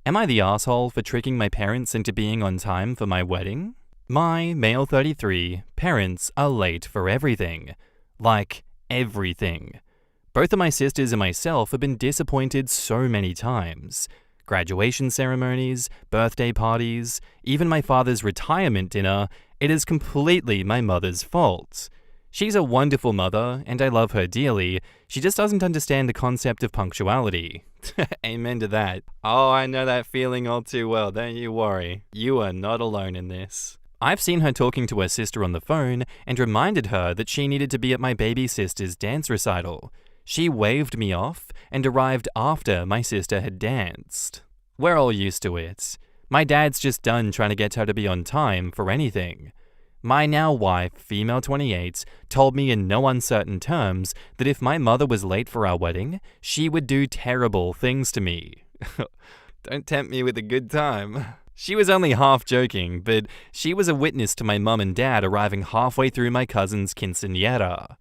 Am I the asshole for tricking my parents into being on time for my wedding? My, male 33, parents are late for everything. Like, everything. Both of my sisters and myself have been disappointed so many times. Graduation ceremonies, birthday parties, even my father's retirement dinner, it is completely my mother's fault. She's a wonderful mother, and I love her dearly. She just doesn't understand the concept of punctuality. Amen to that. Oh, I know that feeling all too well, don't you worry. You are not alone in this. I've seen her talking to her sister on the phone and reminded her that she needed to be at my baby sister's dance recital. She waved me off and arrived after my sister had danced. We're all used to it. My dad's just done trying to get her to be on time for anything. My now wife, female 28, told me in no uncertain terms that if my mother was late for our wedding, she would do terrible things to me. Don't tempt me with a good time. She was only half joking, but she was a witness to my mum and dad arriving halfway through my cousin's quinceañera.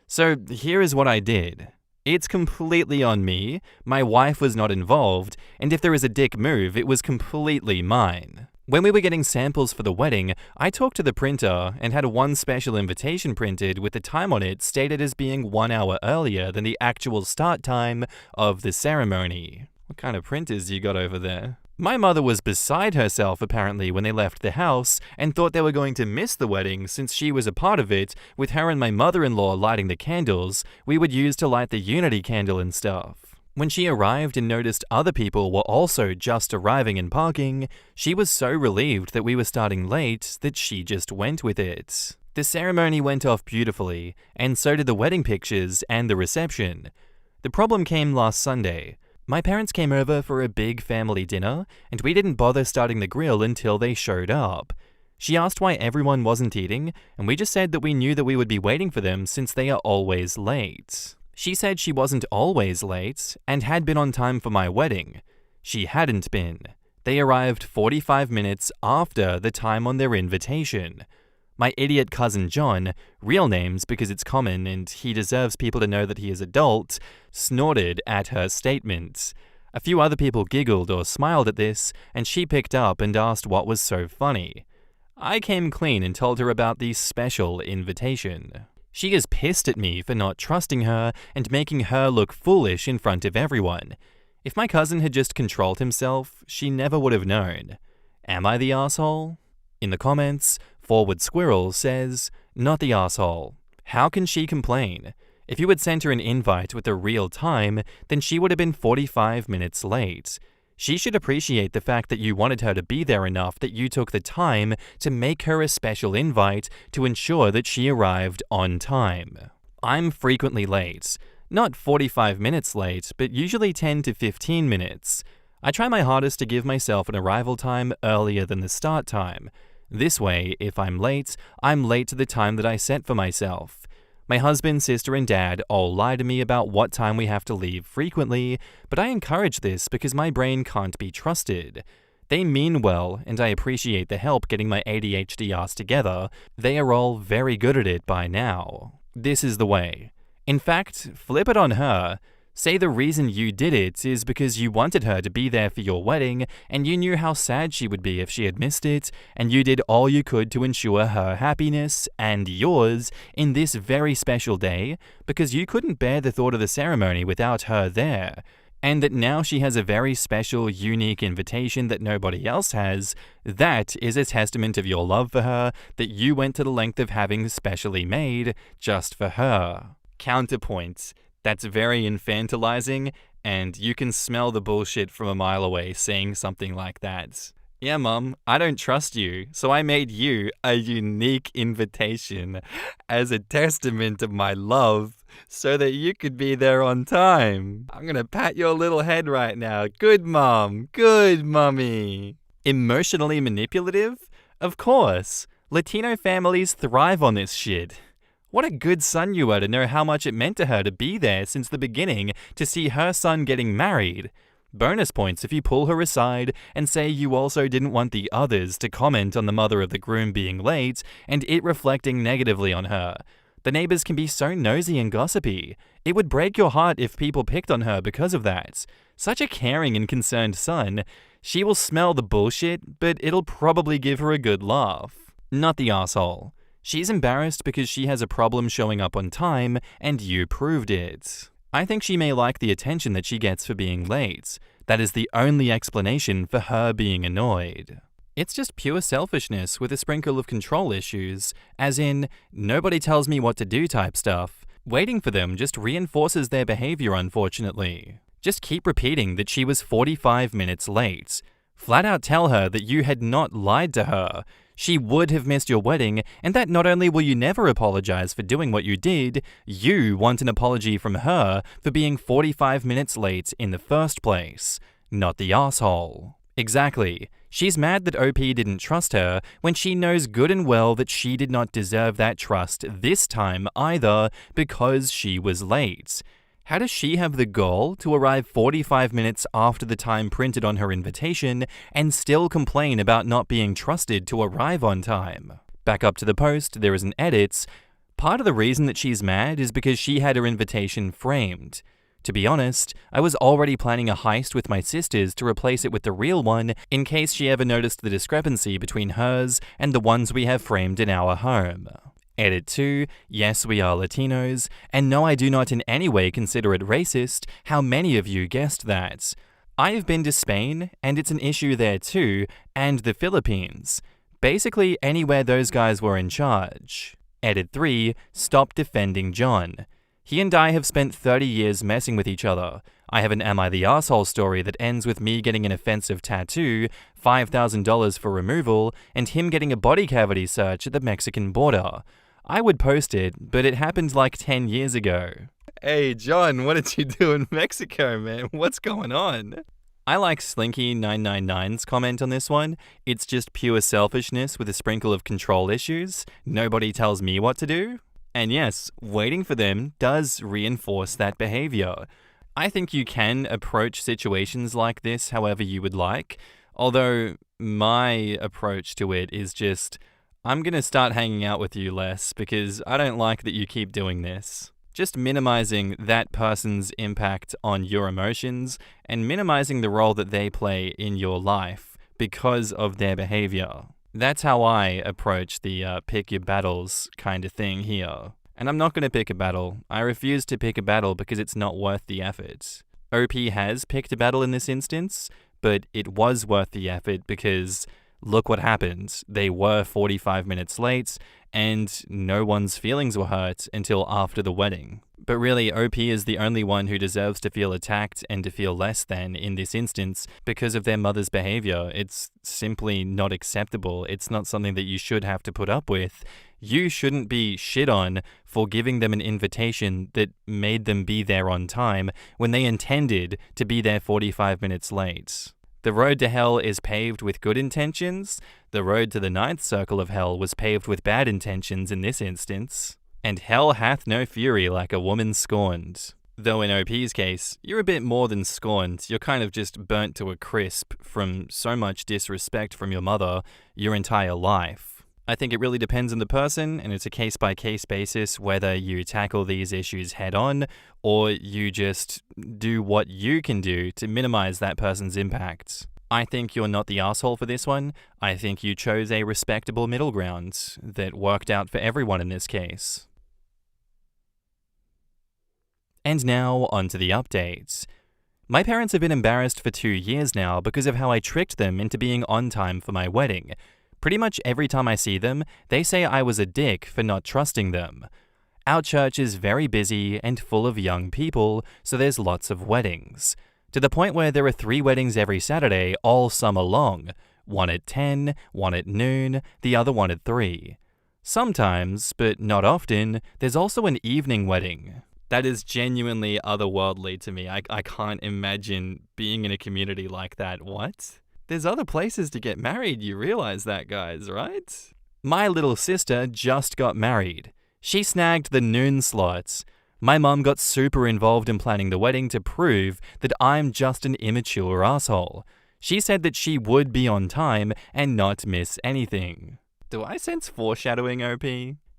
So here is what I did. It's completely on me, my wife was not involved, and if there is a dick move, it was completely mine. When we were getting samples for the wedding, I talked to the printer and had one special invitation printed with the time on it stated as being 1 hour earlier than the actual start time of the ceremony. What kind of printers you got over there? My mother was beside herself apparently when they left the house and thought they were going to miss the wedding since she was a part of it, with her and my mother-in-law lighting the candles we would use to light the unity candle and stuff. When she arrived and noticed other people were also just arriving and parking, she was so relieved that we were starting late that she just went with it. The ceremony went off beautifully, and so did the wedding pictures and the reception. The problem came last Sunday. My parents came over for a big family dinner, and we didn't bother starting the grill until they showed up. She asked why everyone wasn't eating, and we just said that we knew that we would be waiting for them since they are always late. She said she wasn't always late and had been on time for my wedding. She hadn't been. They arrived 45 minutes after the time on their invitation. My idiot cousin John, real names because it's common and he deserves people to know that he is adult, snorted at her statement. A few other people giggled or smiled at this, and she picked up and asked what was so funny. I came clean and told her about the special invitation. She is pissed at me for not trusting her and making her look foolish in front of everyone. If my cousin had just controlled himself, she never would have known. Am I the asshole? In the comments, Forward Squirrel says, not the asshole. How can she complain? If you had sent her an invite with a real time, then she would have been 45 minutes late. She should appreciate the fact that you wanted her to be there enough that you took the time to make her a special invite to ensure that she arrived on time. I'm frequently late. Not 45 minutes late, but usually 10 to 15 minutes. I try my hardest to give myself an arrival time earlier than the start time. This way, if I'm late to the time that I set for myself. My husband, sister, and dad all lie to me about what time we have to leave frequently, but I encourage this because my brain can't be trusted. They mean well, and I appreciate the help getting my ADHD ass together. They are all very good at it by now. This is the way. In fact, flip it on her. Say the reason you did it is because you wanted her to be there for your wedding, and you knew how sad she would be if she had missed it, and you did all you could to ensure her happiness and yours in this very special day, because you couldn't bear the thought of the ceremony without her there. And that now she has a very special, unique invitation that nobody else has. That is a testament of your love for her that you went to the length of having specially made just for her. Counterpoint. That's very infantilizing, and you can smell the bullshit from a mile away saying something like that. Yeah, Mum, I don't trust you, so I made you a unique invitation as a testament of my love so that you could be there on time. I'm gonna pat your little head right now. Good Mom, good Mummy. Emotionally manipulative? Of course. Latino families thrive on this shit. What a good son you were to know how much it meant to her to be there since the beginning to see her son getting married. Bonus points if you pull her aside and say you also didn't want the others to comment on the mother of the groom being late and it reflecting negatively on her. The neighbors can be so nosy and gossipy. It would break your heart if people picked on her because of that. Such a caring and concerned son. She will smell the bullshit, but it'll probably give her a good laugh. Not the asshole. She's embarrassed because she has a problem showing up on time, and you proved it. I think she may like the attention that she gets for being late. That is the only explanation for her being annoyed. It's just pure selfishness with a sprinkle of control issues, as in, nobody tells me what to do type stuff. Waiting for them just reinforces their behavior, unfortunately. Just keep repeating that she was 45 minutes late. Flat out tell her that you had not lied to her. She would have missed your wedding, and that not only will you never apologize for doing what you did, you want an apology from her for being 45 minutes late in the first place. Not the asshole. Exactly. She's mad that OP didn't trust her when she knows good and well that she did not deserve that trust this time either because she was late. How does she have the gall to arrive 45 minutes after the time printed on her invitation and still complain about not being trusted to arrive on time? Back up to the post, there is an edit. Part of the reason that she's mad is because she had her invitation framed. To be honest, I was already planning a heist with my sisters to replace it with the real one in case she ever noticed the discrepancy between hers and the ones we have framed in our home. Edit 2, yes, we are Latinos, and no, I do not in any way consider it racist. How many of you guessed that? I have been to Spain, and it's an issue there too, and the Philippines. Basically anywhere those guys were in charge. Edit 3, stop defending John. He and I have spent 30 years messing with each other. I have an Am I the Arsehole story that ends with me getting an offensive tattoo, $5,000 for removal, and him getting a body cavity search at the Mexican border. I would post it, but it happened like 10 years ago. Hey, John, what did you do in Mexico, man? What's going on? I like Slinky999's comment on this one. It's just pure selfishness with a sprinkle of control issues. Nobody tells me what to do. And yes, waiting for them does reinforce that behavior. I think you can approach situations like this however you would like, although my approach to it is just, I'm going to start hanging out with you less because I don't like that you keep doing this. Just minimizing that person's impact on your emotions and minimizing the role that they play in your life because of their behavior. That's how I approach the pick your battles kind of thing here. And I'm not going to pick a battle. I refuse to pick a battle because it's not worth the effort. OP has picked a battle in this instance, but it was worth the effort because look what happened. They were 45 minutes late and no one's feelings were hurt until after the wedding. But really, OP is the only one who deserves to feel attacked and to feel less than in this instance because of their mother's behavior. It's simply not acceptable. It's not something that you should have to put up with. You shouldn't be shit on for giving them an invitation that made them be there on time when they intended to be there 45 minutes late. The road to hell is paved with good intentions. The road to the ninth circle of hell was paved with bad intentions in this instance. And hell hath no fury like a woman scorned. Though in OP's case, you're a bit more than scorned. You're kind of just burnt to a crisp from so much disrespect from your mother your entire life. I think it really depends on the person, and it's a case-by-case basis whether you tackle these issues head-on or you just do what you can do to minimize that person's impact. I think you're not the asshole for this one. I think you chose a respectable middle ground that worked out for everyone in this case. And now, on to the updates. My parents have been embarrassed for 2 years now because of how I tricked them into being on time for my wedding. Pretty much every time I see them, they say I was a dick for not trusting them. Our church is very busy and full of young people, so there's lots of weddings. To the point where there are 3 weddings every Saturday all summer long. One at 10, one at noon, the other one at 3. Sometimes, but not often, there's also an evening wedding. That is genuinely otherworldly to me. I can't imagine being in a community like that. What? There's other places to get married, you realize that, guys, right? My little sister just got married. She snagged the noon slots. My mum got super involved in planning the wedding to prove that I'm just an immature asshole. She said that she would be on time and not miss anything. Do I sense foreshadowing, OP?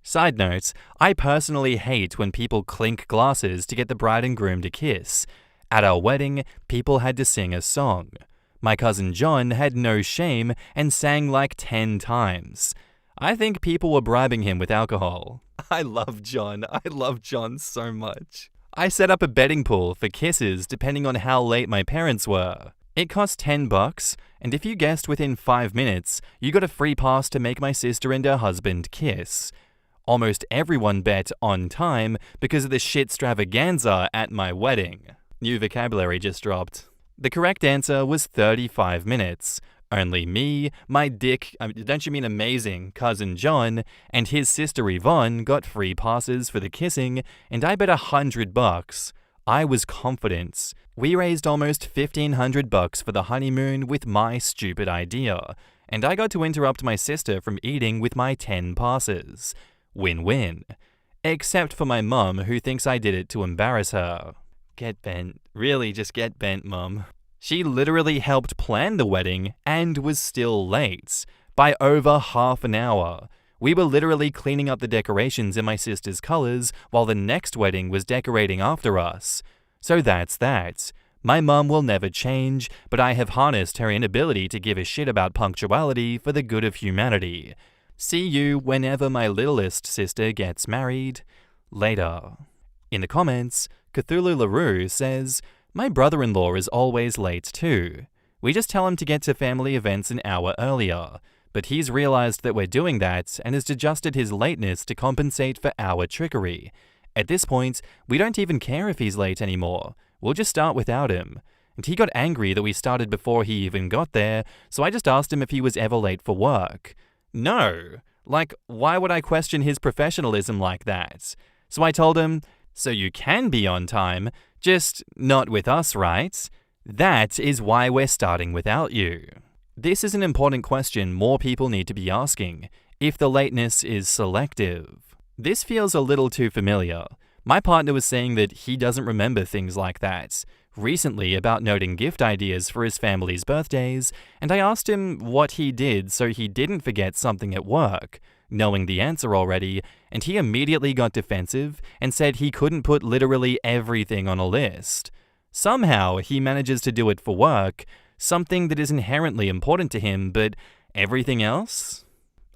Side note, I personally hate when people clink glasses to get the bride and groom to kiss. At our wedding, people had to sing a song. My cousin John had no shame and sang like 10 times. I think people were bribing him with alcohol. I love John so much. I set up a betting pool for kisses depending on how late my parents were. It cost $10, and if you guessed within 5 minutes, you got a free pass to make my sister and her husband kiss. Almost everyone bet on time because of the shitstravaganza at my wedding. New vocabulary just dropped. The correct answer was 35 minutes. Only me, my don't you mean amazing, cousin John, and his sister Yvonne got free passes for the kissing, and I bet $100. I was confident. We raised almost $1,500 for the honeymoon with my stupid idea, and I got to interrupt my sister from eating with my 10 passes. Win-win. Except for my mum, who thinks I did it to embarrass her. Get bent. Really, just get bent, Mum. She literally helped plan the wedding and was still late. By over half an hour. We were literally cleaning up the decorations in my sister's colors while the next wedding was decorating after us. So that's that. My mum will never change, but I have harnessed her inability to give a shit about punctuality for the good of humanity. See you whenever my littlest sister gets married. Later. In the comments, Cthulhu LaRue says, my brother-in-law is always late too. We just tell him to get to family events an hour earlier, but he's realized that we're doing that and has adjusted his lateness to compensate for our trickery. At this point, we don't even care if he's late anymore. We'll just start without him. And he got angry that we started before he even got there, so I just asked him if he was ever late for work. No. Like, why would I question his professionalism like that? So I told him, so you can be on time, just not with us, right? That is why we're starting without you. This is an important question more people need to be asking, if the lateness is selective. This feels a little too familiar. My partner was saying that he doesn't remember things like that recently about noting gift ideas for his family's birthdays, and I asked him what he did so he didn't forget something at work, knowing the answer already, and he immediately got defensive and said he couldn't put literally everything on a list. Somehow he manages to do it for work, something that is inherently important to him, but everything else?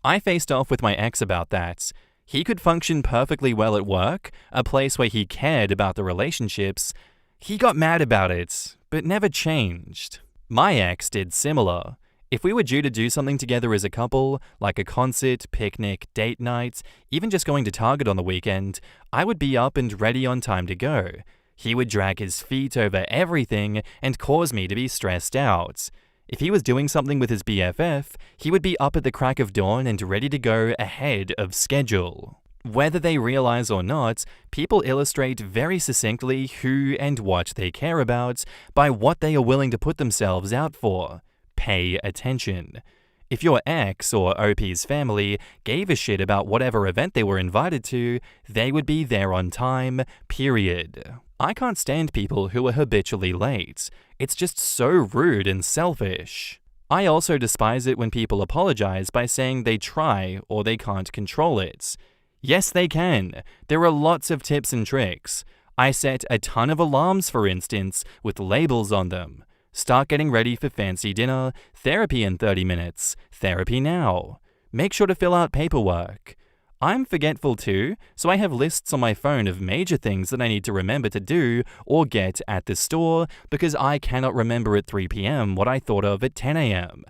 I faced off with my ex about that. He could function perfectly well at work, a place where he cared about the relationships. He got mad about it, but never changed. My ex did similar. If we were due to do something together as a couple, like a concert, picnic, date night, even just going to Target on the weekend, I would be up and ready on time to go. He would drag his feet over everything and cause me to be stressed out. If he was doing something with his BFF, he would be up at the crack of dawn and ready to go ahead of schedule. Whether they realize or not, people illustrate very succinctly who and what they care about by what they are willing to put themselves out for. Pay attention. If your ex or OP's family gave a shit about whatever event they were invited to, they would be there on time, period. I can't stand people who are habitually late. It's just so rude and selfish. I also despise it when people apologize by saying they try or they can't control it. Yes, they can. There are lots of tips and tricks. I set a ton of alarms, for instance, with labels on them. Start getting ready for fancy dinner, therapy in 30 minutes, therapy now. Make sure to fill out paperwork. I'm forgetful too, so I have lists on my phone of major things that I need to remember to do or get at the store because I cannot remember at 3 p.m. what I thought of at 10 a.m.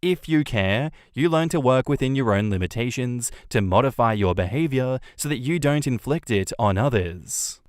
If you care, you learn to work within your own limitations to modify your behavior so that you don't inflict it on others.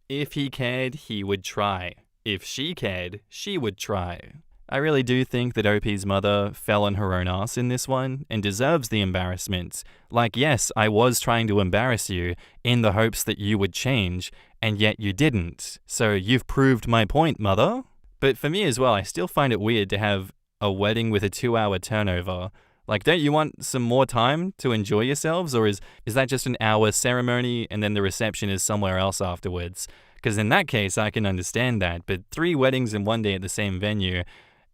If he cared, he would try. If she cared, she would try. I really do think that OP's mother fell on her own ass in this one and deserves the embarrassment. Like, yes, I was trying to embarrass you in the hopes that you would change, and yet you didn't. So you've proved my point, mother. But for me as well, I still find it weird to have a wedding with a 2-hour turnover. Like, don't you want some more time to enjoy yourselves? Or is that just an hour ceremony and then the reception is somewhere else afterwards? Because in that case, I can understand that. But 3 weddings in one day at the same venue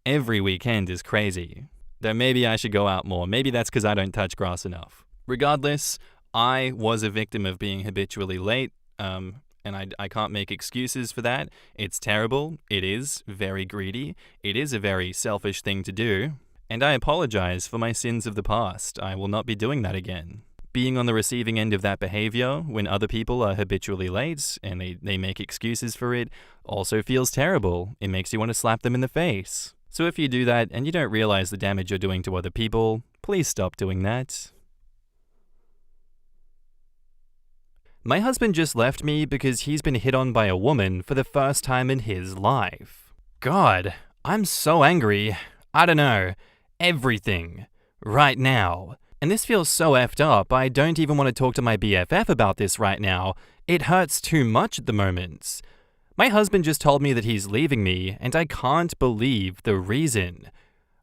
every weekend is crazy. Though maybe I should go out more. Maybe that's because I don't touch grass enough. Regardless, I was a victim of being habitually late. and I can't make excuses for that. It's terrible. It is very greedy. It is a very selfish thing to do. And I apologize for my sins of the past. I will not be doing that again. Being on the receiving end of that behavior when other people are habitually late and they make excuses for it also feels terrible. It makes you want to slap them in the face. So if you do that and you don't realize the damage you're doing to other people, please stop doing that. My husband just left me because he's been hit on by a woman for the first time in his life. God, I'm so angry. I don't know. Everything. Right now. And this feels so effed up, I don't even want to talk to my BFF about this right now. It hurts too much at the moment. My husband just told me that he's leaving me, and I can't believe the reason.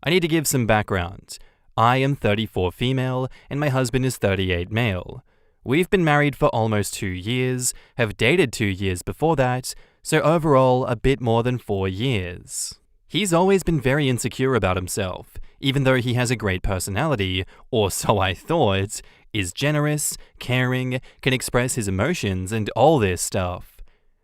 I need to give some background. I am 34 female, and my husband is 38 male. We've been married for almost 2 years, have dated 2 years before that, so overall a bit more than 4 years. He's always been very insecure about himself, even though he has a great personality, or so I thought, is generous, caring, can express his emotions, and all this stuff.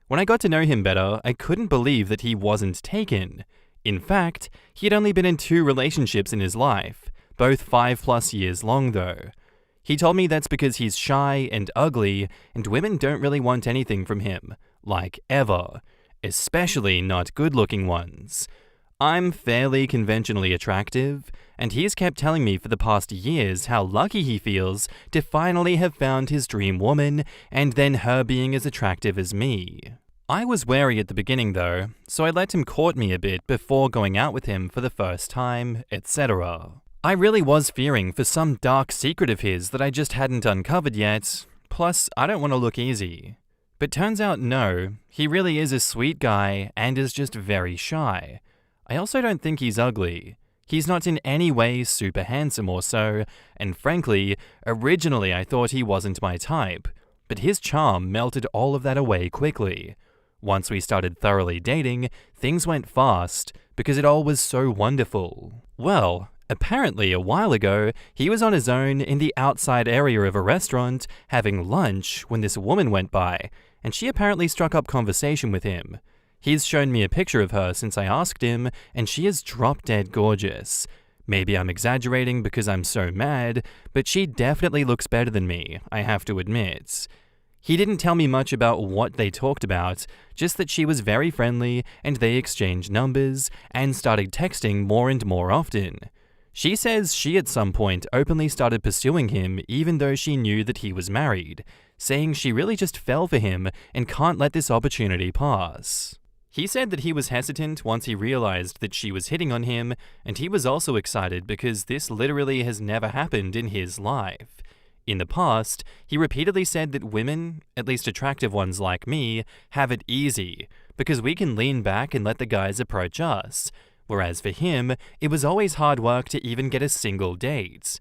When I got to know him better, I couldn't believe that he wasn't taken. In fact, he had only been in 2 relationships in his life, both 5+ years long though. He told me that's because he's shy and ugly, and women don't really want anything from him, like ever, especially not good-looking ones. I'm fairly conventionally attractive, and he's kept telling me for the past years how lucky he feels to finally have found his dream woman, and then her being as attractive as me. I was wary at the beginning though, so I let him court me a bit before going out with him for the first time, etc. I really was fearing for some dark secret of his that I just hadn't uncovered yet, plus I don't want to look easy. But turns out no, he really is a sweet guy and is just very shy. I also don't think he's ugly. He's not in any way super handsome or so, and frankly, originally I thought he wasn't my type, but his charm melted all of that away quickly. Once we started thoroughly dating, things went fast, because it all was so wonderful. Well, apparently a while ago, he was on his own in the outside area of a restaurant, having lunch when this woman went by, and she apparently struck up conversation with him. He's shown me a picture of her since I asked him, and she is drop-dead gorgeous. Maybe I'm exaggerating because I'm so mad, but she definitely looks better than me, I have to admit. He didn't tell me much about what they talked about, just that she was very friendly and they exchanged numbers and started texting more and more often. She says she at some point openly started pursuing him even though she knew that he was married, saying she really just fell for him and can't let this opportunity pass. He said that he was hesitant once he realized that she was hitting on him, and he was also excited because this literally has never happened in his life. In the past, he repeatedly said that women, at least attractive ones like me, have it easy, because we can lean back and let the guys approach us, whereas for him, it was always hard work to even get a single date.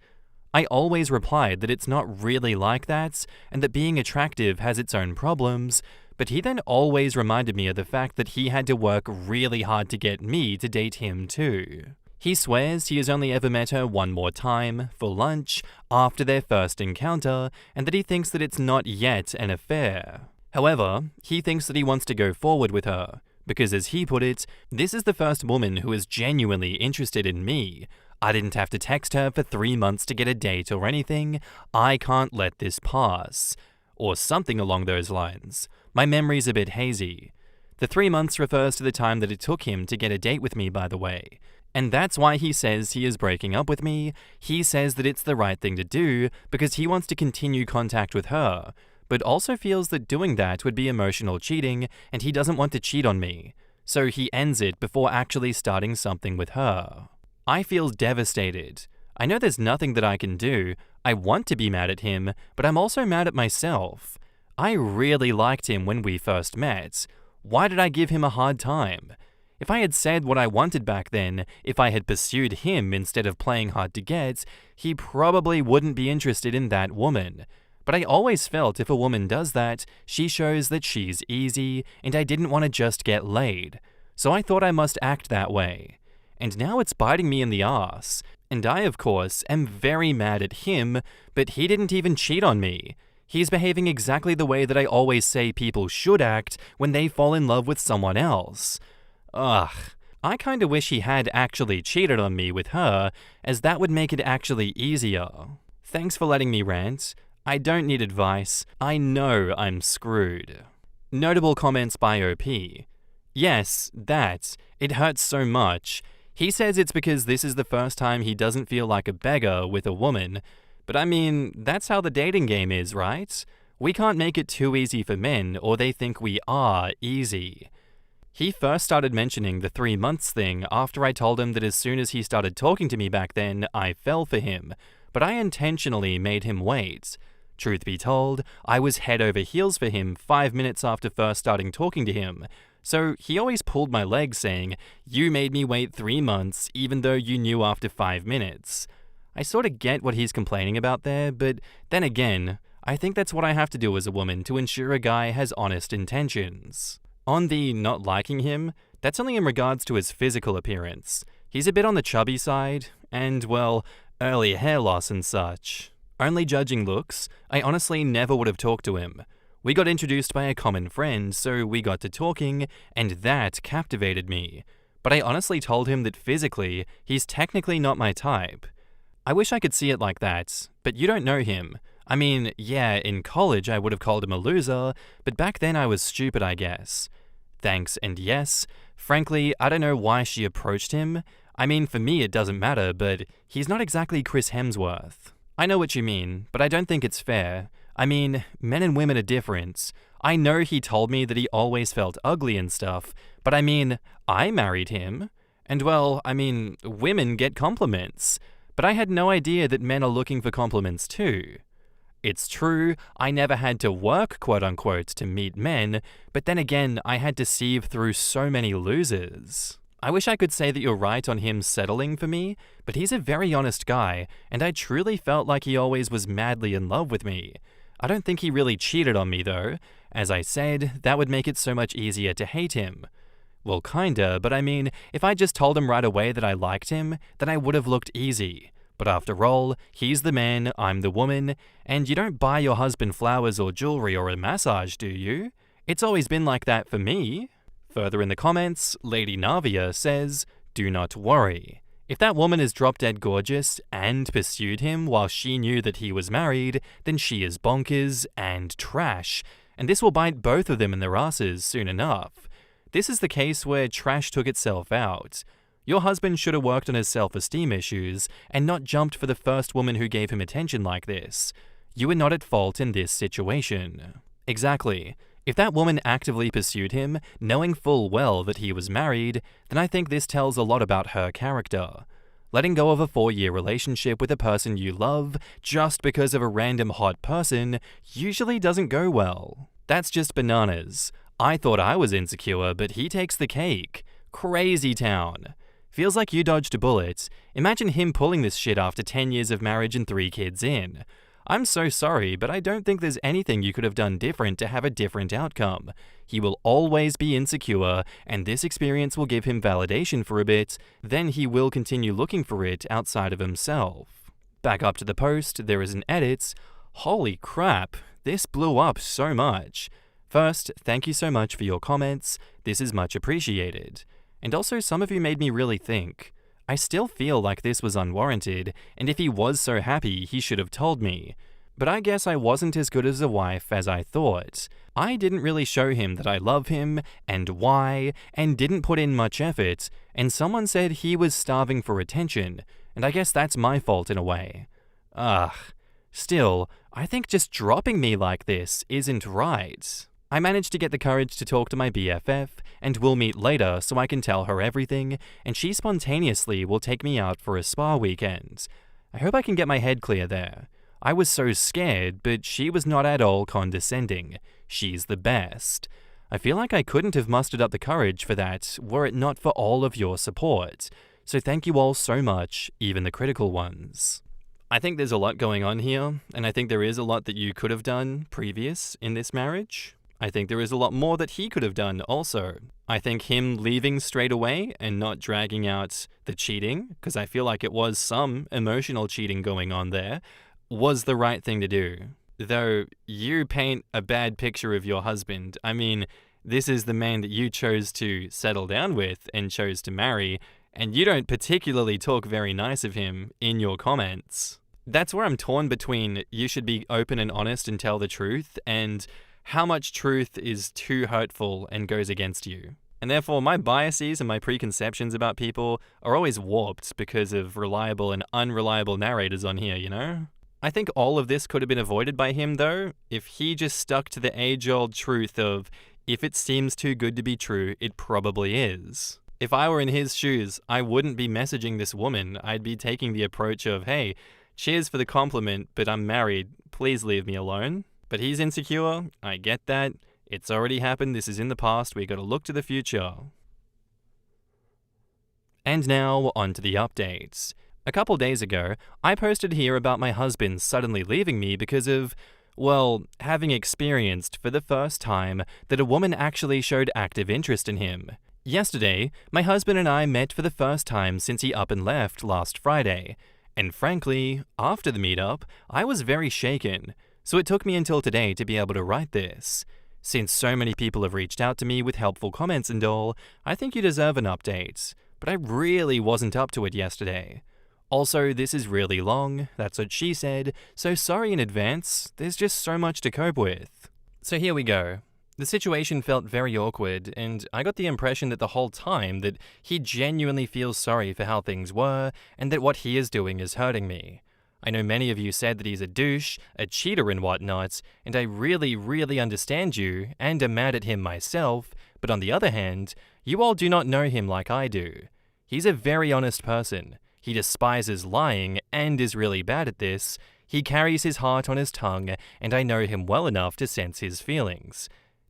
I always replied that it's not really like that, and that being attractive has its own problems, but he then always reminded me of the fact that he had to work really hard to get me to date him too. He swears he has only ever met her one more time, for lunch, after their first encounter, and that he thinks that it's not yet an affair. However, he thinks that he wants to go forward with her, because as he put it, this is the first woman who is genuinely interested in me. I didn't have to text her for 3 months to get a date or anything. I can't let this pass. Or something along those lines. My memory's a bit hazy. The 3 months refers to the time that it took him to get a date with me, by the way. And that's why he says he is breaking up with me. He says that it's the right thing to do because he wants to continue contact with her, but also feels that doing that would be emotional cheating and he doesn't want to cheat on me. So he ends it before actually starting something with her. I feel devastated. I know there's nothing that I can do. I want to be mad at him, but I'm also mad at myself. I really liked him when we first met. Why did I give him a hard time? If I had said what I wanted back then, if I had pursued him instead of playing hard to get, he probably wouldn't be interested in that woman. But I always felt if a woman does that, she shows that she's easy, and I didn't want to just get laid. So I thought I must act that way. And now it's biting me in the ass. And I, of course, am very mad at him, but he didn't even cheat on me. He's behaving exactly the way that I always say people should act when they fall in love with someone else. Ugh. I kinda wish he had actually cheated on me with her, as that would make it actually easier. Thanks for letting me rant. I don't need advice. I know I'm screwed. Notable comments by OP. Yes, that. It hurts so much. He says it's because this is the first time he doesn't feel like a beggar with a woman. But I mean, that's how the dating game is, right? We can't make it too easy for men, or they think we are easy. He first started mentioning the 3 months thing after I told him that as soon as he started talking to me back then, I fell for him. But I intentionally made him wait. Truth be told, I was head over heels for him 5 minutes after first starting talking to him. So he always pulled my leg saying, "You made me wait 3 months even though you knew after 5 minutes. I sorta get what he's complaining about there, but then again, I think that's what I have to do as a woman to ensure a guy has honest intentions. On the not liking him, that's only in regards to his physical appearance. He's a bit on the chubby side, and well, early hair loss and such. Only judging looks, I honestly never would have talked to him. We got introduced by a common friend, so we got to talking, and that captivated me. But I honestly told him that physically, he's technically not my type. I wish I could see it like that, but you don't know him. I mean, yeah, in college I would have called him a loser, but back then I was stupid, I guess. Thanks and yes. Frankly, I don't know why she approached him. I mean, for me it doesn't matter, but he's not exactly Chris Hemsworth. I know what you mean, but I don't think it's fair. I mean, men and women are different. I know he told me that he always felt ugly and stuff, but I mean, I married him. And well, I mean, women get compliments. But I had no idea that men are looking for compliments too. It's true, I never had to work quote-unquote to meet men, but then again, I had to sieve through so many losers. I wish I could say that you're right on him settling for me, but he's a very honest guy, and I truly felt like he always was madly in love with me. I don't think he really cheated on me though. As I said, that would make it so much easier to hate him. Well, kinda, but I mean, if I just told him right away that I liked him, then I would have looked easy. But after all, he's the man, I'm the woman, and you don't buy your husband flowers or jewelry or a massage, do you? It's always been like that for me. Further in the comments, Lady Navia says, "Do not worry. If that woman is drop-dead gorgeous and pursued him while she knew that he was married, then she is bonkers and trash, and this will bite both of them in their asses soon enough. This is the case where trash took itself out. Your husband should have worked on his self-esteem issues and not jumped for the first woman who gave him attention like this. You were not at fault in this situation." Exactly. If that woman actively pursued him, knowing full well that he was married, then I think this tells a lot about her character. Letting go of a 4-year relationship with a person you love just because of a random hot person usually doesn't go well. That's just bananas. I thought I was insecure, but he takes the cake. Crazy town. Feels like you dodged a bullet. Imagine him pulling this shit after 10 years of marriage and 3 kids in. I'm so sorry, but I don't think there's anything you could have done different to have a different outcome. He will always be insecure, and this experience will give him validation for a bit, then he will continue looking for it outside of himself. Back up to the post, there is an edit. Holy crap, this blew up so much. First, thank you so much for your comments, this is much appreciated. And also some of you made me really think. I still feel like this was unwarranted, and if he was so happy, he should have told me. But I guess I wasn't as good as a wife as I thought. I didn't really show him that I love him, and why, and didn't put in much effort, and someone said he was starving for attention, and I guess that's my fault in a way. Ugh. Still, I think just dropping me like this isn't right. I managed to get the courage to talk to my BFF, and we'll meet later so I can tell her everything, and she spontaneously will take me out for a spa weekend. I hope I can get my head clear there. I was so scared, but she was not at all condescending. She's the best. I feel like I couldn't have mustered up the courage for that were it not for all of your support. So thank you all so much, even the critical ones. I think there's a lot going on here, and I think there is a lot that you could have done previous in this marriage. I think there is a lot more that he could have done also. I think him leaving straight away and not dragging out the cheating, because I feel like it was some emotional cheating going on there, was the right thing to do. though you paint a bad picture of your husband. I mean, this is the man that you chose to settle down with and chose to marry, and you don't particularly talk very nice of him in your comments. That's where I'm torn between you should be open and honest and tell the truth, and how much truth is too hurtful and goes against you. And therefore, my biases and my preconceptions about people are always warped because of reliable and unreliable narrators on here, you know? I think all of this could have been avoided by him, though, if he just stuck to the age-old truth of, if it seems too good to be true, it probably is. If I were in his shoes, I wouldn't be messaging this woman. I'd be taking the approach of, hey, cheers for the compliment, but I'm married. Please leave me alone. But he's insecure. I get that. It's already happened. This is in the past. We gotta look to the future. And now, on to the updates. A couple days ago, I posted here about my husband suddenly leaving me because of, well, having experienced for the first time that a woman actually showed active interest in him. Yesterday, my husband and I met for the first time since he up and left last Friday. And frankly, after the meetup, I was very shaken, so it took me until today to be able to write this. Since so many people have reached out to me with helpful comments and all, I think you deserve an update. But I really wasn't up to it yesterday. Also, this is really long, that's what she said, so sorry in advance, there's just so much to cope with. So here we go. The situation felt very awkward, and I got the impression that the whole time that he genuinely feels sorry for how things were, and that what he is doing is hurting me. I know many of you said that he's a douche, a cheater and whatnot, and I really understand you, and am mad at him myself, but on the other hand, you all do not know him like I do. He's a very honest person. He despises lying, and is really bad at this. He carries his heart on his tongue, and I know him well enough to sense his feelings.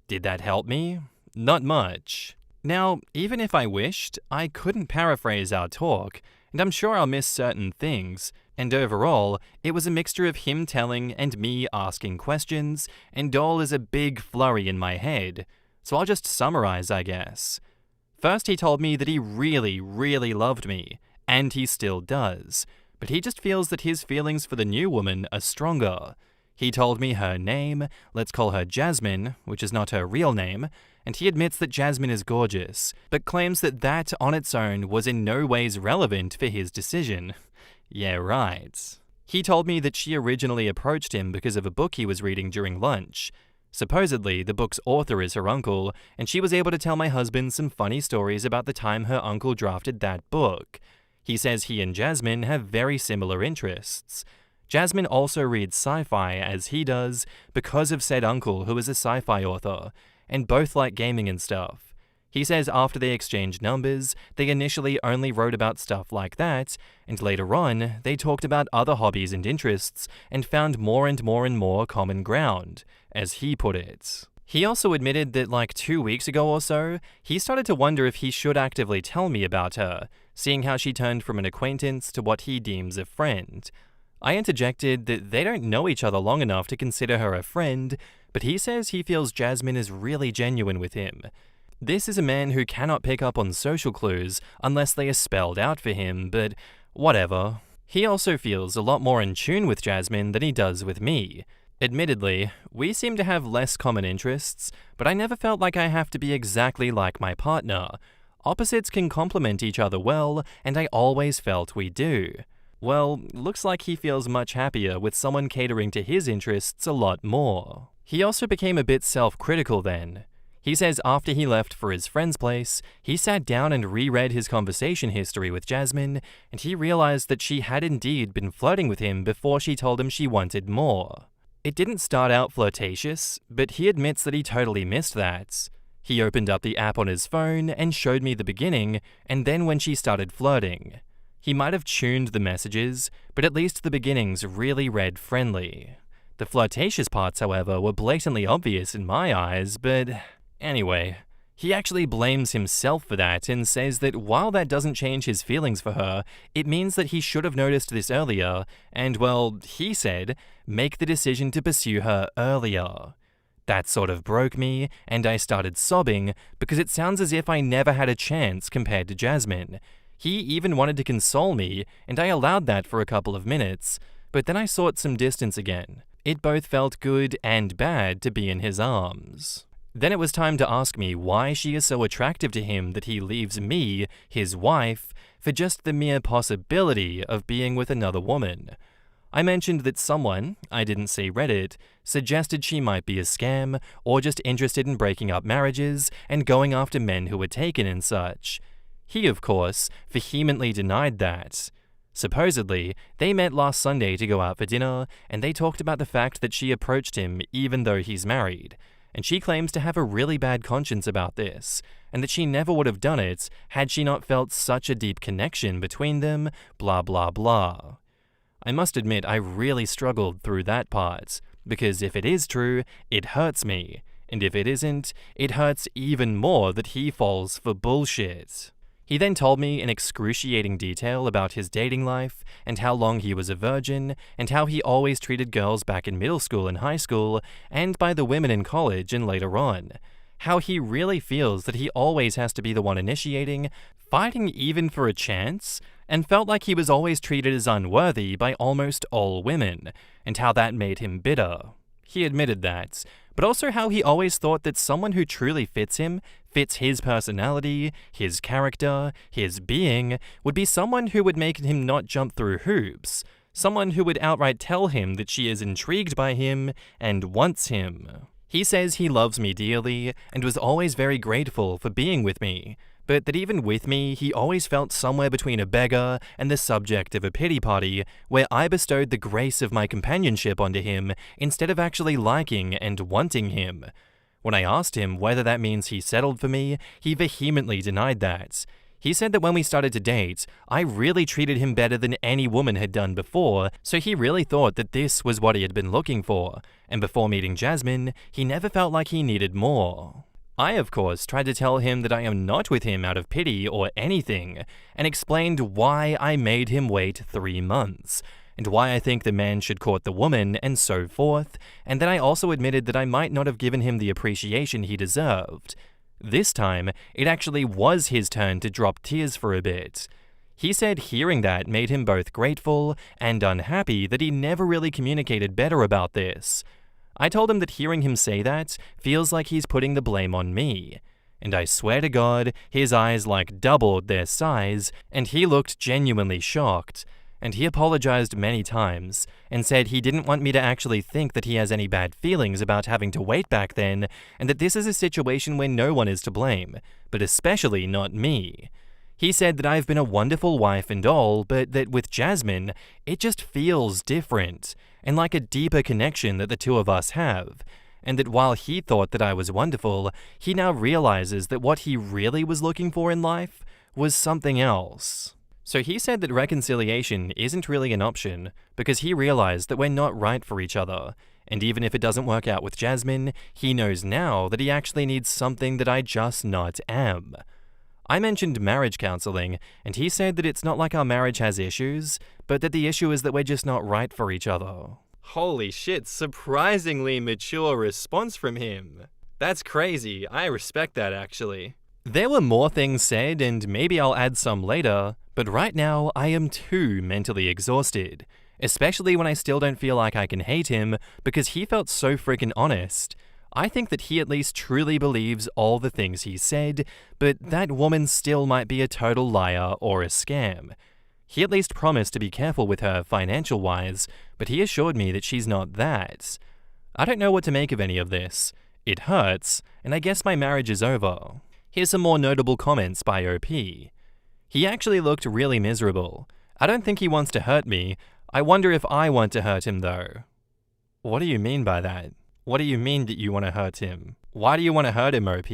Did that help me? Not much. Now, even if I wished, I couldn't paraphrase our talk, and I'm sure I'll miss certain things, and overall, it was a mixture of him telling and me asking questions, and all is a big flurry in my head. So I'll just summarize, I guess. First, he told me that he really loved me, and he still does, but he just feels that his feelings for the new woman are stronger. He told me her name, let's call her Jasmine, which is not her real name, and he admits that Jasmine is gorgeous, but claims that that on its own was in no ways relevant for his decision. Yeah, right. He told me that she originally approached him because of a book he was reading during lunch. Supposedly, the book's author is her uncle, and she was able to tell my husband some funny stories about the time her uncle drafted that book. He says he and Jasmine have very similar interests. Jasmine also reads sci-fi as he does because of said uncle who is a sci-fi author, and both like gaming and stuff. He says after they exchanged numbers, they initially only wrote about stuff like that, and later on, they talked about other hobbies and interests and found more and more common ground, as he put it. He also admitted that like 2 weeks ago or so, he started to wonder if he should actively tell me about her, seeing how she turned from an acquaintance to what he deems a friend. I interjected that they don't know each other long enough to consider her a friend, but he says he feels Jasmine is really genuine with him. This is a man who cannot pick up on social clues unless they are spelled out for him, but whatever. He also feels a lot more in tune with Jasmine than he does with me. Admittedly, we seem to have less common interests, but I never felt like I have to be exactly like my partner. Opposites can complement each other well, and I always felt we do. Well, looks like he feels much happier with someone catering to his interests a lot more. He also became a bit self-critical then. He says after he left for his friend's place, he sat down and reread his conversation history with Jasmine, and he realized that she had indeed been flirting with him before she told him she wanted more. It didn't start out flirtatious, but he admits that he totally missed that. He opened up the app on his phone and showed me the beginning, and then when she started flirting. He might have tuned the messages, but at least the beginnings really read friendly. The flirtatious parts, however, were blatantly obvious in my eyes, but anyway, he actually blames himself for that and says that while that doesn't change his feelings for her, it means that he should have noticed this earlier and, well, he said, make the decision to pursue her earlier. That sort of broke me, and I started sobbing because it sounds as if I never had a chance compared to Jasmine. He even wanted to console me, and I allowed that for a couple of minutes, but then I sought some distance again. It both felt good and bad to be in his arms. Then it was time to ask me why she is so attractive to him that he leaves me, his wife, for just the mere possibility of being with another woman. I mentioned that someone, I didn't see Reddit, suggested she might be a scam or just interested in breaking up marriages and going after men who were taken and such. He, of course, vehemently denied that. Supposedly, they met last Sunday to go out for dinner, and they talked about the fact that she approached him even though he's married, and she claims to have a really bad conscience about this, and that she never would have done it had she not felt such a deep connection between them, blah blah blah. I must admit I really struggled through that part, because if it is true, it hurts me, and if it isn't, it hurts even more that he falls for bullshit. He then told me in excruciating detail about his dating life, and how long he was a virgin, and how he always treated girls back in middle school and high school, and by the women in college and later on. How he really feels that he always has to be the one initiating, fighting even for a chance, and felt like he was always treated as unworthy by almost all women, and how that made him bitter. He admitted that, but also how he always thought that someone who truly fits him, fits his personality, his character, his being, would be someone who would make him not jump through hoops, someone who would outright tell him that she is intrigued by him and wants him. He says he loves me dearly and was always very grateful for being with me, but that even with me, he always felt somewhere between a beggar and the subject of a pity party, where I bestowed the grace of my companionship onto him instead of actually liking and wanting him. When I asked him whether that means he settled for me, he vehemently denied that. He said that when we started to date, I really treated him better than any woman had done before, so he really thought that this was what he had been looking for, and before meeting Jasmine, he never felt like he needed more. I, of course, tried to tell him that I am not with him out of pity or anything, and explained why I made him wait 3 months, and why I think the man should court the woman, and so forth, and then I also admitted that I might not have given him the appreciation he deserved. This time, it actually was his turn to drop tears for a bit. He said hearing that made him both grateful and unhappy that he never really communicated better about this. I told him that hearing him say that feels like he's putting the blame on me. And I swear to God, his eyes like doubled their size, and he looked genuinely shocked. And he apologized many times, and said he didn't want me to actually think that he has any bad feelings about having to wait back then, and that this is a situation where no one is to blame, but especially not me. He said that I've been a wonderful wife and all, but that with Jasmine, it just feels different, and like a deeper connection that the two of us have, and that while he thought that I was wonderful, he now realizes that what he really was looking for in life was something else. So he said that reconciliation isn't really an option because he realized that we're not right for each other, and even if it doesn't work out with Jasmine, he knows now that he actually needs something that I just not am. I mentioned marriage counseling, and he said that it's not like our marriage has issues, but that the issue is that we're just not right for each other. Holy shit, surprisingly mature response from him. That's crazy, I respect that actually. There were more things said, and maybe I'll add some later, but right now I am too mentally exhausted, especially when I still don't feel like I can hate him because he felt so freaking honest. I think that he at least truly believes all the things he said, but that woman still might be a total liar or a scam. He at least promised to be careful with her financial-wise, but he assured me that she's not that. I don't know what to make of any of this. It hurts, and I guess my marriage is over. Here's some more notable comments by OP. He actually looked really miserable. I don't think he wants to hurt me. I wonder if I want to hurt him though. What do you mean by that? What do you mean that you want to hurt him? Why do you want to hurt him, OP?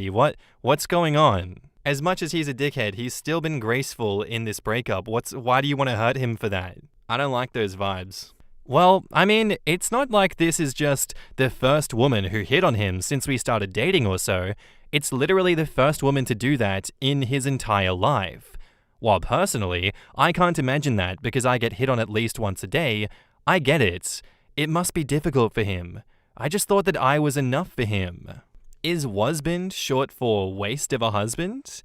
What's going on? As much as he's a dickhead, he's still been graceful in this breakup. Why do you want to hurt him for that? I don't like those vibes. Well, I mean, it's not like this is just the first woman who hit on him since we started dating or so. It's literally the first woman to do that in his entire life. While personally, I can't imagine that because I get hit on at least once a day. I get it. It must be difficult for him. I just thought that I was enough for him. Is wasband short for waste of a husband?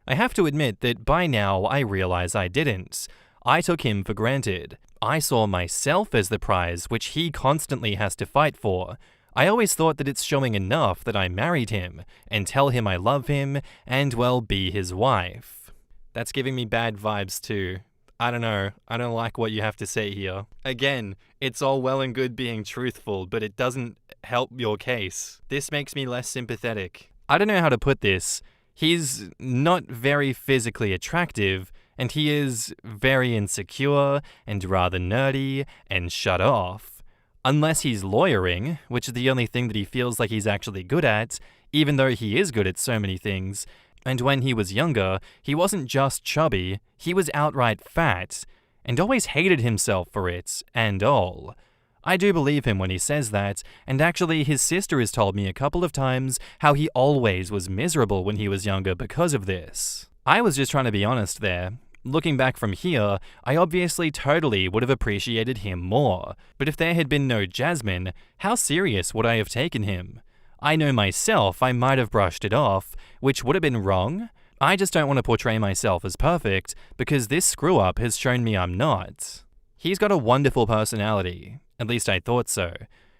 I have to admit that by now I realize I didn't. I took him for granted. I saw myself as the prize, which he constantly has to fight for. I always thought that it's showing enough that I married him, and tell him I love him, and, well, be his wife. That's giving me bad vibes too. I don't know. I don't like what you have to say here. Again, it's all well and good being truthful, but it doesn't help your case. This makes me less sympathetic. I don't know how to put this. He's not very physically attractive, and he is very insecure and rather nerdy and shut off. Unless he's lawyering, which is the only thing that he feels like he's actually good at, even though he is good at so many things. And when he was younger, he wasn't just chubby, he was outright fat, and always hated himself for it, and all. I do believe him when he says that, and actually his sister has told me a couple of times how he always was miserable when he was younger because of this. I was just trying to be honest there. Looking back from here, I obviously totally would have appreciated him more, but if there had been no Jasmine, how serious would I have taken him? I know myself I might have brushed it off, which would have been wrong. I just don't want to portray myself as perfect, because this screw-up has shown me I'm not. He's got a wonderful personality. At least I thought so.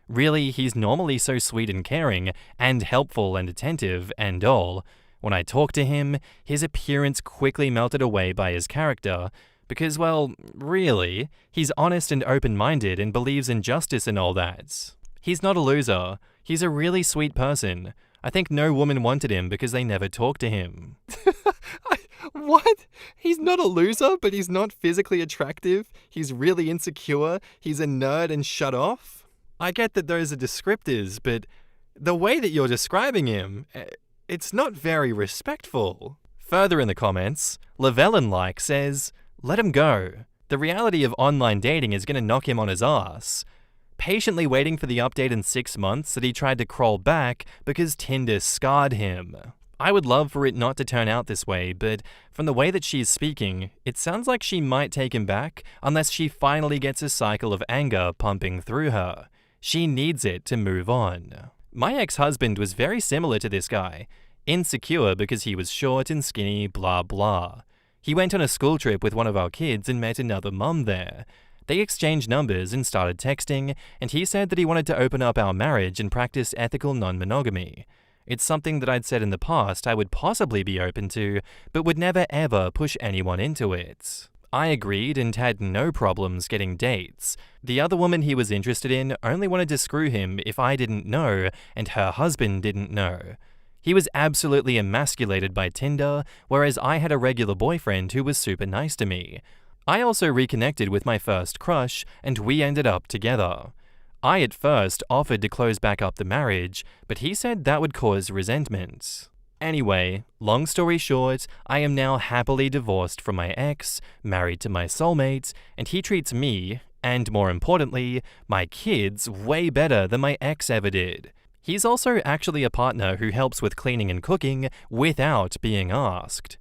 Really, he's normally so sweet and caring, and helpful and attentive, and all. When I talked to him, his appearance quickly melted away by his character, because, well, really, he's honest and open-minded and believes in justice and all that. He's not a loser. He's a really sweet person. I think no woman wanted him because they never talked to him. What? He's not a loser, but he's not physically attractive? He's really insecure? He's a nerd and shut off? I get that those are descriptors, but the way that you're describing him, it's not very respectful. Further in the comments, Llewellyn says, "Let him go. The reality of online dating is going to knock him on his ass." Patiently waiting for the update in 6 months that he tried to crawl back because Tinder scarred him. I would love for it not to turn out this way, but from the way that she's speaking, it sounds like she might take him back unless she finally gets a cycle of anger pumping through her. She needs it to move on. My ex-husband was very similar to this guy. Insecure because he was short and skinny, blah blah. He went on a school trip with one of our kids and met another mum there. They exchanged numbers and started texting, and he said that he wanted to open up our marriage and practice ethical non-monogamy. It's something that I'd said in the past I would possibly be open to, but would never ever push anyone into it. I agreed and had no problems getting dates. The other woman he was interested in only wanted to screw him if I didn't know and her husband didn't know. He was absolutely emasculated by Tinder, whereas I had a regular boyfriend who was super nice to me. I also reconnected with my first crush, and we ended up together. I at first offered to close back up the marriage, but he said that would cause resentment. Anyway, long story short, I am now happily divorced from my ex, married to my soulmate, and he treats me, and more importantly, my kids way better than my ex ever did. He's also actually a partner who helps with cleaning and cooking without being asked.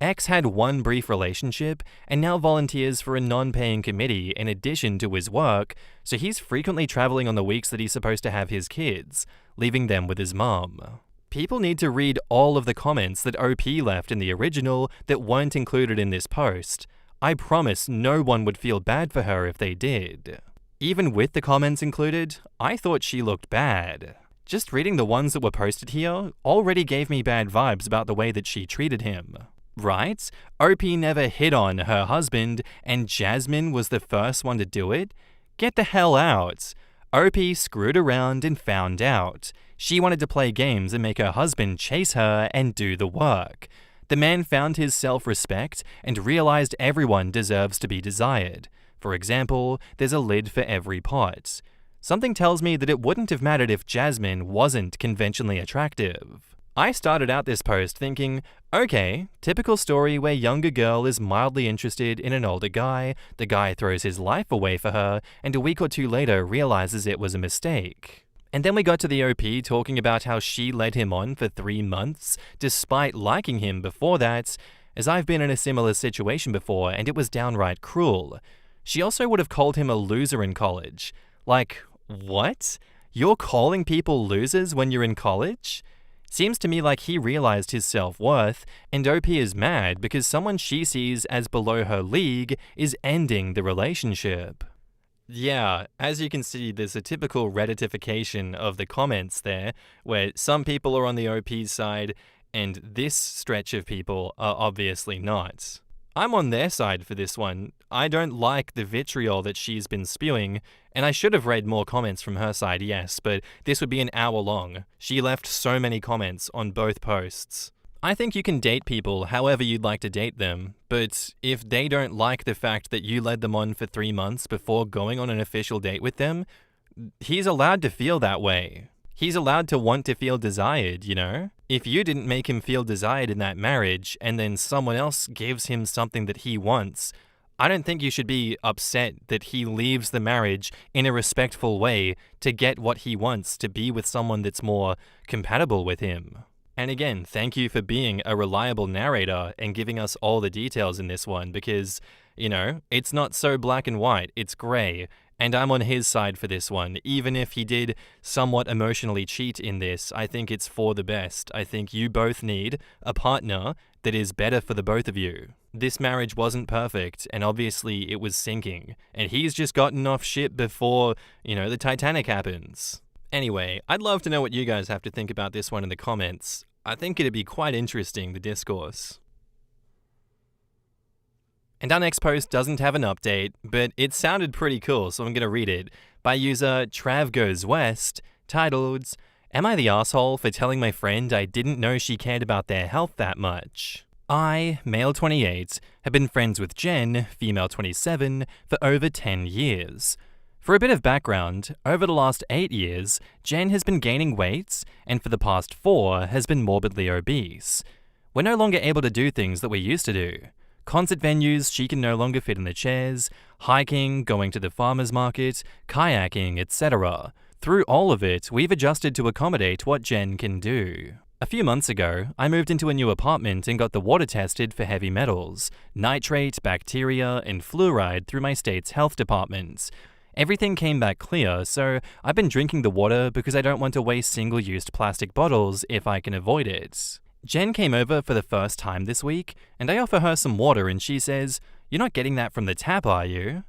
X had one brief relationship and now volunteers for a non-paying committee in addition to his work, so he's frequently traveling on the weeks that he's supposed to have his kids, leaving them with his mum. People need to read all of the comments that OP left in the original that weren't included in this post. I promise no one would feel bad for her if they did. Even with the comments included, I thought she looked bad. Just reading the ones that were posted here already gave me bad vibes about the way that she treated him. Right? OP never hit on her husband, and Jasmine was the first one to do it? Get the hell out. OP screwed around and found out. She wanted to play games and make her husband chase her and do the work. The man found his self-respect and realized everyone deserves to be desired. For example, there's a lid for every pot. Something tells me that it wouldn't have mattered if Jasmine wasn't conventionally attractive. I started out this post thinking, okay, typical story where younger girl is mildly interested in an older guy, the guy throws his life away for her, and a week or two later realizes it was a mistake. And then we got to the OP talking about how she led him on for 3 months, despite liking him before that, as I've been in a similar situation before and it was downright cruel. She also would have called him a loser in college. Like, what? You're calling people losers when you're in college? Seems to me like he realized his self-worth, and OP is mad because someone she sees as below her league is ending the relationship. Yeah, as you can see, there's a typical Redditification of the comments there, where some people are on the OP's side, and this stretch of people are obviously not. I'm on their side for this one. I don't like the vitriol that she's been spewing, and I should have read more comments from her side, yes, but this would be an hour long. She left so many comments on both posts. I think you can date people however you'd like to date them, but if they don't like the fact that you led them on for 3 months before going on an official date with them, he's allowed to feel that way. He's allowed to want to feel desired, you know? If you didn't make him feel desired in that marriage and then someone else gives him something that he wants, I don't think you should be upset that he leaves the marriage in a respectful way to get what he wants, to be with someone that's more compatible with him. And again, thank you for being a reliable narrator and giving us all the details in this one because, you know, it's not so black and white, it's grey. And I'm on his side for this one. Even if he did somewhat emotionally cheat in this, I think it's for the best. I think you both need a partner that is better for the both of you. This marriage wasn't perfect, and obviously it was sinking. And he's just gotten off ship before, you know, the Titanic happens. Anyway, I'd love to know what you guys have to think about this one in the comments. I think it'd be quite interesting, the discourse. And our next post doesn't have an update, but it sounded pretty cool, so I'm going to read it, by user Trav Goes West, titled, "Am I the asshole for telling my friend I didn't know she cared about their health that much? I, male 28, have been friends with Jen, female 27, for over 10 years. For a bit of background, over the last 8 years, Jen has been gaining weight, and for the past 4 has been morbidly obese. We're no longer able to do things that we used to do. Concert venues she can no longer fit in the chairs, hiking, going to the farmer's market, kayaking, etc. Through all of it, we've adjusted to accommodate what Jen can do. A few months ago, I moved into a new apartment and got the water tested for heavy metals, nitrate, bacteria, and fluoride through my state's health department. Everything came back clear, so I've been drinking the water because I don't want to waste single-use plastic bottles if I can avoid it. Jen came over for the first time this week, and I offer her some water and she says, 'You're not getting that from the tap, are you?'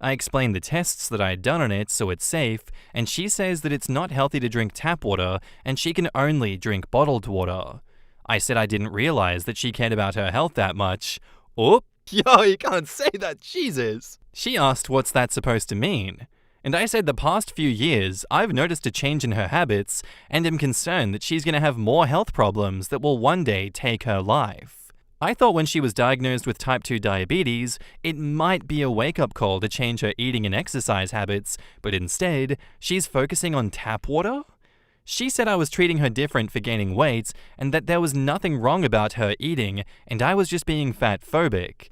I explain the tests that I had done on it so it's safe, and she says that it's not healthy to drink tap water and she can only drink bottled water. I said I didn't realize that she cared about her health that much. Oop! Yo, you can't say that, Jesus! She asked what's that supposed to mean? And I said the past few years, I've noticed a change in her habits and am concerned that she's going to have more health problems that will one day take her life. I thought when she was diagnosed with type 2 diabetes, it might be a wake-up call to change her eating and exercise habits, but instead, she's focusing on tap water? She said I was treating her different for gaining weight and that there was nothing wrong about her eating and I was just being fat-phobic.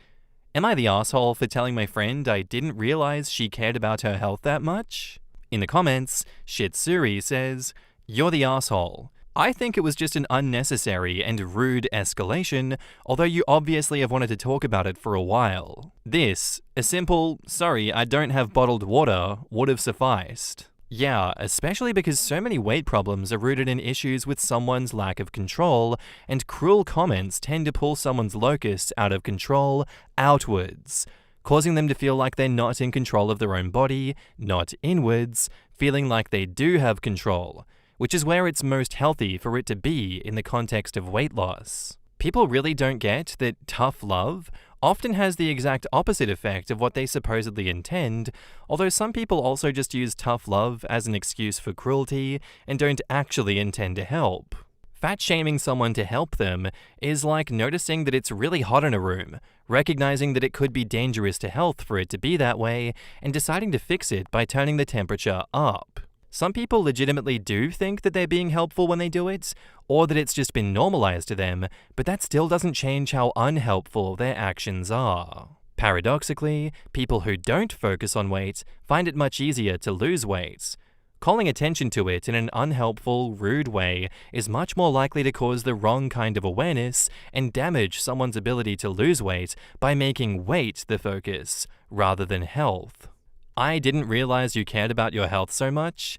Am I the asshole for telling my friend I didn't realize she cared about her health that much?" In the comments, Shitsuri says, "You're the asshole. I think it was just an unnecessary and rude escalation, although you obviously have wanted to talk about it for a while. This, a simple, 'sorry, I don't have bottled water,' would have sufficed." Yeah, especially because so many weight problems are rooted in issues with someone's lack of control, and cruel comments tend to pull someone's locus out of control outwards, causing them to feel like they're not in control of their own body, not inwards, feeling like they do have control, which is where it's most healthy for it to be in the context of weight loss. People really don't get that tough love often has the exact opposite effect of what they supposedly intend, although some people also just use tough love as an excuse for cruelty and don't actually intend to help. Fat-shaming someone to help them is like noticing that it's really hot in a room, recognizing that it could be dangerous to health for it to be that way, and deciding to fix it by turning the temperature up. Some people legitimately do think that they're being helpful when they do it, or that it's just been normalized to them, but that still doesn't change how unhelpful their actions are. Paradoxically, people who don't focus on weight find it much easier to lose weight. Calling attention to it in an unhelpful, rude way is much more likely to cause the wrong kind of awareness and damage someone's ability to lose weight by making weight the focus, rather than health. I didn't realize you cared about your health so much?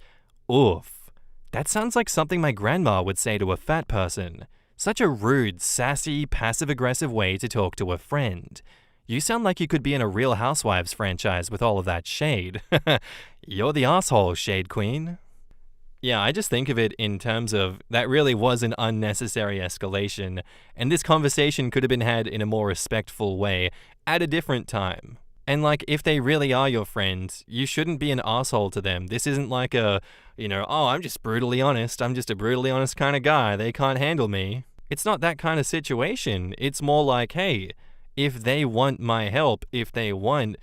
Oof. That sounds like something my grandma would say to a fat person. Such a rude, sassy, passive-aggressive way to talk to a friend. You sound like you could be in a Real Housewives franchise with all of that shade. You're the asshole, Shade Queen. Yeah, I just think of it in terms of that really was an unnecessary escalation, and this conversation could have been had in a more respectful way at a different time. And like, if they really are your friend, you shouldn't be an asshole to them. This isn't like a, oh, I'm just brutally honest. I'm just a brutally honest kind of guy. They can't handle me. It's not that kind of situation. It's more like, hey, if they want my help, if they want,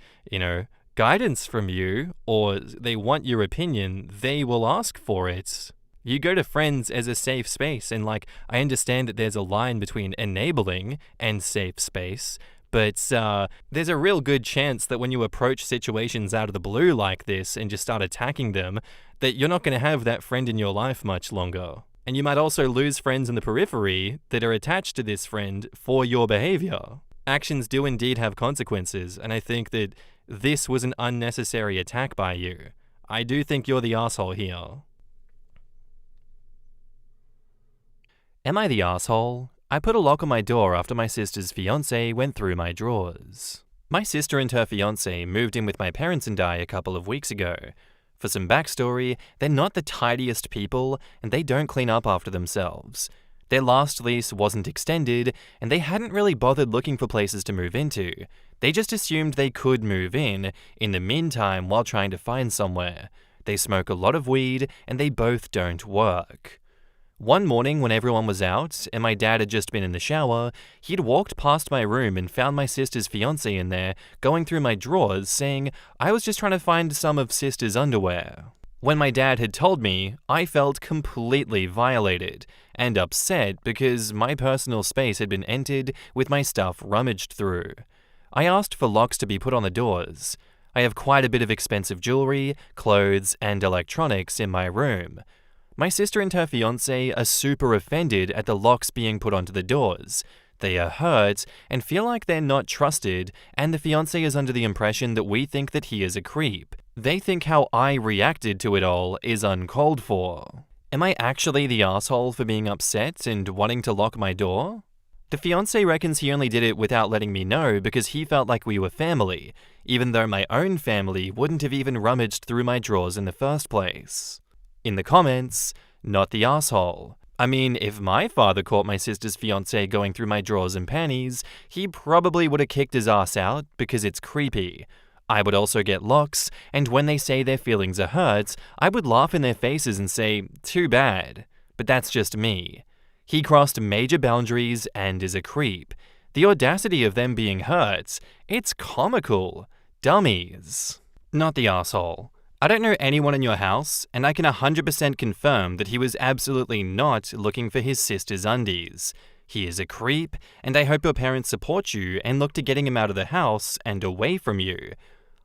guidance from you, or they want your opinion, they will ask for it. You go to friends as a safe space, and I understand that there's a line between enabling and safe space, but there's a real good chance that when you approach situations out of the blue like this and just start attacking them, that you're not going to have that friend in your life much longer. And you might also lose friends in the periphery that are attached to this friend for your behavior. Actions do indeed have consequences, and I think that this was an unnecessary attack by you. I do think you're the asshole here. Am I the asshole? I put a lock on my door after my sister's fiancé went through my drawers. My sister and her fiancé moved in with my parents and I a couple of weeks ago. For some backstory, they're not the tidiest people, and they don't clean up after themselves. Their last lease wasn't extended, and they hadn't really bothered looking for places to move into. They just assumed they could move in the meantime while trying to find somewhere. They smoke a lot of weed, and they both don't work. One morning when everyone was out, and my dad had just been in the shower, he'd walked past my room and found my sister's fiancé in there, going through my drawers, saying I was just trying to find some of sister's underwear. When my dad had told me, I felt completely violated and upset because my personal space had been entered with my stuff rummaged through. I asked for locks to be put on the doors. I have quite a bit of expensive jewelry, clothes, and electronics in my room. My sister and her fiancé are super offended at the locks being put onto the doors. They are hurt and feel like they're not trusted, and the fiancé is under the impression that we think that he is a creep. They think how I reacted to it all is uncalled for. Am I actually the asshole for being upset and wanting to lock my door? The fiancé reckons he only did it without letting me know because he felt like we were family, even though my own family wouldn't have even rummaged through my drawers in the first place. In the comments, not the asshole. I mean, if my father caught my sister's fiancé going through my drawers and panties, he probably would have kicked his ass out because it's creepy. I would also get locks, and when they say their feelings are hurt, I would laugh in their faces and say, too bad. But that's just me. He crossed major boundaries and is a creep. The audacity of them being hurt, it's comical. Dummies. Not the asshole. I don't know anyone in your house, and I can 100% confirm that he was absolutely not looking for his sister's undies. He is a creep, and I hope your parents support you and look to getting him out of the house and away from you.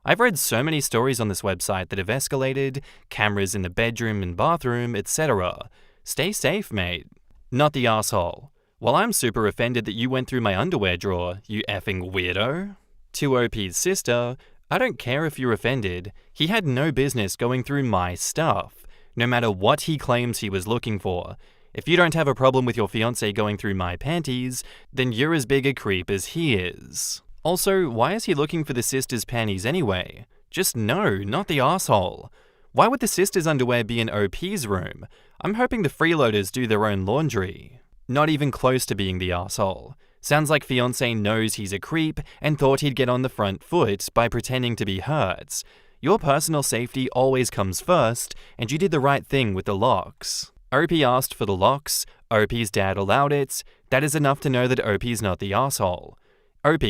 I've read so many stories on this website that have escalated, cameras in the bedroom and bathroom, etc. Stay safe, mate. Not the asshole. Well, I'm super offended that you went through my underwear drawer, you effing weirdo. To OP's sister, I don't care if you're offended. He had no business going through my stuff, no matter what he claims he was looking for. If you don't have a problem with your fiancé going through my panties, then you're as big a creep as he is. Also, why is he looking for the sister's panties anyway? Just no, not the asshole. Why would the sister's underwear be in OP's room? I'm hoping the freeloaders do their own laundry. Not even close to being the asshole. Sounds like fiancé knows he's a creep and thought he'd get on the front foot by pretending to be hurt. Your personal safety always comes first, and you did the right thing with the locks. OP asked for the locks, OP's dad allowed it. That is enough to know that OP's not the asshole. OP,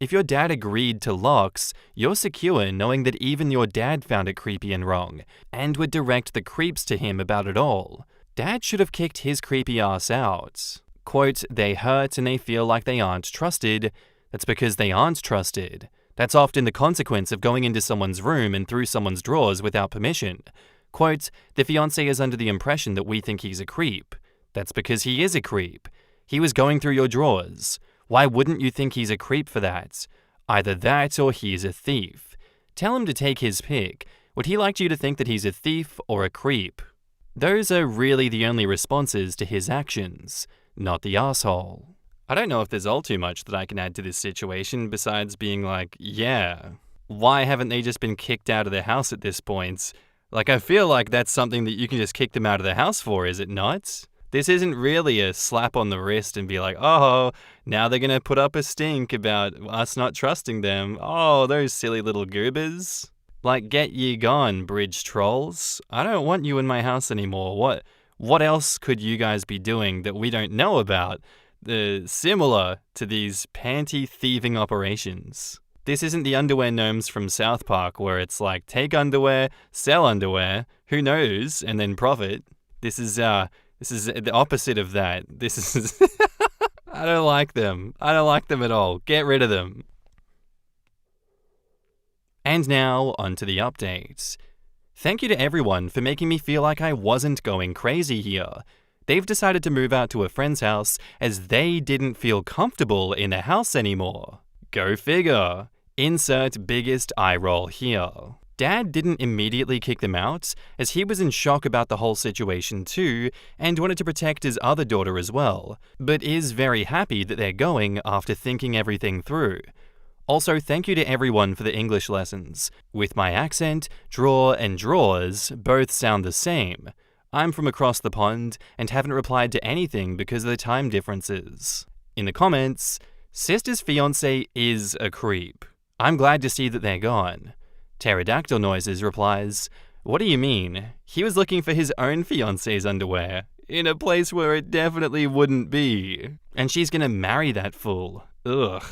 if your dad agreed to locks, you're secure knowing that even your dad found it creepy and wrong, and would direct the creeps to him about it all. Dad should have kicked his creepy ass out. Quote, they hurt and they feel like they aren't trusted. That's because they aren't trusted. That's often the consequence of going into someone's room and through someone's drawers without permission. Quote, the fiancé is under the impression that we think he's a creep. That's because he is a creep. He was going through your drawers. Why wouldn't you think he's a creep for that? Either that or he's a thief. Tell him to take his pick. Would he like you to think that he's a thief or a creep? Those are really the only responses to his actions, not the asshole. I don't know if there's all too much that I can add to this situation besides being like, yeah, why haven't they just been kicked out of their house at this point? Like, I feel like that's something that you can just kick them out of the house for, is it not? This isn't really a slap on the wrist and be like, oh, now they're gonna put up a stink about us not trusting them. Oh, those silly little goobers. Like, get ye gone, bridge trolls. I don't want you in my house anymore. What else could you guys be doing that we don't know about? Similar to these panty thieving operations. This isn't the underwear gnomes from South Park where it's like, take underwear, sell underwear, who knows, and then profit. This is the opposite of that. This is... I don't like them. I don't like them at all. Get rid of them. And now, on to the updates. Thank you to everyone for making me feel like I wasn't going crazy here. They've decided to move out to a friend's house as they didn't feel comfortable in the house anymore. Go figure. Insert biggest eye roll here. Dad didn't immediately kick them out, as he was in shock about the whole situation too, and wanted to protect his other daughter as well, but is very happy that they're going after thinking everything through. Also, thank you to everyone for the English lessons. With my accent, draw and drawers both sound the same. I'm from across the pond and haven't replied to anything because of the time differences. In the comments, sister's fiancé is a creep. I'm glad to see that they're gone. Pterodactyl Noises replies, what do you mean? He was looking for his own fiancé's underwear, in a place where it definitely wouldn't be. And she's gonna marry that fool. Ugh.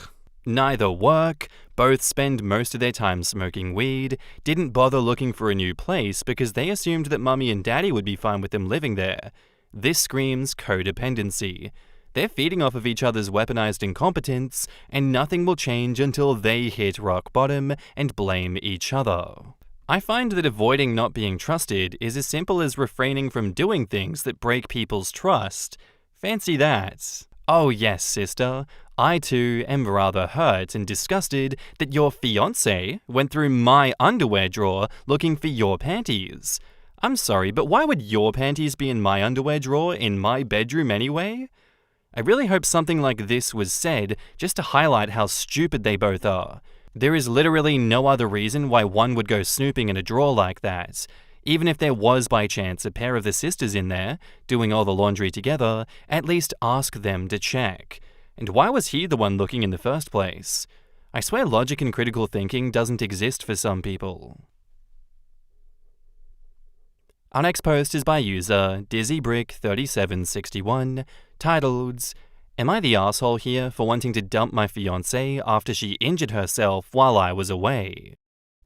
Neither work, both spend most of their time smoking weed, didn't bother looking for a new place because they assumed that mummy and daddy would be fine with them living there. This screams codependency. They're feeding off of each other's weaponized incompetence, and nothing will change until they hit rock bottom and blame each other. I find that avoiding not being trusted is as simple as refraining from doing things that break people's trust. Fancy that. Oh yes, sister. I too am rather hurt and disgusted that your fiancé went through my underwear drawer looking for your panties. I'm sorry, but why would your panties be in my underwear drawer in my bedroom anyway? I really hope something like this was said just to highlight how stupid they both are. There is literally no other reason why one would go snooping in a drawer like that. Even if there was by chance a pair of the sisters in there, doing all the laundry together, at least ask them to check. And why was he the one looking in the first place? I swear logic and critical thinking doesn't exist for some people. Our next post is by user DizzyBrick3761, titled, Am I the asshole here for wanting to dump my fiancé after she injured herself while I was away?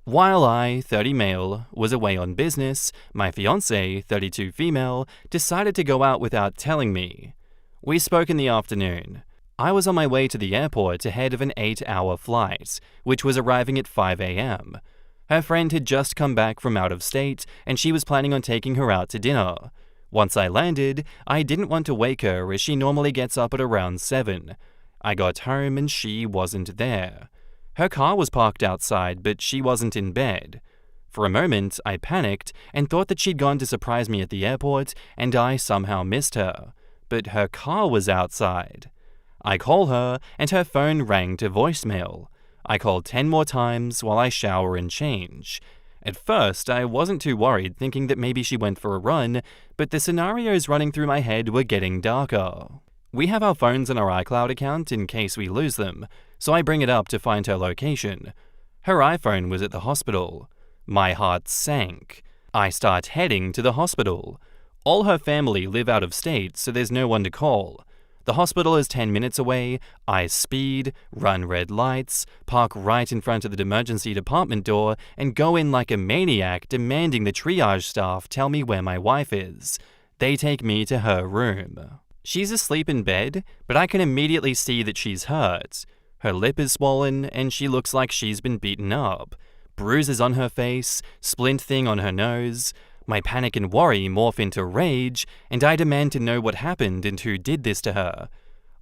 While I, 30 male, was away on business, my fiancé, 32 female, decided to go out without telling me. We spoke in the afternoon. I was on my way to the airport ahead of an 8-hour flight, which was arriving at 5 a.m. Her friend had just come back from out of state, and she was planning on taking her out to dinner. Once I landed, I didn't want to wake her as she normally gets up at around 7. I got home and she wasn't there. Her car was parked outside, but she wasn't in bed. For a moment, I panicked and thought that she'd gone to surprise me at the airport and I somehow missed her. But her car was outside. I call her and her phone rang to voicemail. I called 10 more times while I shower and change. At first, I wasn't too worried, thinking that maybe she went for a run, but the scenarios running through my head were getting darker. We have our phones on our iCloud account in case we lose them, so I bring it up to find her location. Her iPhone was at the hospital. My heart sank. I start heading to the hospital. All her family live out of state, so there's no one to call. The hospital is 10 minutes away. I speed, run red lights, park right in front of the emergency department door, and go in like a maniac demanding the triage staff tell me where my wife is. They take me to her room. She's asleep in bed, but I can immediately see that she's hurt. Her lip is swollen, and she looks like she's been beaten up. Bruises on her face, splint thing on her nose. My panic and worry morph into rage, and I demand to know what happened and who did this to her.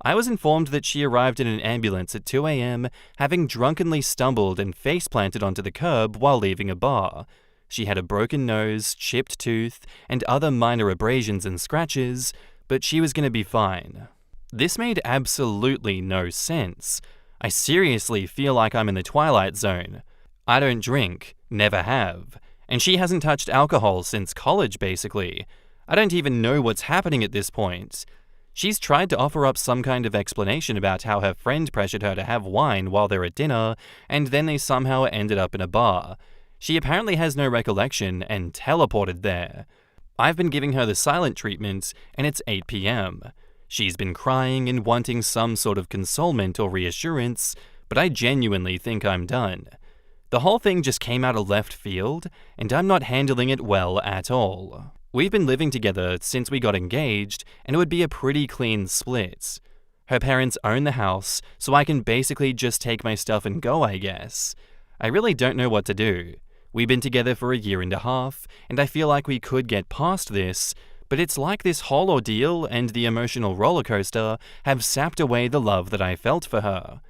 I was informed that she arrived in an ambulance at 2 a.m., having drunkenly stumbled and face-planted onto the curb while leaving a bar. She had a broken nose, chipped tooth, and other minor abrasions and scratches, but she was gonna be fine. This made absolutely no sense. I seriously feel like I'm in the Twilight Zone. I don't drink, never have, and she hasn't touched alcohol since college, basically. I don't even know what's happening at this point. She's tried to offer up some kind of explanation about how her friend pressured her to have wine while they're at dinner, and then they somehow ended up in a bar. She apparently has no recollection and teleported there. I've been giving her the silent treatment, and it's 8 p.m. She's been crying and wanting some sort of consolement or reassurance, but I genuinely think I'm done. The whole thing just came out of left field, and I'm not handling it well at all. We've been living together since we got engaged, and it would be a pretty clean split. Her parents own the house, so I can basically just take my stuff and go, I guess. I really don't know what to do. We've been together for 1.5 years, and I feel like we could get past this, but it's like this whole ordeal and the emotional roller coaster have sapped away the love that I felt for her.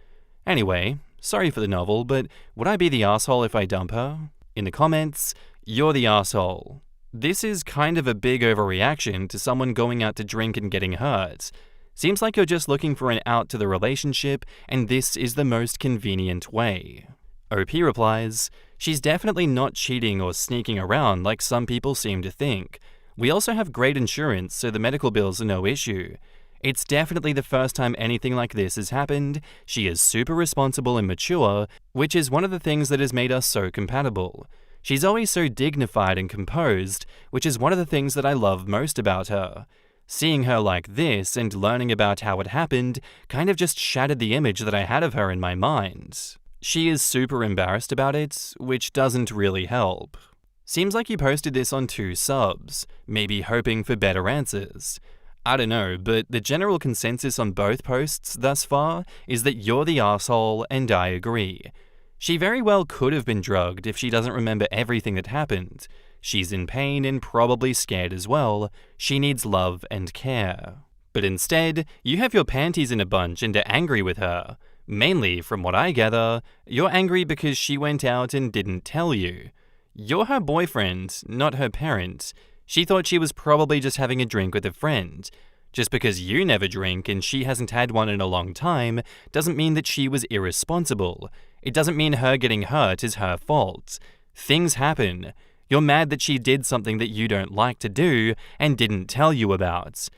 Anyway, sorry for the novel, but would I be the asshole if I dump her? In the comments, you're the asshole. This is kind of a big overreaction to someone going out to drink and getting hurt. Seems like you're just looking for an out to the relationship, and this is the most convenient way. OP replies, she's definitely not cheating or sneaking around like some people seem to think. We also have great insurance, so the medical bills are no issue. It's definitely the first time anything like this has happened. She is super responsible and mature, which is one of the things that has made us so compatible. She's always so dignified and composed, which is one of the things that I love most about her. Seeing her like this and learning about how it happened kind of just shattered the image that I had of her in my mind. She is super embarrassed about it, which doesn't really help. Seems like you posted this on 2 subs, maybe hoping for better answers. I don't know, but the general consensus on both posts thus far is that you're the asshole, and I agree. She very well could have been drugged if she doesn't remember everything that happened. She's in pain and probably scared as well. She needs love and care. But instead, you have your panties in a bunch and are angry with her. Mainly, from what I gather, you're angry because she went out and didn't tell you. You're her boyfriend, not her parent. She thought she was probably just having a drink with a friend. Just because you never drink and she hasn't had one in a long time doesn't mean that she was irresponsible. It doesn't mean her getting hurt is her fault. Things happen. You're mad that she did something that you don't like to do and didn't tell you about.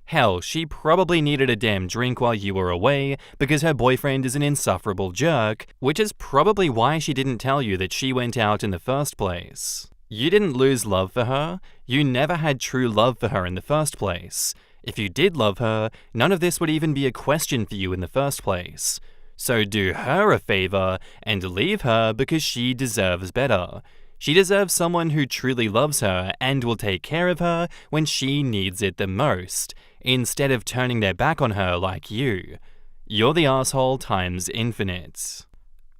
Hell, she probably needed a damn drink while you were away because her boyfriend is an insufferable jerk, which is probably why she didn't tell you that she went out in the first place. You didn't lose love for her. You never had true love for her in the first place. If you did love her, none of this would even be a question for you in the first place. So do her a favor and leave her because she deserves better. She deserves someone who truly loves her and will take care of her when she needs it the most, instead of turning their back on her like you. You're the asshole times infinite.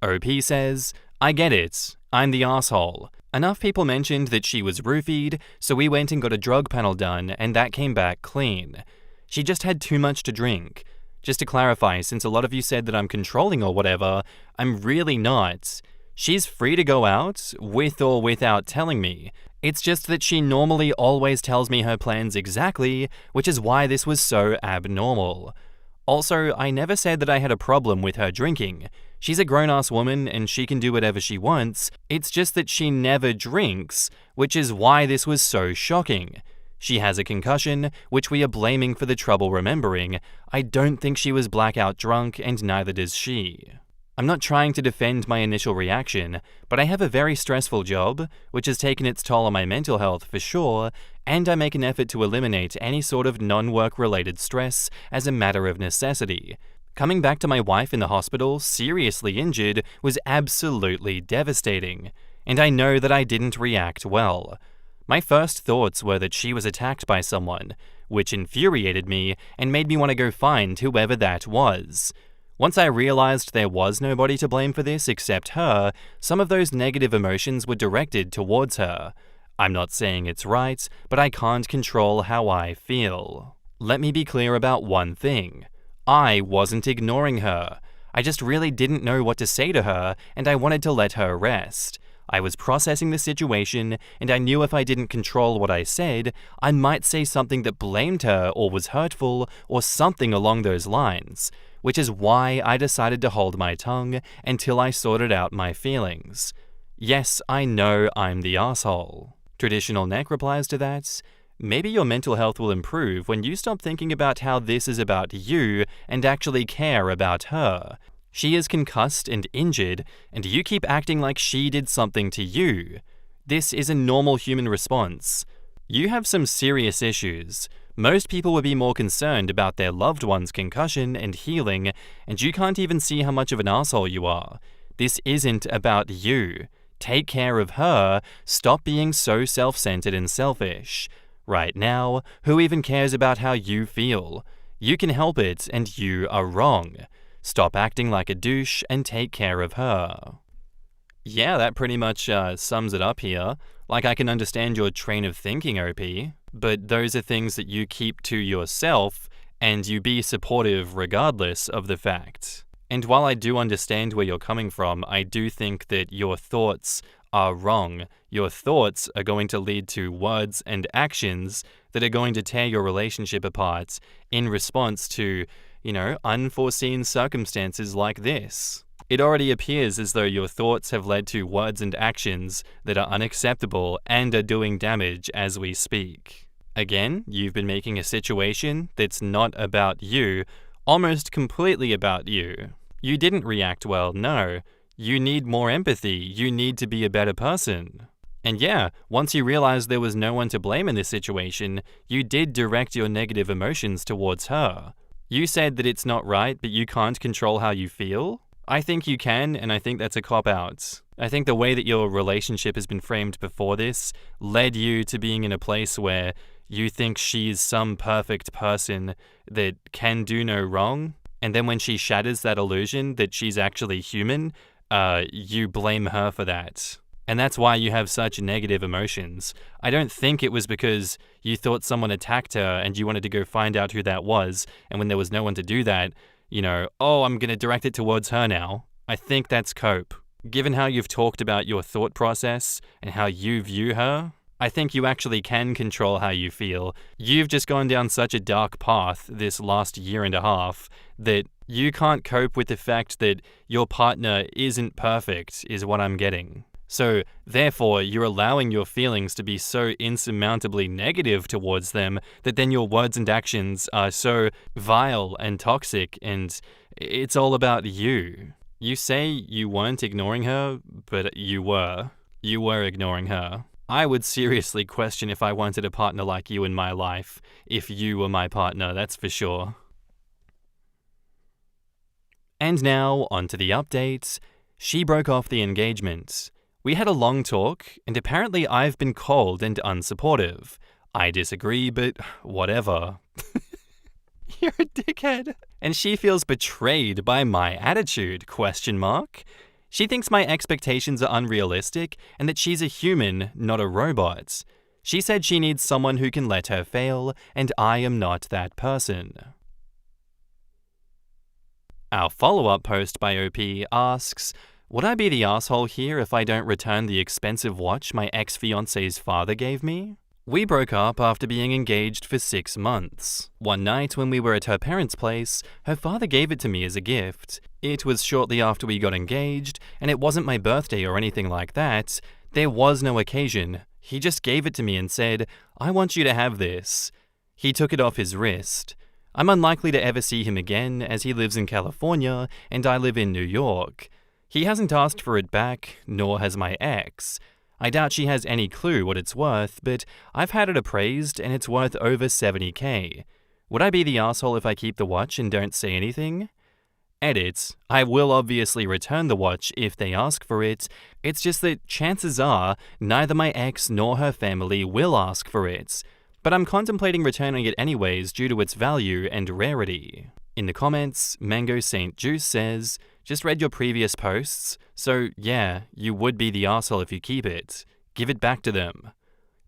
OP says, I get it. I'm the asshole. Enough people mentioned that she was roofied, so we went and got a drug panel done, and that came back clean. She just had too much to drink. Just to clarify, since a lot of you said that I'm controlling or whatever, I'm really not. She's free to go out, with or without telling me. It's just that she normally always tells me her plans exactly, which is why this was so abnormal. Also, I never said that I had a problem with her drinking. She's a grown-ass woman and she can do whatever she wants. It's just that she never drinks, which is why this was so shocking. She has a concussion, which we are blaming for the trouble remembering. I don't think she was blackout drunk, and neither does she. I'm not trying to defend my initial reaction, but I have a very stressful job, which has taken its toll on my mental health for sure, and I make an effort to eliminate any sort of non-work related stress as a matter of necessity. Coming back to my wife in the hospital, seriously injured, was absolutely devastating, and I know that I didn't react well. My first thoughts were that she was attacked by someone, which infuriated me and made me want to go find whoever that was. Once I realized there was nobody to blame for this except her, some of those negative emotions were directed towards her. I'm not saying it's right, but I can't control how I feel. Let me be clear about one thing. I wasn't ignoring her. I just really didn't know what to say to her, and I wanted to let her rest. I was processing the situation, and I knew if I didn't control what I said, I might say something that blamed her or was hurtful or something along those lines, which is why I decided to hold my tongue until I sorted out my feelings. Yes, I know I'm the asshole. Traditional neck replies to that, maybe your mental health will improve when you stop thinking about how this is about you and actually care about her. She is concussed and injured, and you keep acting like she did something to you. This is a normal human response. You have some serious issues. Most people would be more concerned about their loved one's concussion and healing, and you can't even see how much of an asshole you are. This isn't about you. Take care of her. Stop being so self-centered and selfish. Right now, who even cares about how you feel? You can help it, and you are wrong. Stop acting like a douche and take care of her. Yeah, that pretty much sums it up here. Like, I can understand your train of thinking, OP, but those are things that you keep to yourself, and you be supportive regardless of the fact. And while I do understand where you're coming from, I do think that your thoughts are wrong. Your thoughts are going to lead to words and actions that are going to tear your relationship apart in response to, unforeseen circumstances like this. It already appears as though your thoughts have led to words and actions that are unacceptable and are doing damage as we speak. Again, you've been making a situation that's not about you, almost completely about you. You didn't react well, no. You need more empathy. You need to be a better person. And yeah, once you realized there was no one to blame in this situation, you did direct your negative emotions towards her. You said that it's not right, but you can't control how you feel? I think you can, and I think that's a cop-out. I think the way that your relationship has been framed before this led you to being in a place where you think she's some perfect person that can do no wrong, and then when she shatters that illusion that she's actually human, you blame her for that. And that's why you have such negative emotions. I don't think it was because you thought someone attacked her and you wanted to go find out who that was, and when there was no one to do that, I'm going to direct it towards her now. I think that's cope. Given how you've talked about your thought process and how you view her, I think you actually can control how you feel. You've just gone down such a dark path this last year and a half that you can't cope with the fact that your partner isn't perfect, is what I'm getting. So, therefore, you're allowing your feelings to be so insurmountably negative towards them that then your words and actions are so vile and toxic, and it's all about you. You say you weren't ignoring her, but you were. You were ignoring her. I would seriously question if I wanted a partner like you in my life, if you were my partner, that's for sure. And now, on to the updates. She broke off the engagement. We had a long talk, and apparently I've been cold and unsupportive. I disagree, but whatever. You're a dickhead. And she feels betrayed by my attitude, ? She thinks my expectations are unrealistic and that she's a human, not a robot. She said she needs someone who can let her fail, and I am not that person. Our follow-up post by OP asks, would I be the asshole here if I don't return the expensive watch my ex-fiancé's father gave me? We broke up after being engaged for 6 months. One night when we were at her parents' place, her father gave it to me as a gift. It was shortly after we got engaged, and it wasn't my birthday or anything like that. There was no occasion. He just gave it to me and said, I want you to have this. He took it off his wrist. I'm unlikely to ever see him again as he lives in California and I live in New York. He hasn't asked for it back, nor has my ex. I doubt she has any clue what it's worth, but I've had it appraised and it's worth over $70,000. Would I be the asshole if I keep the watch and don't say anything? Edit, I will obviously return the watch if they ask for it. It's just that chances are neither my ex nor her family will ask for it. But I'm contemplating returning it anyways due to its value and rarity. In the comments, Mango Saint Juice says, just read your previous posts, so yeah, you would be the arsehole if you keep it. Give it back to them.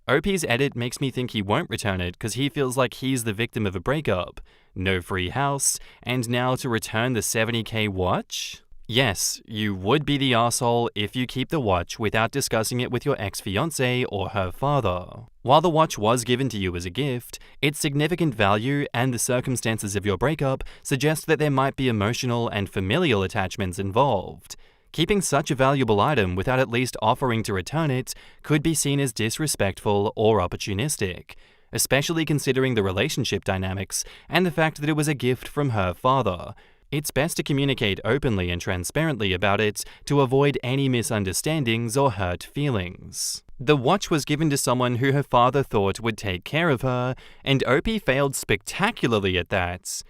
OP's edit makes me think he won't return it because he feels like he's the victim of a breakup. No free house, and now to return the $70,000 watch? Yes, you would be the asshole if you keep the watch without discussing it with your ex-fiancé or her father. While the watch was given to you as a gift, its significant value and the circumstances of your breakup suggest that there might be emotional and familial attachments involved. Keeping such a valuable item without at least offering to return it could be seen as disrespectful or opportunistic, especially considering the relationship dynamics and the fact that it was a gift from her father. It's best to communicate openly and transparently about it to avoid any misunderstandings or hurt feelings. The watch was given to someone who her father thought would take care of her, and Opie failed spectacularly at that.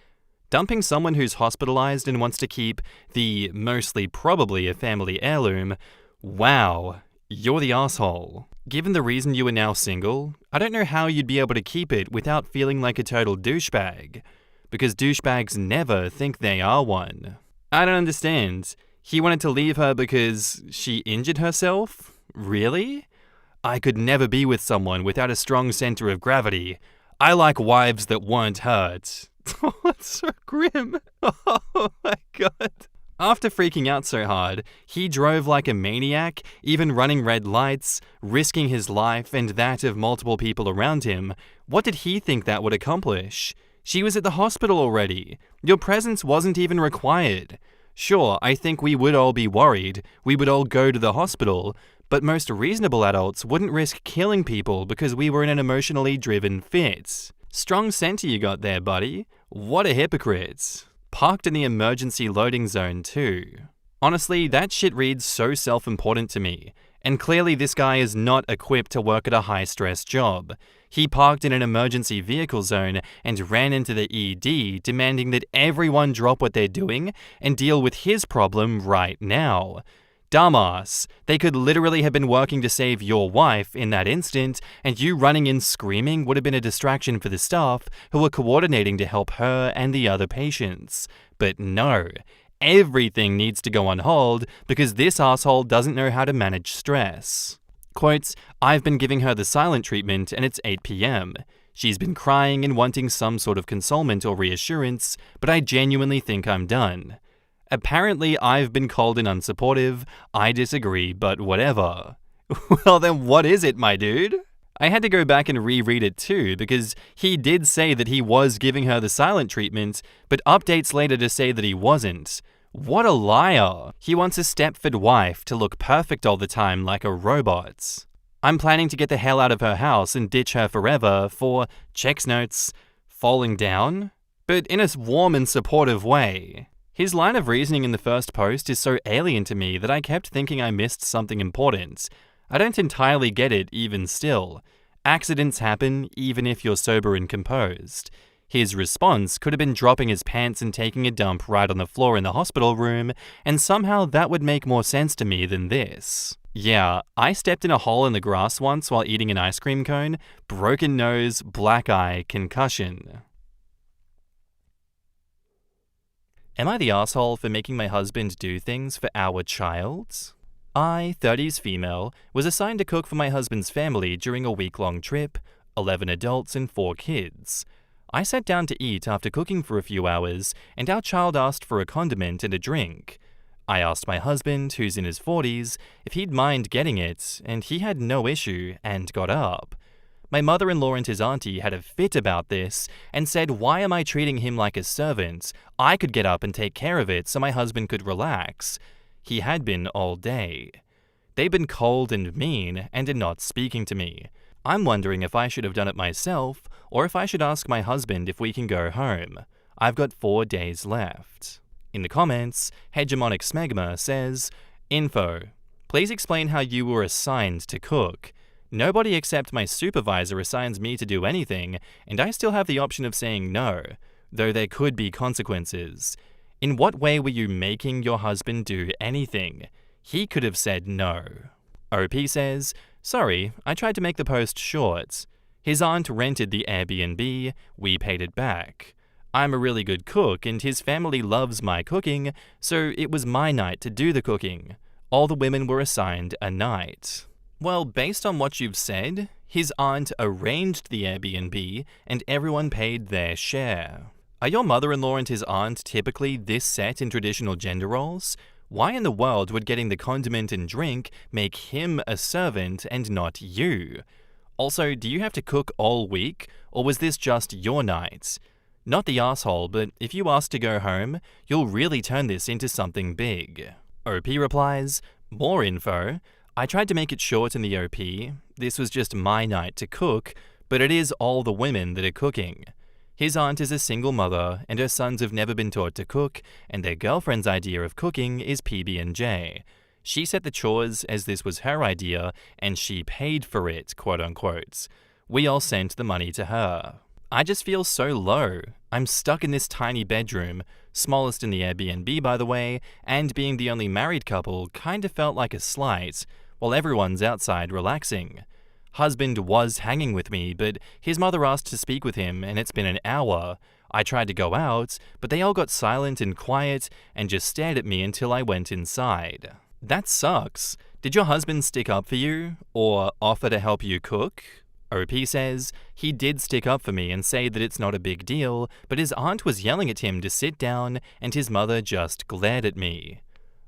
Dumping someone who's hospitalized and wants to keep the mostly probably a family heirloom, wow, you're the asshole. Given the reason you are now single, I don't know how you'd be able to keep it without feeling like a total douchebag. Because douchebags never think they are one. I don't understand. He wanted to leave her because she injured herself? Really? I could never be with someone without a strong center of gravity. I like wives that weren't hurt. Oh, that's so grim. Oh my god. After freaking out so hard, he drove like a maniac, even running red lights, risking his life and that of multiple people around him. What did he think that would accomplish? She was at the hospital already. Your presence wasn't even required. Sure, I think we would all be worried. We would all go to the hospital. But most reasonable adults wouldn't risk killing people because we were in an emotionally driven fit. Strong center you got there, buddy. What a hypocrite. Parked in the emergency loading zone too. Honestly, that shit reads so self-important to me. And clearly this guy is not equipped to work at a high-stress job. He parked in an emergency vehicle zone and ran into the ED, demanding that everyone drop what they're doing and deal with his problem right now. Dumbass. They could literally have been working to save your wife in that instant, and you running in screaming would have been a distraction for the staff who were coordinating to help her and the other patients. But no. Everything needs to go on hold because this asshole doesn't know how to manage stress. Quote, I've been giving her the silent treatment and it's 8 p.m. She's been crying and wanting some sort of consolement or reassurance, but I genuinely think I'm done. Apparently, I've been called an unsupportive. I disagree, but whatever. Well then what is it, my dude? I had to go back and reread it too, because he did say that he was giving her the silent treatment, but updates later to say that he wasn't. What a liar! He wants a Stepford wife to look perfect all the time like a robot. I'm planning to get the hell out of her house and ditch her forever for, checks notes, falling down? But in a warm and supportive way. His line of reasoning in the first post is so alien to me that I kept thinking I missed something important. I don't entirely get it even still. Accidents happen even if you're sober and composed. His response could have been dropping his pants and taking a dump right on the floor in the hospital room, and somehow that would make more sense to me than this. Yeah, I stepped in a hole in the grass once while eating an ice cream cone, broken nose, black eye, concussion. Am I the asshole for making my husband do things for our child? I, 30s female, was assigned to cook for my husband's family during a week-long trip, 11 adults and 4 kids. I sat down to eat after cooking for a few hours, and our child asked for a condiment and a drink. I asked my husband, who's in his 40s, if he'd mind getting it, and he had no issue and got up. My mother-in-law and his auntie had a fit about this and said, why am I treating him like a servant? I could get up and take care of it so my husband could relax. He had been all day. They've been cold and mean and are not speaking to me. I'm wondering if I should have done it myself or if I should ask my husband if we can go home. I've got 4 days left. In the comments, Hegemonic Smegma says, Info. Please explain how you were assigned to cook. Nobody except my supervisor assigns me to do anything, and I still have the option of saying no, though there could be consequences. In what way were you making your husband do anything? He could have said no. OP says, sorry, I tried to make the post short. His aunt rented the Airbnb, we paid it back. I'm a really good cook and his family loves my cooking, so it was my night to do the cooking. All the women were assigned a night. Well, based on what you've said, his aunt arranged the Airbnb and everyone paid their share. Are your mother-in-law and his aunt typically this set in traditional gender roles? Why in the world would getting the condiment and drink make him a servant and not you? Also, do you have to cook all week, or was this just your night? Not the asshole, but if you ask to go home, you'll really turn this into something big. OP replies, more info. I tried to make it short in the OP. This was just my night to cook, but it is all the women that are cooking. His aunt is a single mother, and her sons have never been taught to cook, and their girlfriend's idea of cooking is PB&J. She set the chores as this was her idea, and she paid for it, quote unquote. We all sent the money to her. I just feel so low. I'm stuck in this tiny bedroom, smallest in the Airbnb by the way, and being the only married couple kinda felt like a slight, while everyone's outside relaxing. Husband was hanging with me, but his mother asked to speak with him and it's been an hour. I tried to go out, but they all got silent and quiet and just stared at me until I went inside. That sucks. Did your husband stick up for you? Or offer to help you cook? OP says, he did stick up for me and say that it's not a big deal, but his aunt was yelling at him to sit down and his mother just glared at me.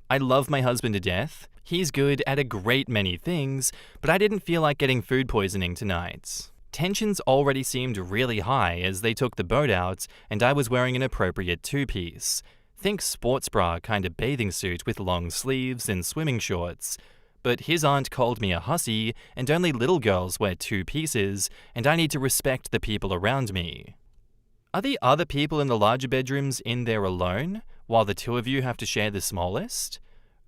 I love my husband to death. He's good at a great many things, but I didn't feel like getting food poisoning tonight. Tensions already seemed really high as they took the boat out and I was wearing an appropriate two-piece. Think sports bra kind of bathing suit with long sleeves and swimming shorts. But his aunt called me a hussy and only little girls wear two pieces and I need to respect the people around me. Are the other people in the larger bedrooms in there alone, while the two of you have to share the smallest?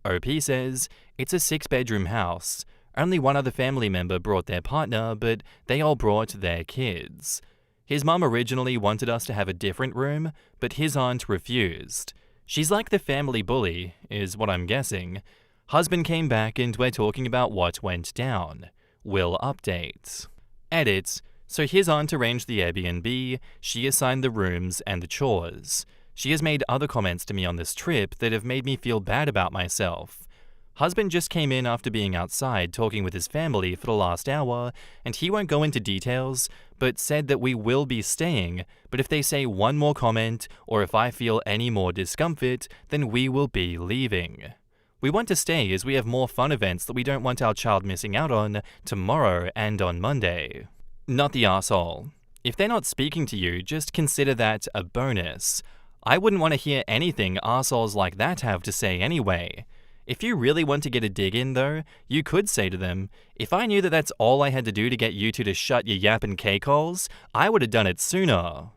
OP says, it's a 6-bedroom house. Only one other family member brought their partner, but they all brought their kids. His mum originally wanted us to have a different room, but his aunt refused. She's like the family bully, is what I'm guessing. Husband came back and we're talking about what went down. Will update. Edit. So his aunt arranged the Airbnb, she assigned the rooms and the chores. She has made other comments to me on this trip that have made me feel bad about myself. Husband just came in after being outside talking with his family for the last hour, and he won't go into details, but said that we will be staying, but if they say one more comment, or if I feel any more discomfort, then we will be leaving. We want to stay as we have more fun events that we don't want our child missing out on tomorrow and on Monday. Not the arsehole. If they're not speaking to you, just consider that a bonus. I wouldn't want to hear anything arseholes like that have to say anyway. If you really want to get a dig in though, you could say to them, if I knew that that's all I had to do to get you two to shut your yappin' cake holes, I would have done it sooner.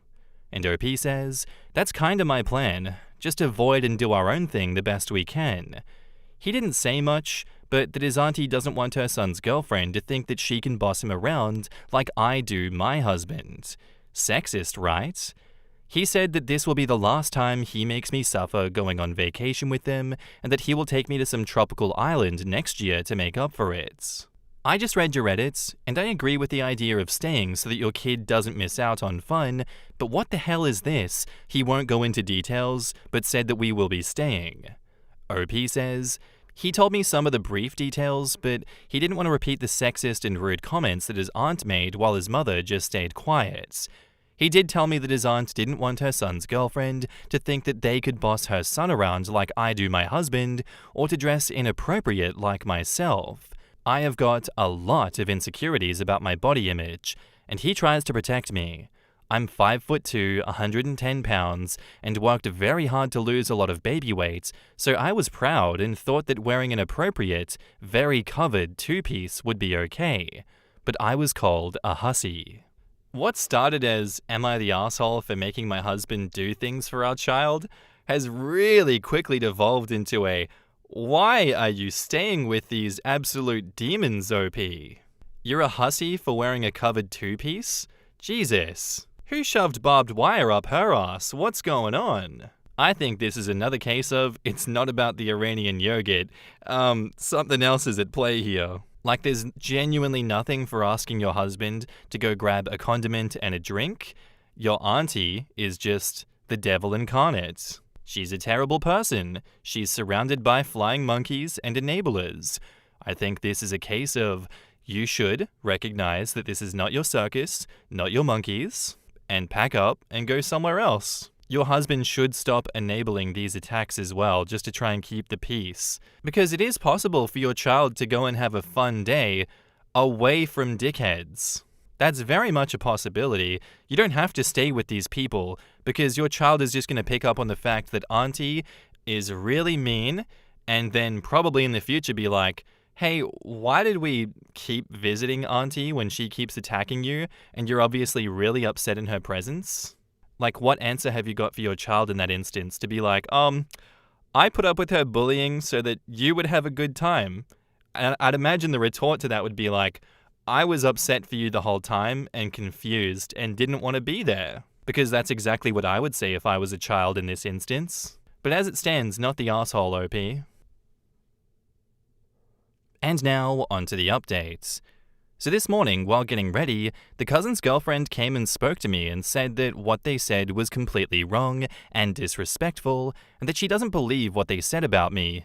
And OP says, that's kinda my plan, just avoid and do our own thing the best we can. He didn't say much, but that his auntie doesn't want her son's girlfriend to think that she can boss him around like I do my husband. Sexist, right? He said that this will be the last time he makes me suffer going on vacation with them, and that he will take me to some tropical island next year to make up for it. I just read your edits, and I agree with the idea of staying so that your kid doesn't miss out on fun, but what the hell is this? He won't go into details, but said that we will be staying. OP says, he told me some of the brief details, but he didn't want to repeat the sexist and rude comments that his aunt made while his mother just stayed quiet. He did tell me that his aunt didn't want her son's girlfriend to think that they could boss her son around like I do my husband, or to dress inappropriate like myself. I have got a lot of insecurities about my body image, and he tries to protect me. I'm 5'2", 110 pounds, and worked very hard to lose a lot of baby weight, so I was proud and thought that wearing an appropriate, very covered two-piece would be okay. But I was called a hussy. What started as, am I the asshole for making my husband do things for our child, has really quickly devolved into a, why are you staying with these absolute demons, OP? You're a hussy for wearing a covered two-piece? Jesus. Who shoved barbed wire up her ass? What's going on? I think this is another case of, it's not about the Iranian yogurt. Something else is at play here. Like there's genuinely nothing for asking your husband to go grab a condiment and a drink. Your auntie is just the devil incarnate. She's a terrible person. She's surrounded by flying monkeys and enablers. I think this is a case of, you should recognize that this is not your circus, not your monkeys, and pack up and go somewhere else. your husband should stop enabling these attacks as well, just to try and keep the peace. Because it is possible for your child to go and have a fun day away from dickheads. That's very much a possibility. You don't have to stay with these people, because your child is just going to pick up on the fact that auntie is really mean, and then probably in the future be like, hey, why did we keep visiting auntie when she keeps attacking you, and you're obviously really upset in her presence? Like, what answer have you got for your child in that instance to be like, I put up with her bullying so that you would have a good time? And I'd imagine the retort to that would be like, I was upset for you the whole time and confused and didn't want to be there. Because that's exactly what I would say if I was a child in this instance. But as it stands, not the asshole, OP. And now, onto the updates. So this morning, while getting ready, the cousin's girlfriend came and spoke to me and said that what they said was completely wrong and disrespectful, and that she doesn't believe what they said about me.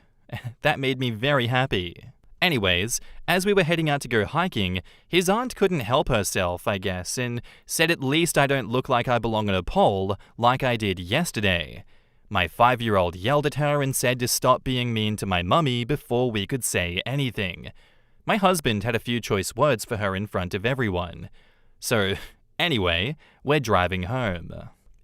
That made me very happy. Anyways, as we were heading out to go hiking, his aunt couldn't help herself, I guess, and said at least I don't look like I belong on a pole like I did yesterday. My 5-year-old yelled at her and said to stop being mean to my mummy before we could say anything. My husband had a few choice words for her in front of everyone. So, anyway, we're driving home.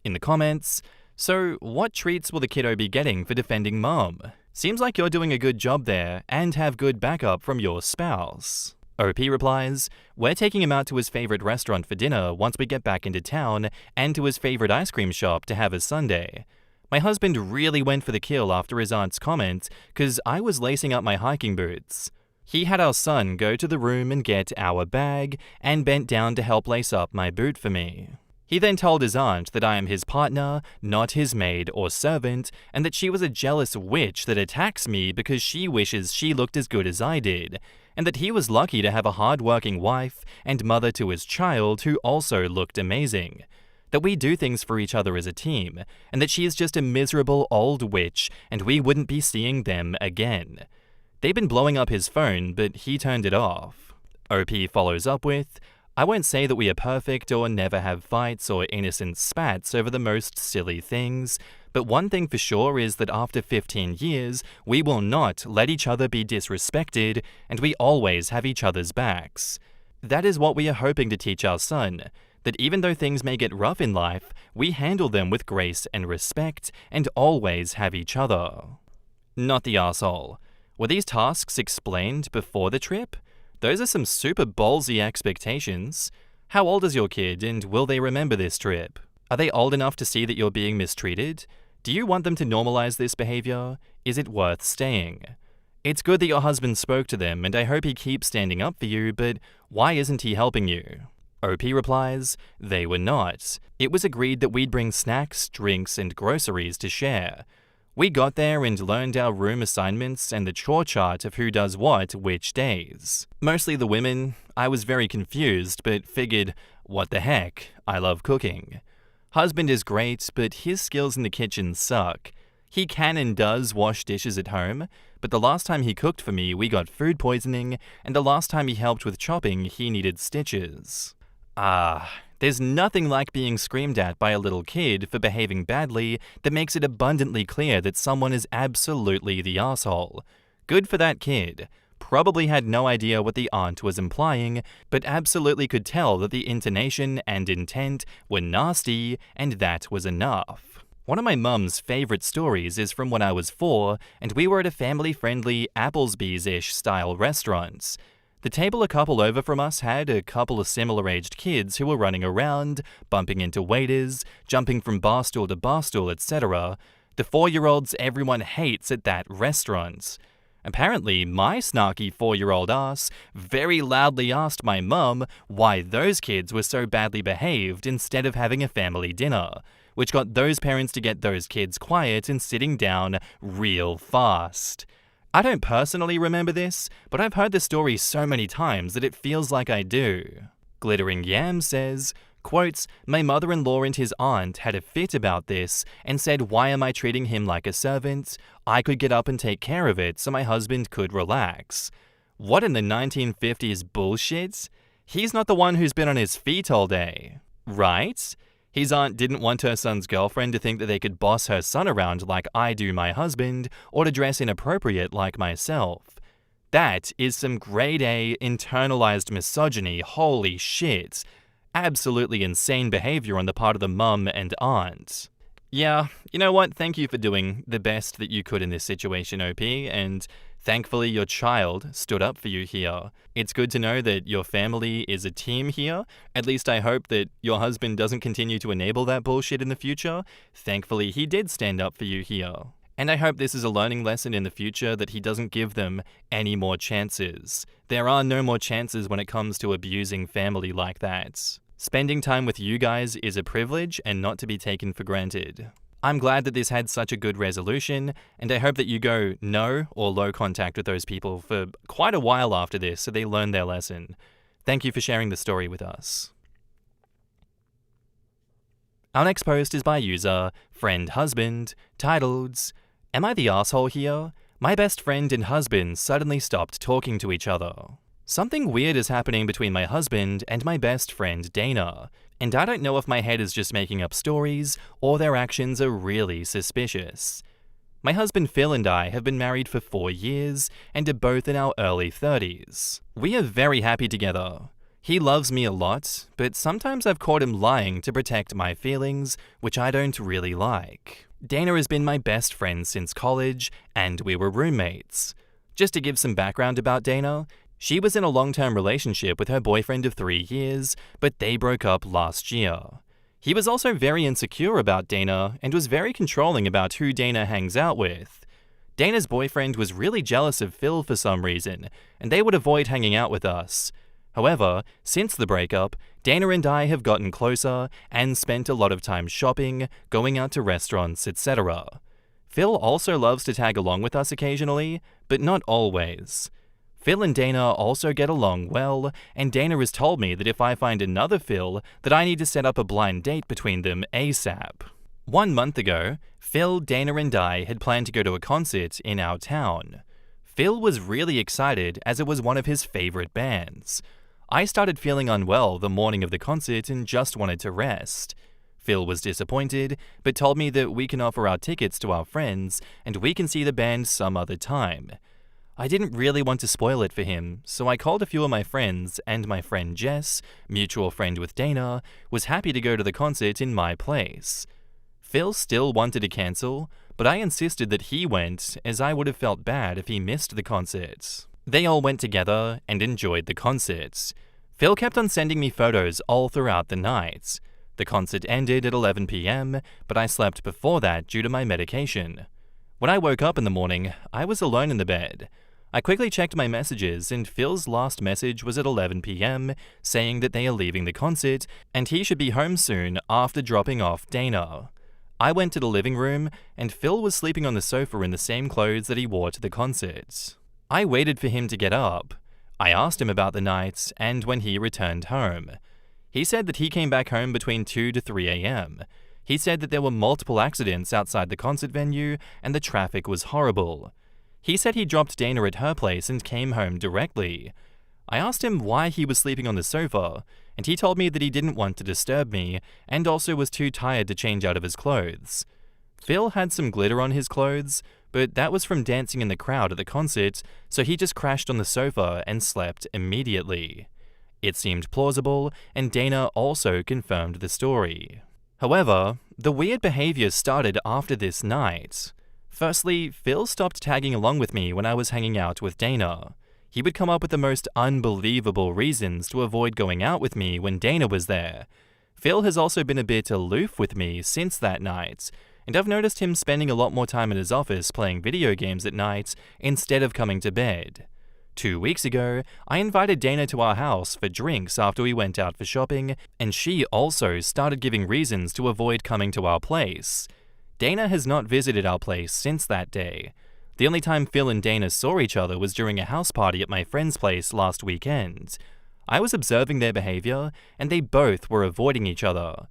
In the comments, so what treats will the kiddo be getting for defending mom? Seems like you're doing a good job there and have good backup from your spouse. OP replies, we're taking him out to his favorite restaurant for dinner once we get back into town and to his favorite ice cream shop to have a sundae. My husband really went for the kill after his aunt's comment because I was lacing up my hiking boots. He had our son go to the room and get our bag and bent down to help lace up my boot for me. He then told his aunt that I am his partner, not his maid or servant, and that she was a jealous witch that attacks me because she wishes she looked as good as I did, and that he was lucky to have a hard-working wife and mother to his child who also looked amazing. That we do things for each other as a team, and that she is just a miserable old witch and we wouldn't be seeing them again. They've been blowing up his phone, but he turned it off. OP follows up with, I won't say that we are perfect or never have fights or innocent spats over the most silly things, but one thing for sure is that after 15 years, we will not let each other be disrespected, and we always have each other's backs. That is what we are hoping to teach our son, that even though things may get rough in life, we handle them with grace and respect, and always have each other. Not the arsehole. Were these tasks explained before the trip? Those are some super ballsy expectations. How old is your kid, and will they remember this trip? Are they old enough to see that you're being mistreated? Do you want them to normalize this behavior? Is it worth staying? It's good that your husband spoke to them, and I hope he keeps standing up for you, but why isn't he helping you? OP replies, they were not. It was agreed that we'd bring snacks, drinks, and groceries to share. We got there and learned our room assignments and the chore chart of who does what which days. Mostly the women. I was very confused, but figured, what the heck, I love cooking. Husband is great, but his skills in the kitchen suck. He can and does wash dishes at home, but the last time he cooked for me we got food poisoning, and the last time he helped with chopping he needed stitches. There's nothing like being screamed at by a little kid for behaving badly that makes it abundantly clear that someone is absolutely the asshole. Good for that kid. Probably had no idea what the aunt was implying, but absolutely could tell that the intonation and intent were nasty, and that was enough. One of my mum's favorite stories is from when I was 4, and we were at a family-friendly Applebee's-ish style restaurant. The table a couple over from us had a couple of similar-aged kids who were running around, bumping into waiters, jumping from bar stool to bar stool, etc. The 4-year-olds everyone hates at that restaurant. Apparently, my snarky 4-year-old ass very loudly asked my mum why those kids were so badly behaved instead of having a family dinner, which got those parents to get those kids quiet and sitting down real fast. I don't personally remember this, but I've heard the story so many times that it feels like I do. Glittering Yam says, quote, my mother-in-law and his aunt had a fit about this and said, why am I treating him like a servant? I could get up and take care of it so my husband could relax. What in the 1950s bullshit? He's not the one who's been on his feet all day, right? His aunt didn't want her son's girlfriend to think that they could boss her son around like I do my husband, or to dress inappropriate like myself. That is some grade A internalized misogyny, holy shit. Absolutely insane behavior on the part of the mum and aunt. Yeah, you know what? Thank you for doing the best that you could in this situation, OP, and thankfully your child stood up for you here. It's good to know that your family is a team here. At least I hope that your husband doesn't continue to enable that bullshit in the future. Thankfully he did stand up for you here. And I hope this is a learning lesson in the future that he doesn't give them any more chances. There are no more chances when it comes to abusing family like that. Spending time with you guys is a privilege and not to be taken for granted. I'm glad that this had such a good resolution, and I hope that you go no or low contact with those people for quite a while after this so they learn their lesson. Thank you for sharing the story with us. Our next post is by user Friend Husband, titled, "Am I the asshole here? My best friend and husband suddenly stopped talking to each other. Something weird is happening between my husband and my best friend Dana, and I don't know if my head is just making up stories or their actions are really suspicious. My husband Phil and I have been married for 4 years and are both in our early 30s. We are very happy together. He loves me a lot, but sometimes I've caught him lying to protect my feelings, which I don't really like. Dana has been my best friend since college, and we were roommates. Just to give some background about Dana, she was in a long-term relationship with her boyfriend of 3 years, but they broke up last year. He was also very insecure about Dana and was very controlling about who Dana hangs out with. Dana's boyfriend was really jealous of Phil for some reason, and they would avoid hanging out with us. However, since the breakup, Dana and I have gotten closer and spent a lot of time shopping, going out to restaurants, etc. Phil also loves to tag along with us occasionally, but not always. Phil and Dana also get along well, and Dana has told me that if I find another Phil, that I need to set up a blind date between them ASAP. 1 month ago, Phil, Dana and I had planned to go to a concert in our town. Phil was really excited as it was one of his favorite bands. I started feeling unwell the morning of the concert and just wanted to rest. Phil was disappointed, but told me that we can offer our tickets to our friends and we can see the band some other time. I didn't really want to spoil it for him, so I called a few of my friends, and my friend Jess, mutual friend with Dana, was happy to go to the concert in my place. Phil still wanted to cancel, but I insisted that he went, as I would have felt bad if he missed the concert. They all went together and enjoyed the concert. Phil kept on sending me photos all throughout the night. The concert ended at 11 p.m, but I slept before that due to my medication. When I woke up in the morning, I was alone in the bed. I quickly checked my messages, and Phil's last message was at 11 p.m, saying that they are leaving the concert and he should be home soon after dropping off Dana. I went to the living room, and Phil was sleeping on the sofa in the same clothes that he wore to the concert. I waited for him to get up. I asked him about the night and when he returned home. He said that he came back home between 2 to 3 a.m. He said that there were multiple accidents outside the concert venue and the traffic was horrible. He said he dropped Dana at her place and came home directly. I asked him why he was sleeping on the sofa, and he told me that he didn't want to disturb me and also was too tired to change out of his clothes. Phil had some glitter on his clothes, but that was from dancing in the crowd at the concert, so he just crashed on the sofa and slept immediately. It seemed plausible, and Dana also confirmed the story. However, the weird behavior started after this night. Firstly, Phil stopped tagging along with me when I was hanging out with Dana. He would come up with the most unbelievable reasons to avoid going out with me when Dana was there. Phil has also been a bit aloof with me since that night, and I've noticed him spending a lot more time in his office playing video games at night instead of coming to bed. 2 weeks ago, I invited Dana to our house for drinks after we went out for shopping, and she also started giving reasons to avoid coming to our place. Dana has not visited our place since that day. The only time Phil and Dana saw each other was during a house party at my friend's place last weekend. I was observing their behavior, and they both were avoiding each other.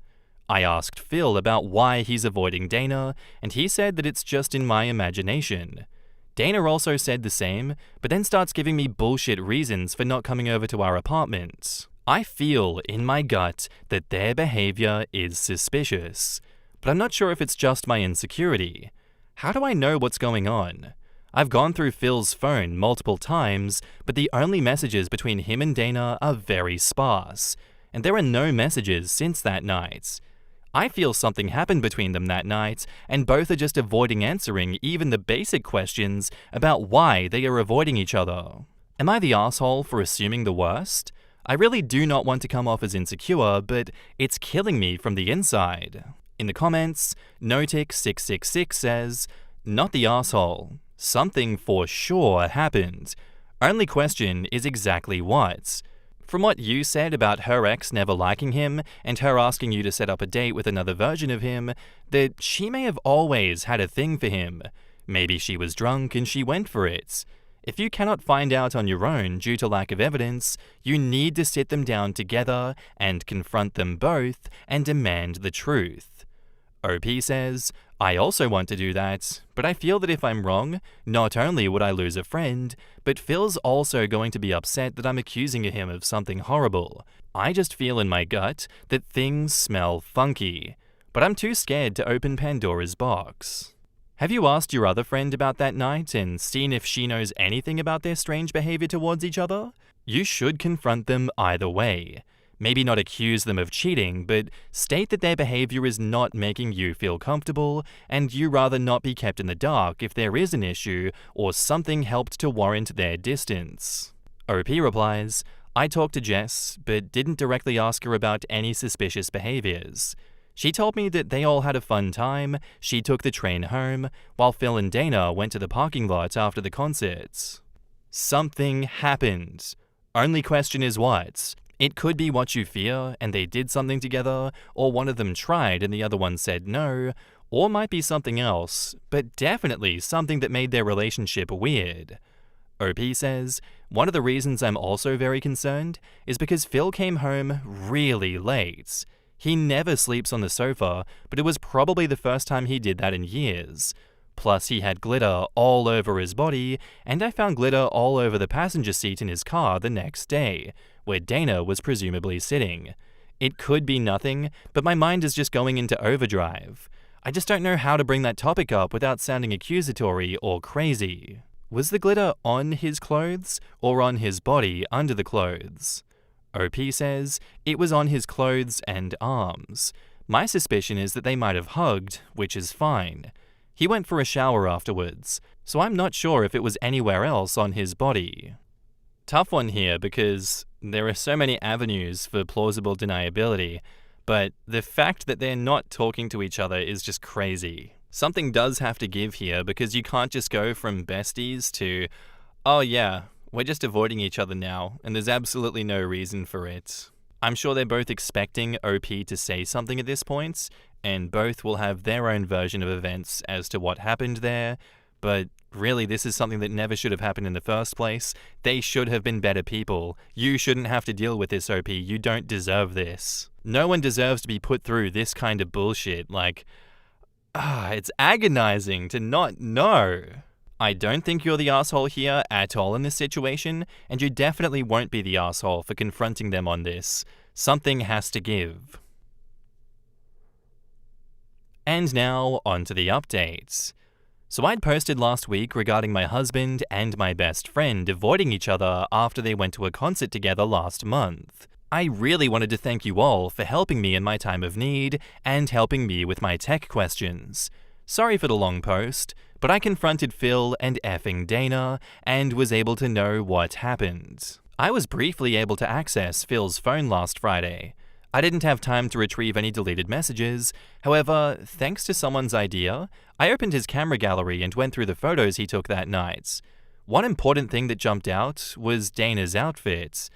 I asked Phil about why he's avoiding Dana, and he said that it's just in my imagination. Dana also said the same, but then starts giving me bullshit reasons for not coming over to our apartment. I feel in my gut that their behavior is suspicious, but I'm not sure if it's just my insecurity. How do I know what's going on? I've gone through Phil's phone multiple times, but the only messages between him and Dana are very sparse, and there are no messages since that night. I feel something happened between them that night, and both are just avoiding answering even the basic questions about why they are avoiding each other. Am I the asshole for assuming the worst? I really do not want to come off as insecure, but it's killing me from the inside. In the comments, Notic666 says, "Not the asshole. Something for sure happened. Only question is exactly what. From what you said about her ex never liking him and her asking you to set up a date with another version of him, that she may have always had a thing for him. Maybe she was drunk and she went for it. If you cannot find out on your own due to lack of evidence, you need to sit them down together and confront them both and demand the truth." OP says, "I also want to do that, but I feel that if I'm wrong, not only would I lose a friend, but Phil's also going to be upset that I'm accusing him of something horrible. I just feel in my gut that things smell funky, but I'm too scared to open Pandora's box." Have you asked your other friend about that night and seen if she knows anything about their strange behavior towards each other? You should confront them either way. Maybe not accuse them of cheating, but state that their behavior is not making you feel comfortable, and you rather not be kept in the dark if there is an issue or something helped to warrant their distance. OP replies, "I talked to Jess, but didn't directly ask her about any suspicious behaviors. She told me that they all had a fun time, she took the train home, while Phil and Dana went to the parking lot after the concert. Something happened. Only question is what? It could be what you fear and they did something together, or one of them tried and the other one said no, or might be something else, but definitely something that made their relationship weird." OP says, "One of the reasons I'm also very concerned is because Phil came home really late. He never sleeps on the sofa, but it was probably the first time he did that in years. Plus, he had glitter all over his body, and I found glitter all over the passenger seat in his car the next day, where Dana was presumably sitting. It could be nothing, but my mind is just going into overdrive. I just don't know how to bring that topic up without sounding accusatory or crazy. Was the glitter on his clothes or on his body under the clothes?" OP says, "It was on his clothes and arms. My suspicion is that they might have hugged, which is fine. He went for a shower afterwards, so I'm not sure if it was anywhere else on his body." Tough one here because there are so many avenues for plausible deniability, but the fact that they're not talking to each other is just crazy. Something does have to give here because you can't just go from besties to, "Oh yeah, we're just avoiding each other now, and there's absolutely no reason for it." I'm sure they're both expecting OP to say something at this point, and both will have their own version of events as to what happened there, but really this is something that never should have happened in the first place. They should have been better people. You shouldn't have to deal with this, OP. You don't deserve this. No one deserves to be put through this kind of bullshit. It's agonizing to not know. I don't think you're the asshole here at all in this situation, and you definitely won't be the asshole for confronting them on this. Something has to give. And now, on to the updates. So I'd posted last week regarding my husband and my best friend avoiding each other after they went to a concert together last month. I really wanted to thank you all for helping me in my time of need and helping me with my tech questions. Sorry for the long post, but I confronted Phil and effing Dana and was able to know what happened. I was briefly able to access Phil's phone last Friday. I didn't have time to retrieve any deleted messages. However, thanks to someone's idea, I opened his camera gallery and went through the photos he took that night. One important thing that jumped out was Dana's outfit.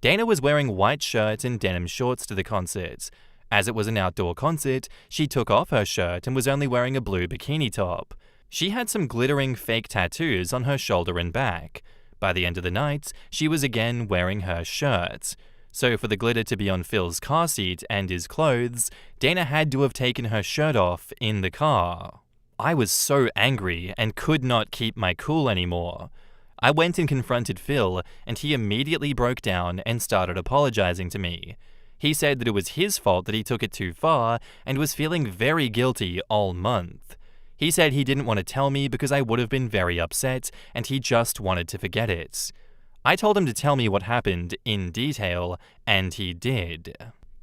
Dana was wearing white shirt and denim shorts to the concert. As it was an outdoor concert, she took off her shirt and was only wearing a blue bikini top. She had some glittering fake tattoos on her shoulder and back. By the end of the night, she was again wearing her shirt. So for the glitter to be on Phil's car seat and his clothes, Dana had to have taken her shirt off in the car. I was so angry and could not keep my cool anymore. I went and confronted Phil, and he immediately broke down and started apologizing to me. He said that it was his fault that he took it too far and was feeling very guilty all month. He said he didn't want to tell me because I would have been very upset and he just wanted to forget it. I told him to tell me what happened in detail, and he did.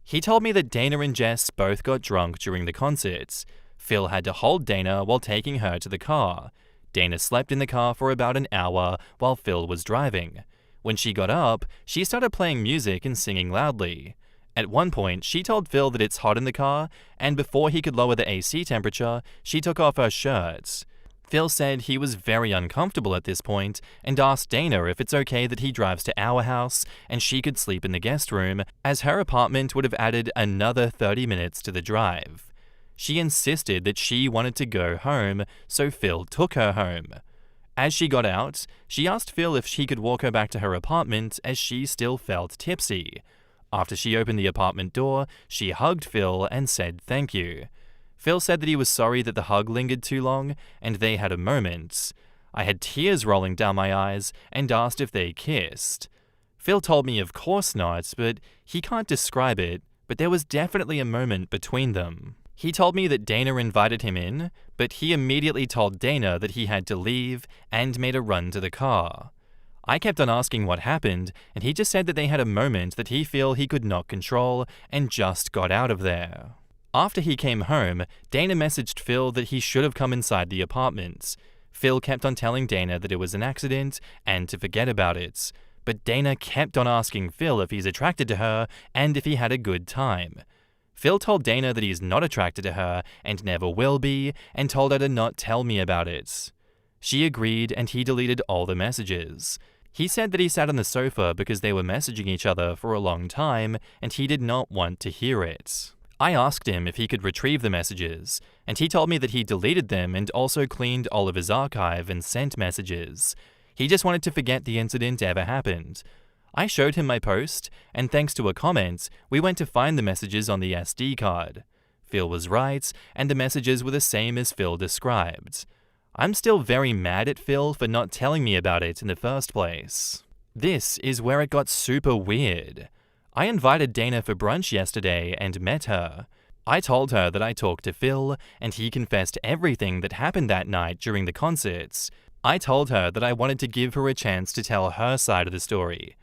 He told me that Dana and Jess both got drunk during the concert. Phil had to hold Dana while taking her to the car. Dana slept in the car for about an hour while Phil was driving. When she got up, she started playing music and singing loudly. At one point, she told Phil that it's hot in the car, and before he could lower the AC temperature, she took off her shirt. Phil said he was very uncomfortable at this point and asked Dana if it's okay that he drives to our house and she could sleep in the guest room, as her apartment would have added another 30 minutes to the drive. She insisted that she wanted to go home, so Phil took her home. As she got out, she asked Phil if she could walk her back to her apartment as she still felt tipsy. After she opened the apartment door, she hugged Phil and said thank you. Phil said that he was sorry that the hug lingered too long, and they had a moment. I had tears rolling down my eyes and asked if they kissed. Phil told me of course not, but he can't describe it, but there was definitely a moment between them. He told me that Dana invited him in, but he immediately told Dana that he had to leave and made a run to the car. I kept on asking what happened, and he just said that they had a moment that he felt he could not control and just got out of there. After he came home, Dana messaged Phil that he should have come inside the apartment. Phil kept on telling Dana that it was an accident and to forget about it, but Dana kept on asking Phil if he's attracted to her and if he had a good time. Phil told Dana that he's not attracted to her and never will be, and told her to not tell me about it. She agreed and he deleted all the messages. He said that he sat on the sofa because they were messaging each other for a long time and he did not want to hear it. I asked him if he could retrieve the messages, and he told me that he deleted them and also cleaned all of his archive and sent messages. He just wanted to forget the incident ever happened. I showed him my post, and thanks to a comment, we went to find the messages on the SD card. Phil was right, and the messages were the same as Phil described. I'm still very mad at Phil for not telling me about it in the first place. This is where it got super weird. I invited Dana for brunch yesterday and met her. I told her that I talked to Phil, and he confessed everything that happened that night during the concerts. I told her that I wanted to give her a chance to tell her side of the story.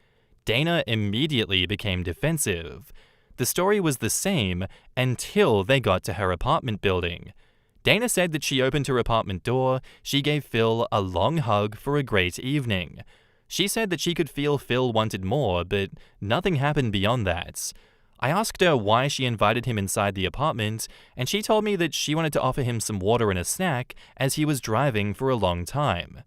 Dana immediately became defensive. The story was the same until they got to her apartment building. Dana said that she opened her apartment door, she gave Phil a long hug for a great evening. She said that she could feel Phil wanted more, but nothing happened beyond that. I asked her why she invited him inside the apartment, and she told me that she wanted to offer him some water and a snack as he was driving for a long time.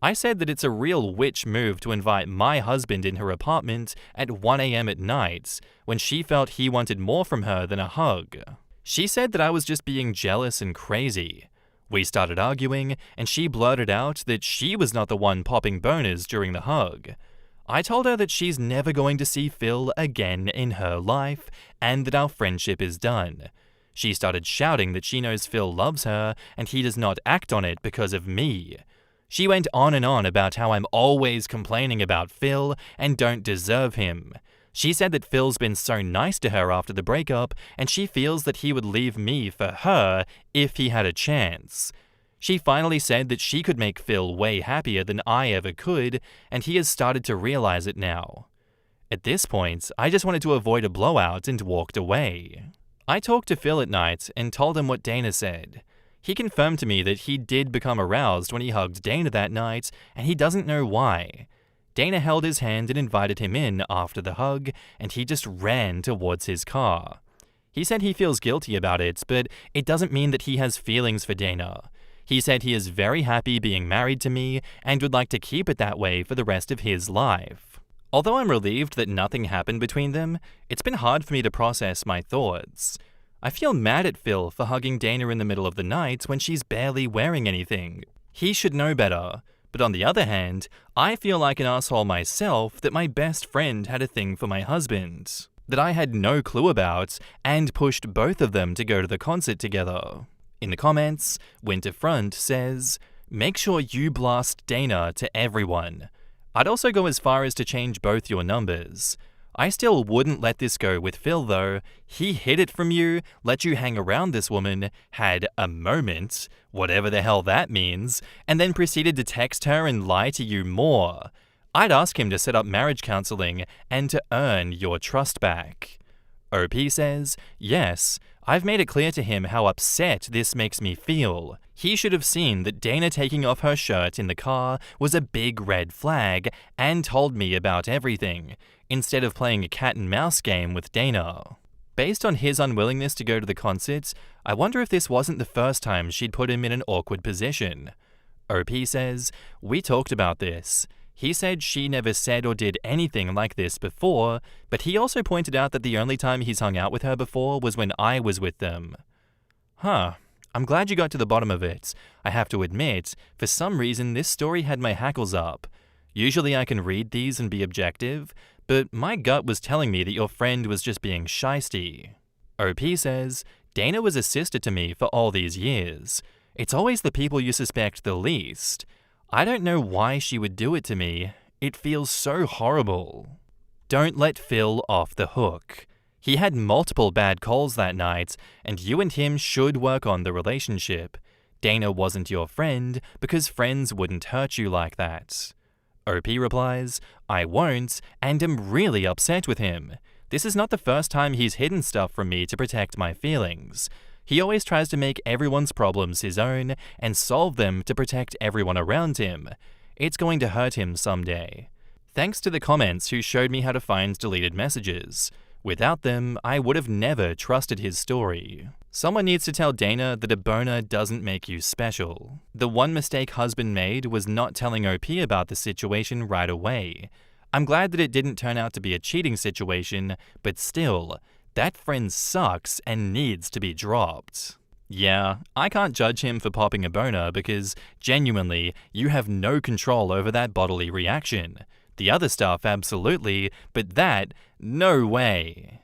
I said that it's a real witch move to invite my husband in her apartment at 1 a.m. at night, when she felt he wanted more from her than a hug. She said that I was just being jealous and crazy. We started arguing, and she blurted out that she was not the one popping boners during the hug. I told her that she's never going to see Phil again in her life, and that our friendship is done. She started shouting that she knows Phil loves her, and he does not act on it because of me. She went on and on about how I'm always complaining about Phil and don't deserve him. She said that Phil's been so nice to her after the breakup, and she feels that he would leave me for her if he had a chance. She finally said that she could make Phil way happier than I ever could, and he has started to realize it now. At this point, I just wanted to avoid a blowout and walked away. I talked to Phil at night and told him what Dana said. He confirmed to me that he did become aroused when he hugged Dana that night, and he doesn't know why. Dana held his hand and invited him in after the hug, and he just ran towards his car. He said he feels guilty about it, but it doesn't mean that he has feelings for Dana. He said he is very happy being married to me and would like to keep it that way for the rest of his life. Although I'm relieved that nothing happened between them, it's been hard for me to process my thoughts. I feel mad at Phil for hugging Dana in the middle of the night when she's barely wearing anything. He should know better. But on the other hand, I feel like an asshole myself that my best friend had a thing for my husband, that I had no clue about, and pushed both of them to go to the concert together. In the comments, Winterfront says, Make sure you blast Dana to everyone. I'd also go as far as to change both your numbers. I still wouldn't let this go with Phil though. He hid it from you, let you hang around this woman, had a moment, whatever the hell that means, and then proceeded to text her and lie to you more. I'd ask him to set up marriage counseling and to earn your trust back. OP says, yes, I've made it clear to him how upset this makes me feel. He should have seen that Dana taking off her shirt in the car was a big red flag and told me about everything, instead of playing a cat and mouse game with Dana. Based on his unwillingness to go to the concert, I wonder if this wasn't the first time she'd put him in an awkward position. OP says, we talked about this. He said she never said or did anything like this before, but he also pointed out that the only time he's hung out with her before was when I was with them. Huh. I'm glad you got to the bottom of it. I have to admit, for some reason this story had my hackles up. Usually I can read these and be objective, but my gut was telling me that your friend was just being shysty. OP says, Dana was a sister to me for all these years. It's always the people you suspect the least. I don't know why she would do it to me. It feels so horrible. Don't let Phil off the hook. He had multiple bad calls that night, and you and him should work on the relationship. Dana wasn't your friend because friends wouldn't hurt you like that. OP replies, I won't, and am really upset with him. This is not the first time he's hidden stuff from me to protect my feelings. He always tries to make everyone's problems his own and solve them to protect everyone around him. It's going to hurt him someday. Thanks to the comments who showed me how to find deleted messages. Without them, I would have never trusted his story. Someone needs to tell Dana that a boner doesn't make you special. The one mistake husband made was not telling OP about the situation right away. I'm glad that it didn't turn out to be a cheating situation, but still, that friend sucks and needs to be dropped. Yeah, I can't judge him for popping a boner because, genuinely, you have no control over that bodily reaction. The other stuff, absolutely, but that, no way.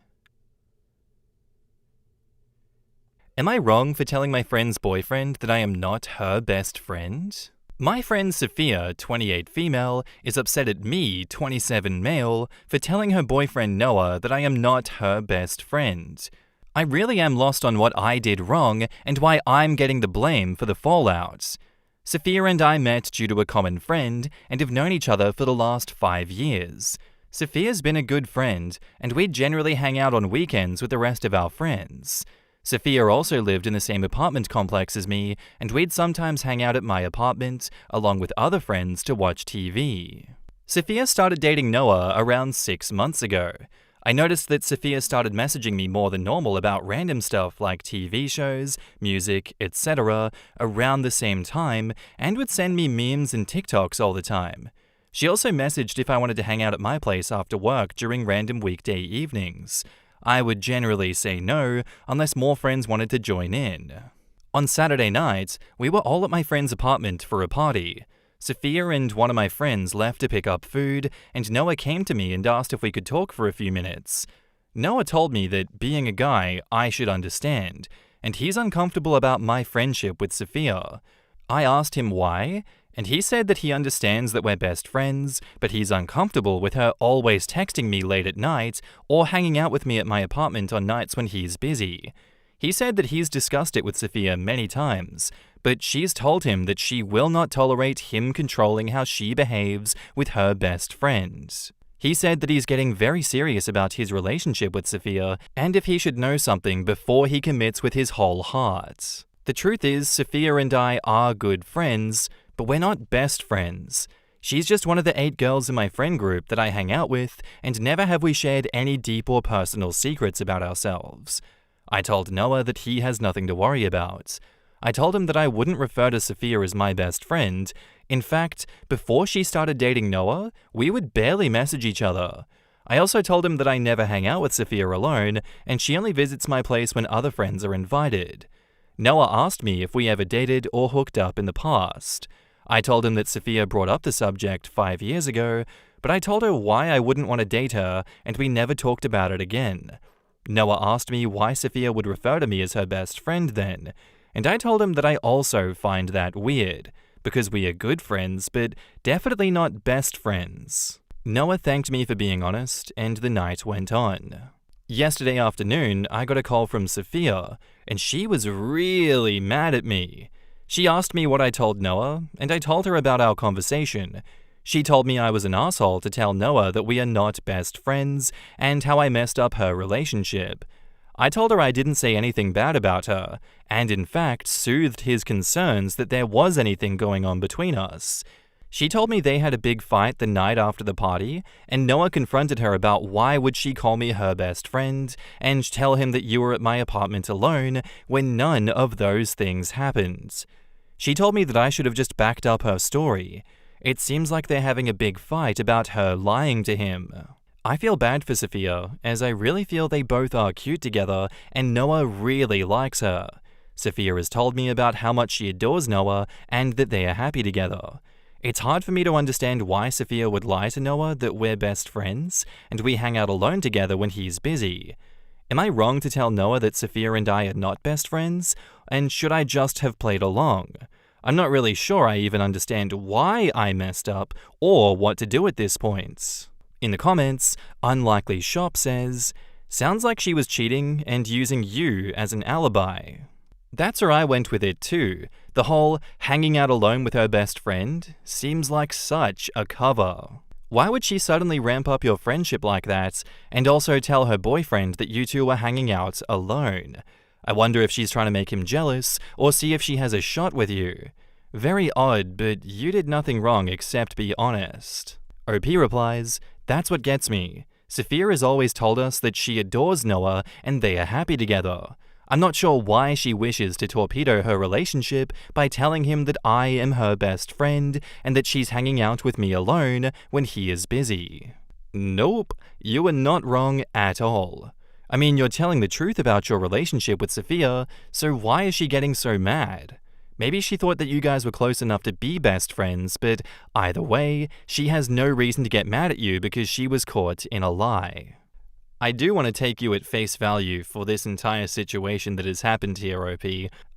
Am I wrong for telling my friend's boyfriend that I am not her best friend? My friend Sophia, 28 female, is upset at me, 27 male, for telling her boyfriend Noah that I am not her best friend. I really am lost on what I did wrong and why I'm getting the blame for the fallout. Sophia and I met due to a common friend and have known each other for the last 5 years. Sophia's been a good friend, and we generally hang out on weekends with the rest of our friends. Sophia also lived in the same apartment complex as me, and we'd sometimes hang out at my apartment, along with other friends to watch TV. Sophia started dating Noah around 6 months ago. I noticed that Sophia started messaging me more than normal about random stuff like TV shows, music, etc. around the same time, and would send me memes and TikToks all the time. She also messaged if I wanted to hang out at my place after work during random weekday evenings. I would generally say no, unless more friends wanted to join in. On Saturday night, we were all at my friend's apartment for a party. Sophia and one of my friends left to pick up food, and Noah came to me and asked if we could talk for a few minutes. Noah told me that, being a guy, I should understand, and he's uncomfortable about my friendship with Sophia. I asked him why, and he said that he understands that we're best friends, but he's uncomfortable with her always texting me late at night or hanging out with me at my apartment on nights when he's busy. He said that he's discussed it with Sophia many times, but she's told him that she will not tolerate him controlling how she behaves with her best friend. He said that he's getting very serious about his relationship with Sophia, and if he should know something before he commits with his whole heart. The truth is, Sophia and I are good friends, but we're not best friends. She's just one of the 8 girls in my friend group that I hang out with, and never have we shared any deep or personal secrets about ourselves. I told Noah that he has nothing to worry about. I told him that I wouldn't refer to Sophia as my best friend. In fact, before she started dating Noah, we would barely message each other. I also told him that I never hang out with Sophia alone, and she only visits my place when other friends are invited. Noah asked me if we ever dated or hooked up in the past. I told him that Sophia brought up the subject 5 years ago, but I told her why I wouldn't want to date her, and we never talked about it again. Noah asked me why Sophia would refer to me as her best friend then, and I told him that I also find that weird, because we are good friends, but definitely not best friends. Noah thanked me for being honest, and the night went on. Yesterday afternoon, I got a call from Sophia, and she was really mad at me. She asked me what I told Noah, and I told her about our conversation. She told me I was an asshole to tell Noah that we are not best friends, and how I messed up her relationship. I told her I didn't say anything bad about her, and in fact soothed his concerns that there was anything going on between us. She told me they had a big fight the night after the party, and Noah confronted her about why would she call me her best friend, and tell him that you were at my apartment alone when none of those things happened. She told me that I should have just backed up her story. It seems like they're having a big fight about her lying to him. I feel bad for Sophia, as I really feel they both are cute together, and Noah really likes her. Sophia has told me about how much she adores Noah, and that they are happy together. It's hard for me to understand why Sophia would lie to Noah that we're best friends, and we hang out alone together when he's busy. Am I wrong to tell Noah that Sophia and I are not best friends, and should I just have played along? I'm not really sure I even understand why I messed up, or what to do at this point. In the comments, Unlikely Shop says, sounds like she was cheating and using you as an alibi. That's where I went with it too. The whole hanging out alone with her best friend seems like such a cover. Why would she suddenly ramp up your friendship like that, and also tell her boyfriend that you two were hanging out alone? I wonder if she's trying to make him jealous, or see if she has a shot with you. Very odd, but you did nothing wrong except be honest. OP replies, that's what gets me. Sophia has always told us that she adores Noah and they are happy together. I'm not sure why she wishes to torpedo her relationship by telling him that I am her best friend and that she's hanging out with me alone when he is busy. Nope, you are not wrong at all. I mean, you're telling the truth about your relationship with Sophia, so why is she getting so mad? Maybe she thought that you guys were close enough to be best friends, but either way, she has no reason to get mad at you because she was caught in a lie. I do want to take you at face value for this entire situation that has happened here, OP.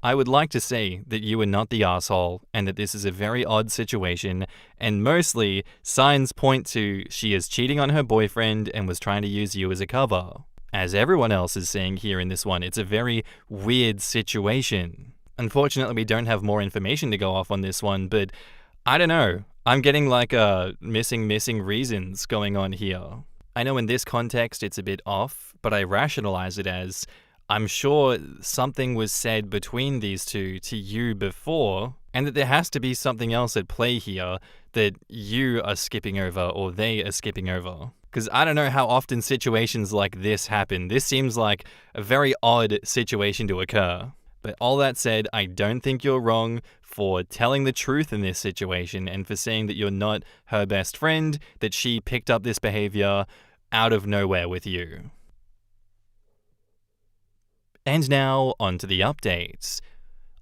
I would like to say that you are not the asshole and that this is a very odd situation, and mostly, signs point to she is cheating on her boyfriend and was trying to use you as a cover. As everyone else is saying here in this one, it's a very weird situation. Unfortunately, we don't have more information to go off on this one, but I don't know. I'm getting like missing reasons going on here. I know in this context it's a bit off, but I rationalize it as, I'm sure something was said between these two to you before, and that there has to be something else at play here that you are skipping over or they are skipping over. Because I don't know how often situations like this happen. This seems like a very odd situation to occur. But all that said, I don't think you're wrong for telling the truth in this situation and for saying that you're not her best friend, that she picked up this behavior out of nowhere with you. And now, on to the updates.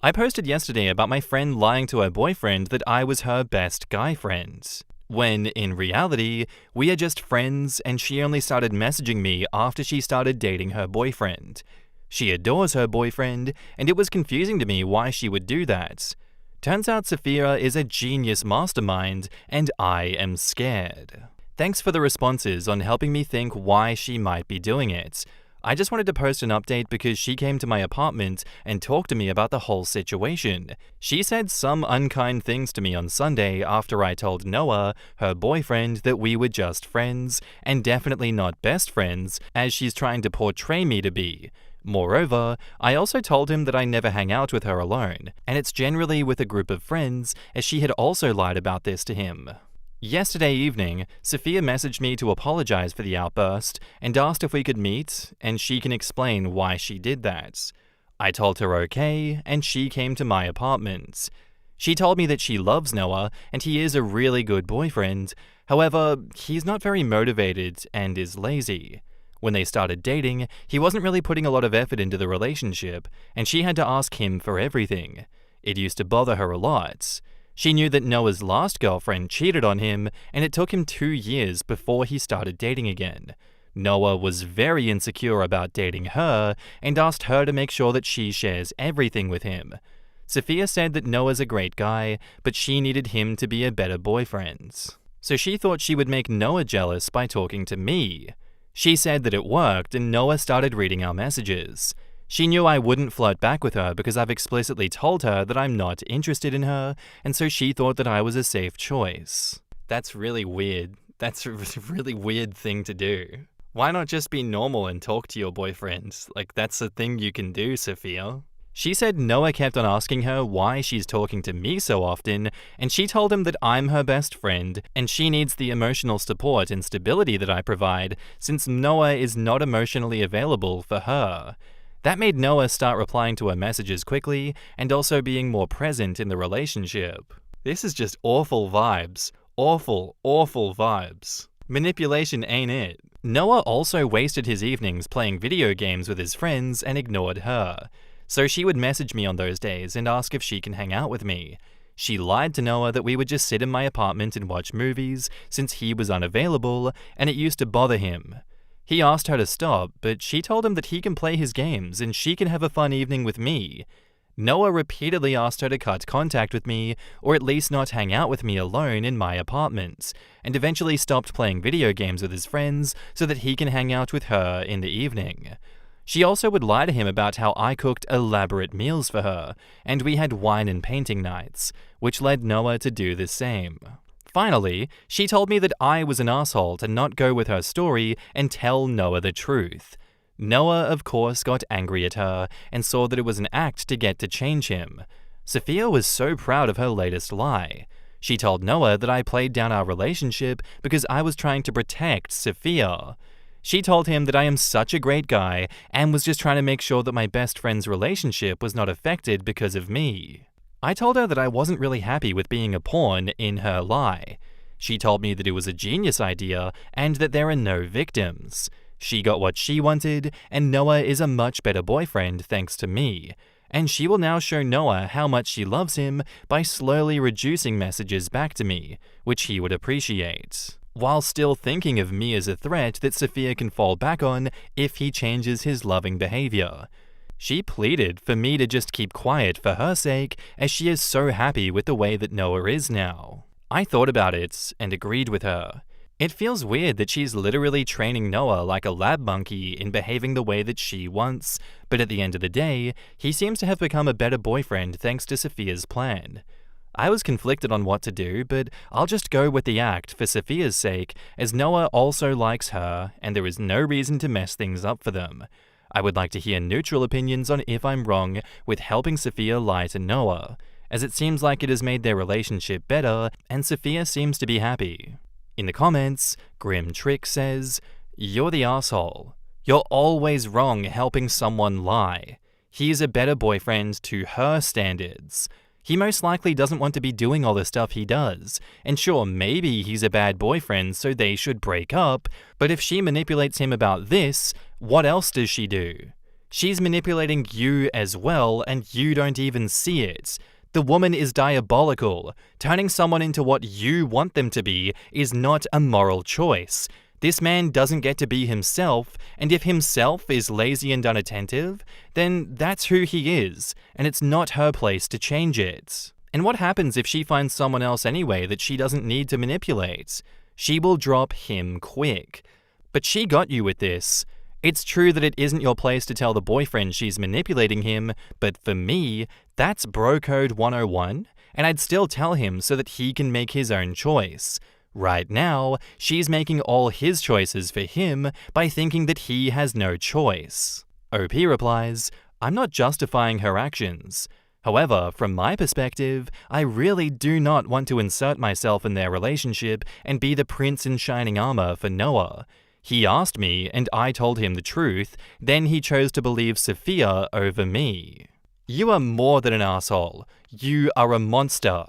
I posted yesterday about my friend lying to her boyfriend that I was her best guy friend, when in reality, we are just friends and she only started messaging me after she started dating her boyfriend. She adores her boyfriend, and it was confusing to me why she would do that. Turns out Sophia is a genius mastermind, and I am scared. Thanks for the responses on helping me think why she might be doing it. I just wanted to post an update because she came to my apartment and talked to me about the whole situation. She said some unkind things to me on Sunday after I told Noah, her boyfriend, that we were just friends, and definitely not best friends, as she's trying to portray me to be. Moreover, I also told him that I never hang out with her alone, and it's generally with a group of friends, as she had also lied about this to him. Yesterday evening, Sophia messaged me to apologize for the outburst and asked if we could meet, and she can explain why she did that. I told her okay, and she came to my apartment. She told me that she loves Noah, and he is a really good boyfriend. However, he's not very motivated and is lazy. When they started dating, he wasn't really putting a lot of effort into the relationship, and she had to ask him for everything. It used to bother her a lot. She knew that Noah's last girlfriend cheated on him, and it took him 2 years before he started dating again. Noah was very insecure about dating her, and asked her to make sure that she shares everything with him. Sophia said that Noah's a great guy, but she needed him to be a better boyfriend. So she thought she would make Noah jealous by talking to me. She said that it worked and Noah started reading our messages. She knew I wouldn't flirt back with her because I've explicitly told her that I'm not interested in her, and so she thought that I was a safe choice. That's really weird. That's a really weird thing to do. Why not just be normal and talk to your boyfriend? Like, that's a thing you can do, Sophia. She said Noah kept on asking her why she's talking to me so often, and she told him that I'm her best friend, and she needs the emotional support and stability that I provide, since Noah is not emotionally available for her. That made Noah start replying to her messages quickly, and also being more present in the relationship. This is just awful vibes. Awful, awful vibes. Manipulation ain't it. Noah also wasted his evenings playing video games with his friends and ignored her. So she would message me on those days and ask if she can hang out with me. She lied to Noah that we would just sit in my apartment and watch movies since he was unavailable, and it used to bother him. He asked her to stop, but she told him that he can play his games and she can have a fun evening with me. Noah repeatedly asked her to cut contact with me, or at least not hang out with me alone in my apartment, and eventually stopped playing video games with his friends so that he can hang out with her in the evening. She also would lie to him about how I cooked elaborate meals for her, and we had wine and painting nights, which led Noah to do the same. Finally, she told me that I was an asshole to not go with her story and tell Noah the truth. Noah, of course, got angry at her and saw that it was an act to get to change him. Sophia was so proud of her latest lie. She told Noah that I played down our relationship because I was trying to protect Sophia. She told him that I am such a great guy and was just trying to make sure that my best friend's relationship was not affected because of me. I told her that I wasn't really happy with being a pawn in her lie. She told me that it was a genius idea and that there are no victims. She got what she wanted, and Noah is a much better boyfriend thanks to me. And she will now show Noah how much she loves him by slowly reducing messages back to me, which he would appreciate, while still thinking of me as a threat that Sophia can fall back on if he changes his loving behavior. She pleaded for me to just keep quiet for her sake, as she is so happy with the way that Noah is now. I thought about it and agreed with her. It feels weird that she's literally training Noah like a lab monkey in behaving the way that she wants, but at the end of the day, he seems to have become a better boyfriend thanks to Sophia's plan. I was conflicted on what to do, but I'll just go with the act for Sophia's sake, as Noah also likes her, and there is no reason to mess things up for them. I would like to hear neutral opinions on if I'm wrong with helping Sophia lie to Noah, as it seems like it has made their relationship better, and Sophia seems to be happy. In the comments, Grim Trick says, "You're the asshole. You're always wrong helping someone lie. He's a better boyfriend to her standards. He most likely doesn't want to be doing all the stuff he does, and sure, maybe he's a bad boyfriend so they should break up, but if she manipulates him about this, what else does she do? She's manipulating you as well, and you don't even see it. The woman is diabolical. Turning someone into what you want them to be is not a moral choice. This man doesn't get to be himself, and if himself is lazy and unattentive, then that's who he is, and it's not her place to change it. And what happens if she finds someone else anyway that she doesn't need to manipulate? She will drop him quick. But she got you with this. It's true that it isn't your place to tell the boyfriend she's manipulating him, but for me, that's bro code 101, and I'd still tell him so that he can make his own choice. Right now, she's making all his choices for him by thinking that he has no choice. OP replies, "I'm not justifying her actions. However, from my perspective, I really do not want to insert myself in their relationship and be the prince in shining armor for Noah. He asked me, and I told him the truth, then he chose to believe Sophia over me. You are more than an asshole. You are a monster.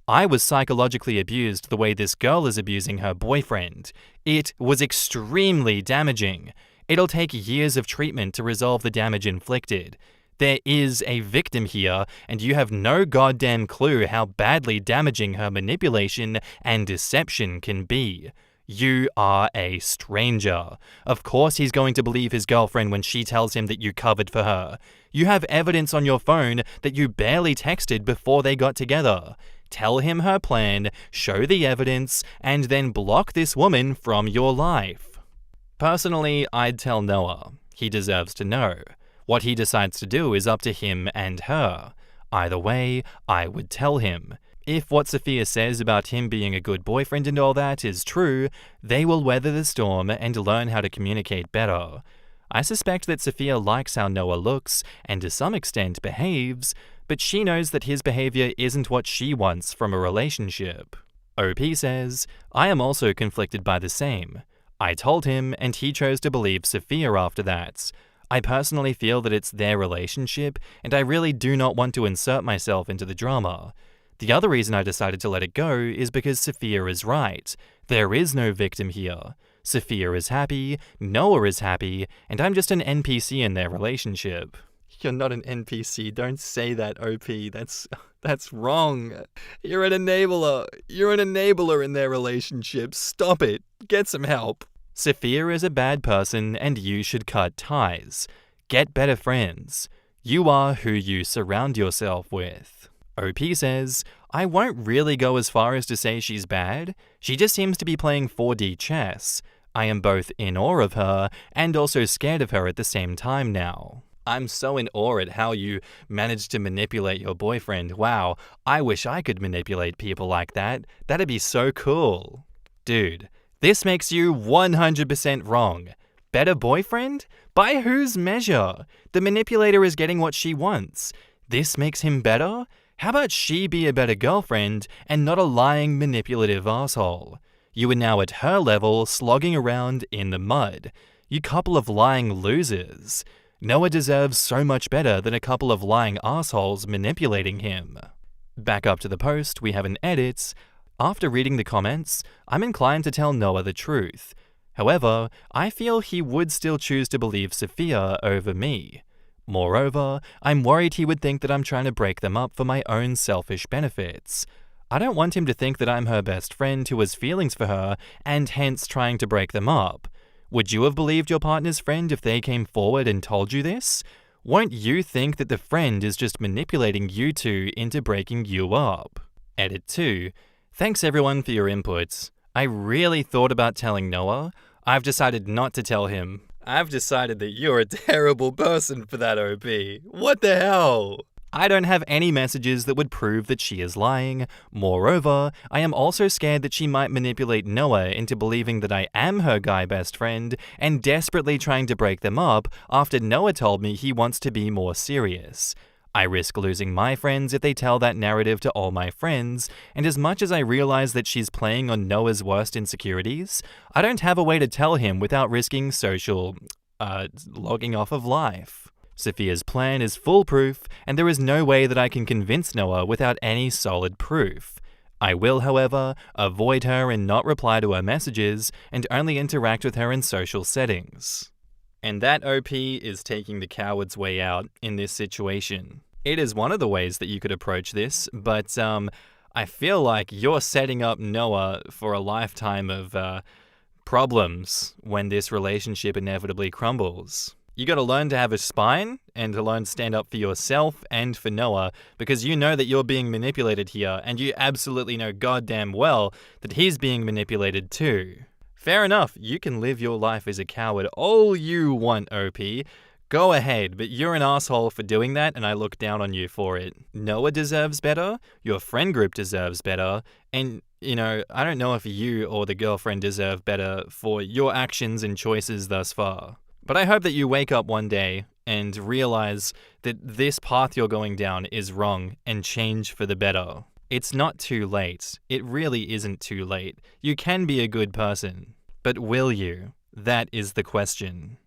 I was psychologically abused the way this girl is abusing her boyfriend. It was extremely damaging. It'll take years of treatment to resolve the damage inflicted. There is a victim here, and you have no goddamn clue how badly damaging her manipulation and deception can be. You are a stranger. Of course he's going to believe his girlfriend when she tells him that you covered for her. You have evidence on your phone that you barely texted before they got together. Tell him her plan, show the evidence, and then block this woman from your life. Personally, I'd tell Noah. He deserves to know. What he decides to do is up to him and her. Either way, I would tell him. If what Sophia says about him being a good boyfriend and all that is true, they will weather the storm and learn how to communicate better. I suspect that Sophia likes how Noah looks and to some extent behaves, but she knows that his behavior isn't what she wants from a relationship. OP says, I am also conflicted by the same. I told him and he chose to believe Sophia after that. I personally feel that it's their relationship and I really do not want to insert myself into the drama. The other reason I decided to let it go is because Sophia is right. There is no victim here. Sophia is happy, Noah is happy, and I'm just an NPC in their relationship. You're not an NPC, don't say that, OP. That's wrong. You're an enabler. You're an enabler in their relationship. Stop it. Get some help. Sophia is a bad person and you should cut ties. Get better friends. You are who you surround yourself with. OP says, I won't really go as far as to say she's bad. She just seems to be playing 4D chess. I am both in awe of her and also scared of her at the same time now. I'm so in awe at how you managed to manipulate your boyfriend. Wow, I wish I could manipulate people like that. That'd be so cool. Dude, this makes you 100% wrong. Better boyfriend? By whose measure? The manipulator is getting what she wants. This makes him better? How about she be a better girlfriend and not a lying, manipulative asshole? You are now at her level, slogging around in the mud. You couple of lying losers. Noah deserves so much better than a couple of lying assholes manipulating him. Back up to the post, we have an edit. After reading the comments, I'm inclined to tell Noah the truth. However, I feel he would still choose to believe Sophia over me. Moreover, I'm worried he would think that I'm trying to break them up for my own selfish benefits. I don't want him to think that I'm her best friend who has feelings for her and hence trying to break them up. Would you have believed your partner's friend if they came forward and told you this? Won't you think that the friend is just manipulating you two into breaking you up? Edit 2. Thanks everyone for your inputs. I really thought about telling Noah. I've decided not to tell him. I've decided that you're a terrible person for that, OP. What the hell? I don't have any messages that would prove that she is lying. Moreover, I am also scared that she might manipulate Noah into believing that I am her guy best friend and desperately trying to break them up after Noah told me he wants to be more serious. I risk losing my friends if they tell that narrative to all my friends, and as much as I realize that she's playing on Noah's worst insecurities, I don't have a way to tell him without risking social, logging off of life. Sophia's plan is foolproof, and there is no way that I can convince Noah without any solid proof. I will, however, avoid her and not reply to her messages, and only interact with her in social settings. And that OP is taking the coward's way out in this situation. It is one of the ways that you could approach this, but I feel like you're setting up Noah for a lifetime of problems when this relationship inevitably crumbles. You gotta learn to have a spine and to learn to stand up for yourself and for Noah, because you know that you're being manipulated here, and you absolutely know goddamn well that he's being manipulated too. Fair enough, you can live your life as a coward all you want, OP. Go ahead, but you're an asshole for doing that, and I look down on you for it. Noah deserves better, your friend group deserves better, and, I don't know if you or the girlfriend deserve better for your actions and choices thus far. But I hope that you wake up one day and realize that this path you're going down is wrong and change for the better. It's not too late. It really isn't too late. You can be a good person. But will you? That is the question.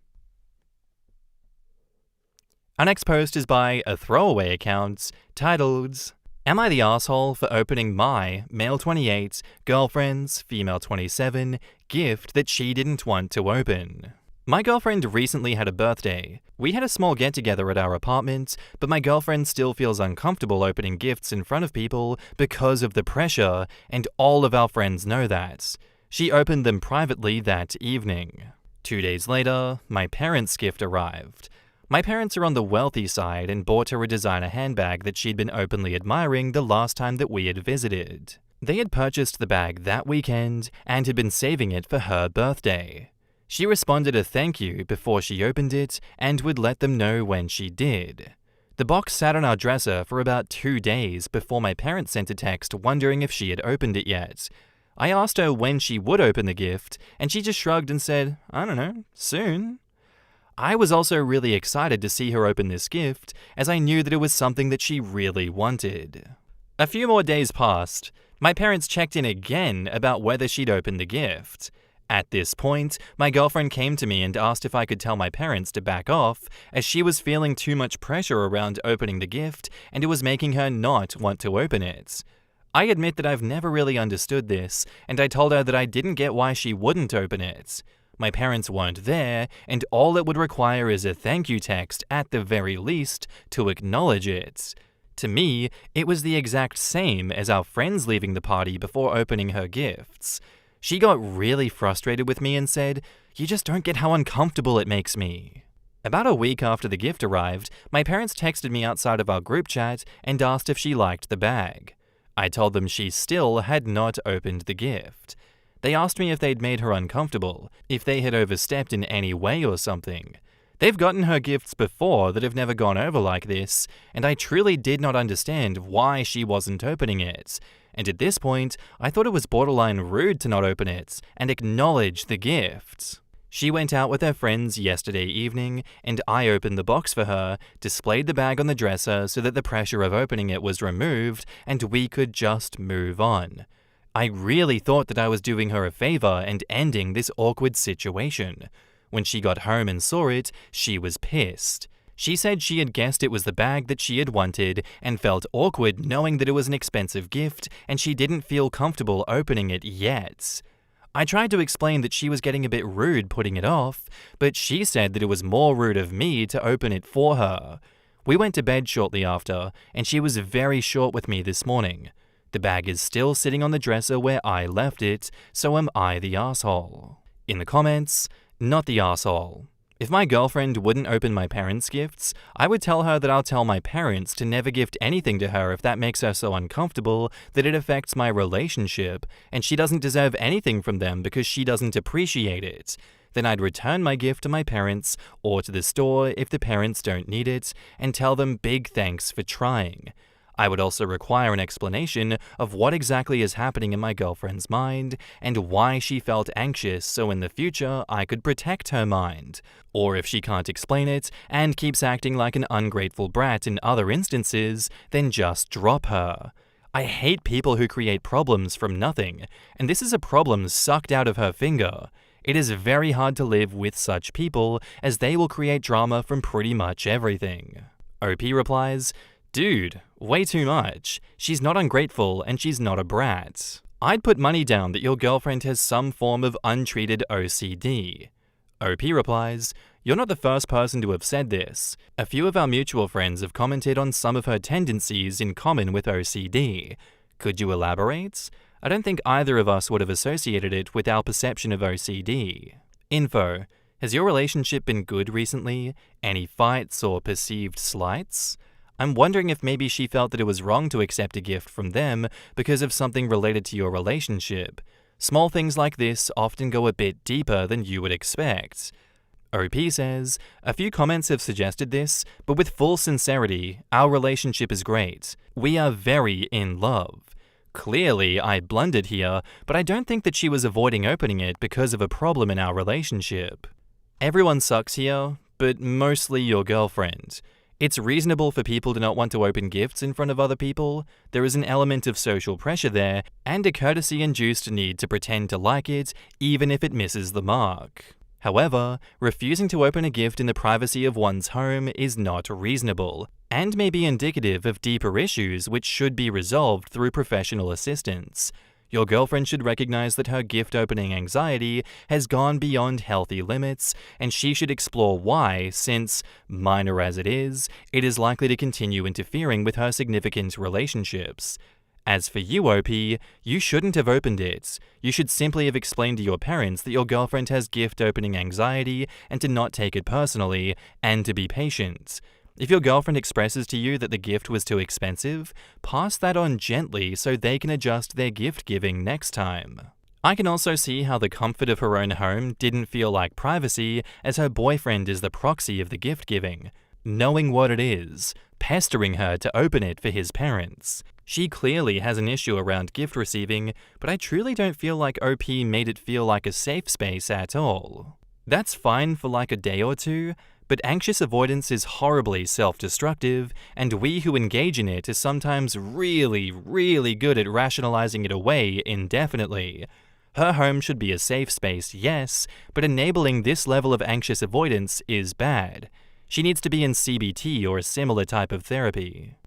Our next post is by a throwaway account titled, Am I the asshole for opening my, male 28, girlfriend's, female 27, gift that she didn't want to open? My girlfriend recently had a birthday. We had a small get-together at our apartment, but my girlfriend still feels uncomfortable opening gifts in front of people because of the pressure, and all of our friends know that. She opened them privately that evening. 2 days later, my parents' gift arrived. My parents are on the wealthy side and bought her a designer handbag that she'd been openly admiring the last time that we had visited. They had purchased the bag that weekend and had been saving it for her birthday. She responded a thank you before she opened it and would let them know when she did. The box sat on our dresser for about 2 days before my parents sent a text wondering if she had opened it yet. I asked her when she would open the gift, and she just shrugged and said, "I don't know, soon." I was also really excited to see her open this gift, as I knew that it was something that she really wanted. A few more days passed. My parents checked in again about whether she'd opened the gift. At this point, my girlfriend came to me and asked if I could tell my parents to back off, as she was feeling too much pressure around opening the gift and it was making her not want to open it. I admit that I've never really understood this, and I told her that I didn't get why she wouldn't open it. My parents weren't there, and all it would require is a thank you text at the very least to acknowledge it. To me, it was the exact same as our friends leaving the party before opening her gifts. She got really frustrated with me and said, "You just don't get how uncomfortable it makes me." About a week after the gift arrived, my parents texted me outside of our group chat and asked if she liked the bag. I told them she still had not opened the gift. They asked me if they'd made her uncomfortable, if they had overstepped in any way or something. They've gotten her gifts before that have never gone over like this, and I truly did not understand why she wasn't opening it. And at this point, I thought it was borderline rude to not open it and acknowledge the gift. She went out with her friends yesterday evening, and I opened the box for her, displayed the bag on the dresser so that the pressure of opening it was removed, and we could just move on. I really thought that I was doing her a favor and ending this awkward situation. When she got home and saw it, she was pissed. She said she had guessed it was the bag that she had wanted and felt awkward knowing that it was an expensive gift and she didn't feel comfortable opening it yet. I tried to explain that she was getting a bit rude putting it off, but she said that it was more rude of me to open it for her. We went to bed shortly after, and she was very short with me this morning. The bag is still sitting on the dresser where I left it, so am I the asshole? In the comments, not the asshole. If my girlfriend wouldn't open my parents' gifts, I would tell her that I'll tell my parents to never gift anything to her if that makes her so uncomfortable that it affects my relationship, and she doesn't deserve anything from them because she doesn't appreciate it. Then I'd return my gift to my parents or to the store if the parents don't need it, and tell them big thanks for trying. I would also require an explanation of what exactly is happening in my girlfriend's mind and why she felt anxious so in the future I could protect her mind. Or if she can't explain it and keeps acting like an ungrateful brat in other instances, then just drop her. I hate people who create problems from nothing, and this is a problem sucked out of her finger. It is very hard to live with such people as they will create drama from pretty much everything. OP replies, "Dude, way too much. She's not ungrateful and she's not a brat. I'd put money down that your girlfriend has some form of untreated OCD. OP replies, "You're not the first person to have said this. A few of our mutual friends have commented on some of her tendencies in common with OCD. Could you elaborate? I don't think either of us would have associated it with our perception of OCD. Info. Has your relationship been good recently? Any fights or perceived slights? I'm wondering if maybe she felt that it was wrong to accept a gift from them because of something related to your relationship. Small things like this often go a bit deeper than you would expect." OP says, "A few comments have suggested this, but with full sincerity, our relationship is great. We are very in love. Clearly, I blundered here, but I don't think that she was avoiding opening it because of a problem in our relationship. Everyone sucks here, but mostly your girlfriend. It's reasonable for people to not want to open gifts in front of other people. There is an element of social pressure there, and a courtesy-induced need to pretend to like it, even if it misses the mark. However, refusing to open a gift in the privacy of one's home is not reasonable, and may be indicative of deeper issues which should be resolved through professional assistance. Your girlfriend should recognize that her gift-opening anxiety has gone beyond healthy limits, and she should explore why, since, minor as it is likely to continue interfering with her significant relationships. As for you, OP, you shouldn't have opened it. You should simply have explained to your parents that your girlfriend has gift opening anxiety and to not take it personally, and to be patient. If your girlfriend expresses to you that the gift was too expensive, pass that on gently so they can adjust their gift giving next time. I can also see how the comfort of her own home didn't feel like privacy, as her boyfriend is the proxy of the gift giving, knowing what it is, pestering her to open it for his parents. She clearly has an issue around gift receiving, but I truly don't feel like OP made it feel like a safe space at all. That's fine for like a day or two, but anxious avoidance is horribly self-destructive, and we who engage in it are sometimes really, really good at rationalizing it away indefinitely. Her home should be a safe space, yes, but enabling this level of anxious avoidance is bad. She needs to be in CBT or a similar type of therapy.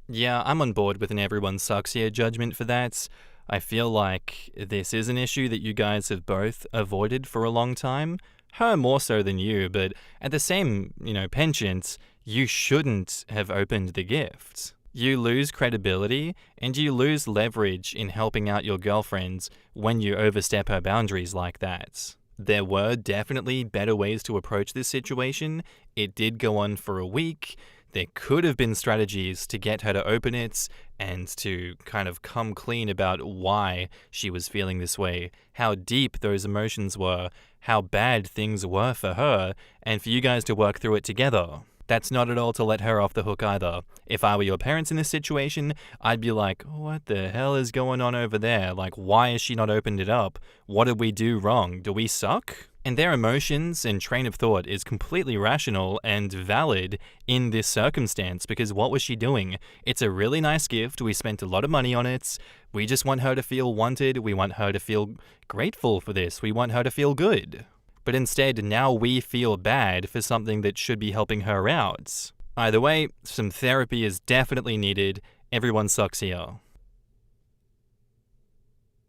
Yeah, I'm on board with an everyone sucks here judgment for that. I feel like this is an issue that you guys have both avoided for a long time. Her more so than you, but at the same, penchant, you shouldn't have opened the gift. You lose credibility and you lose leverage in helping out your girlfriend when you overstep her boundaries like that. There were definitely better ways to approach this situation. It did go on for a week. There could have been strategies to get her to open it and to kind of come clean about why she was feeling this way, how deep those emotions were, how bad things were for her, and for you guys to work through it together. That's not at all to let her off the hook either. If I were your parents in this situation, I'd be like, what the hell is going on over there? Like, why has she not opened it up? What did we do wrong? Do we suck? And their emotions and train of thought is completely rational and valid in this circumstance, because what was she doing? It's a really nice gift. We spent a lot of money on it. We just want her to feel wanted. We want her to feel grateful for this. We want her to feel good. But instead, now we feel bad for something that should be helping her out. Either way, some therapy is definitely needed. Everyone sucks here.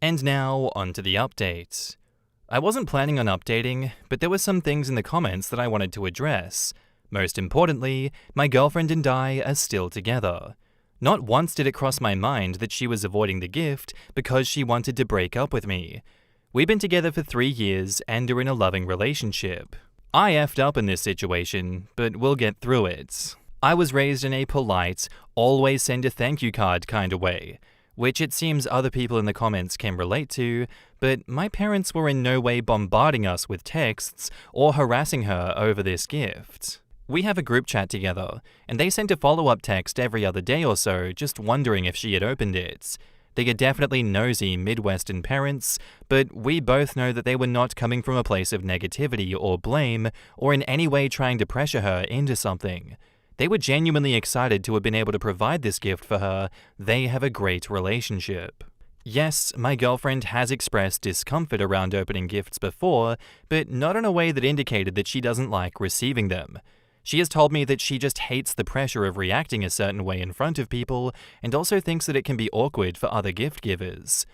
And now, onto the update. I wasn't planning on updating, but there were some things in the comments that I wanted to address. Most importantly, my girlfriend and I are still together. Not once did it cross my mind that she was avoiding the gift because she wanted to break up with me. We've been together for 3 years and are in a loving relationship. I effed up in this situation, but we'll get through it. I was raised in a polite, always send a thank you card kind of way, which it seems other people in the comments can relate to, but my parents were in no way bombarding us with texts or harassing her over this gift. We have a group chat together, and they sent a follow-up text every other day or so just wondering if she had opened it. They are definitely nosy Midwestern parents, but we both know that they were not coming from a place of negativity or blame, or in any way trying to pressure her into something. They were genuinely excited to have been able to provide this gift for her. They have a great relationship. Yes, my girlfriend has expressed discomfort around opening gifts before, but not in a way that indicated that she doesn't like receiving them. She has told me that she just hates the pressure of reacting a certain way in front of people, and also thinks that it can be awkward for other gift givers.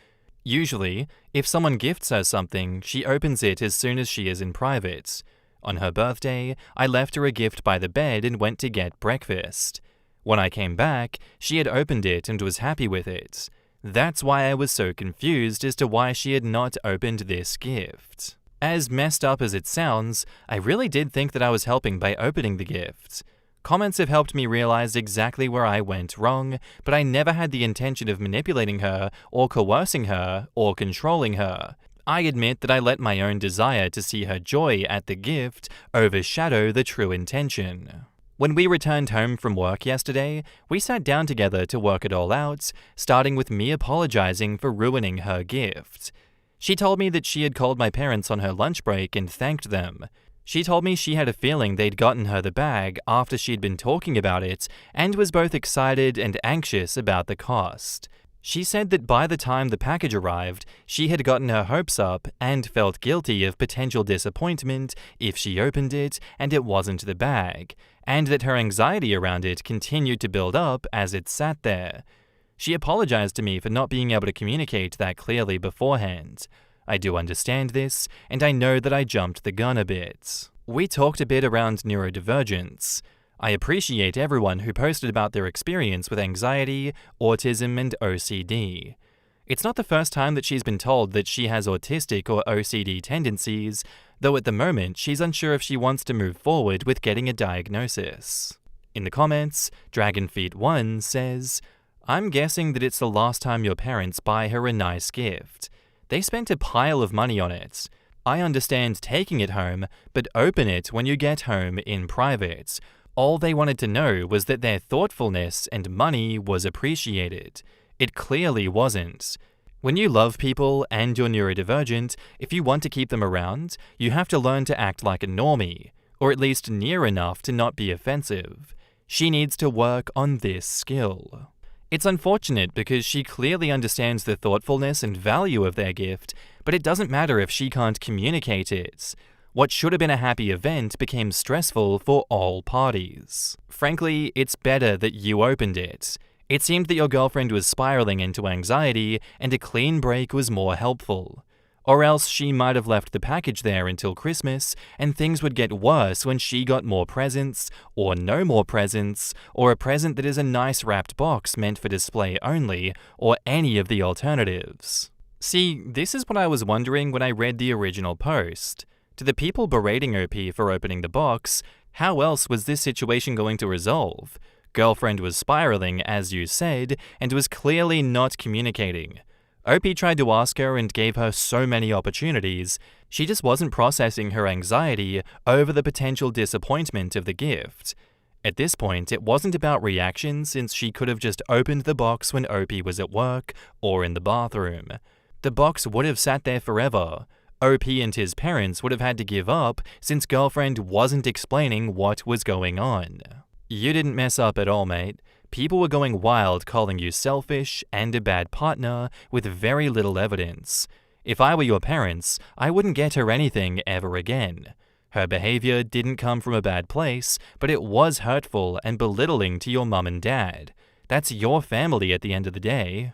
Usually, if someone gifts her something, she opens it as soon as she is in private. On her birthday, I left her a gift by the bed and went to get breakfast. When I came back, she had opened it and was happy with it. That's why I was so confused as to why she had not opened this gift. As messed up as it sounds, I really did think that I was helping by opening the gift. Comments have helped me realize exactly where I went wrong, but I never had the intention of manipulating her, or coercing her, or controlling her. I admit that I let my own desire to see her joy at the gift overshadow the true intention. When we returned home from work yesterday, we sat down together to work it all out, starting with me apologizing for ruining her gift. She told me that she had called my parents on her lunch break and thanked them. She told me she had a feeling they'd gotten her the bag after she'd been talking about it and was both excited and anxious about the cost. She said that by the time the package arrived, she had gotten her hopes up and felt guilty of potential disappointment if she opened it and it wasn't the bag, and that her anxiety around it continued to build up as it sat there. She apologized to me for not being able to communicate that clearly beforehand. I do understand this, and I know that I jumped the gun a bit. We talked a bit around neurodivergence. I appreciate everyone who posted about their experience with anxiety, autism, and OCD. It's not the first time that she's been told that she has autistic or OCD tendencies, though at the moment she's unsure if she wants to move forward with getting a diagnosis. In the comments, Dragonfeet1 says, I'm guessing that it's the last time your parents buy her a nice gift. They spent a pile of money on it. I understand taking it home, but open it when you get home in private. All they wanted to know was that their thoughtfulness and money was appreciated. It clearly wasn't. When you love people and you're neurodivergent, if you want to keep them around, you have to learn to act like a normie, or at least near enough to not be offensive. She needs to work on this skill. It's unfortunate because she clearly understands the thoughtfulness and value of their gift, but it doesn't matter if she can't communicate it. What should have been a happy event became stressful for all parties. Frankly, it's better that you opened it. It seemed that your girlfriend was spiraling into anxiety, and a clean break was more helpful. Or else she might have left the package there until Christmas, and things would get worse when she got more presents, or no more presents, or a present that is a nice wrapped box meant for display only, or any of the alternatives. See, this is what I was wondering when I read the original post. To the people berating OP for opening the box, how else was this situation going to resolve? Girlfriend was spiraling, as you said, and was clearly not communicating. OP tried to ask her and gave her so many opportunities. She just wasn't processing her anxiety over the potential disappointment of the gift. At this point, it wasn't about reaction since she could have just opened the box when OP was at work or in the bathroom. The box would have sat there forever. OP and his parents would have had to give up since girlfriend wasn't explaining what was going on. You didn't mess up at all, mate. People were going wild calling you selfish and a bad partner with very little evidence. If I were your parents, I wouldn't get her anything ever again. Her behavior didn't come from a bad place, but it was hurtful and belittling to your mum and dad. That's your family at the end of the day.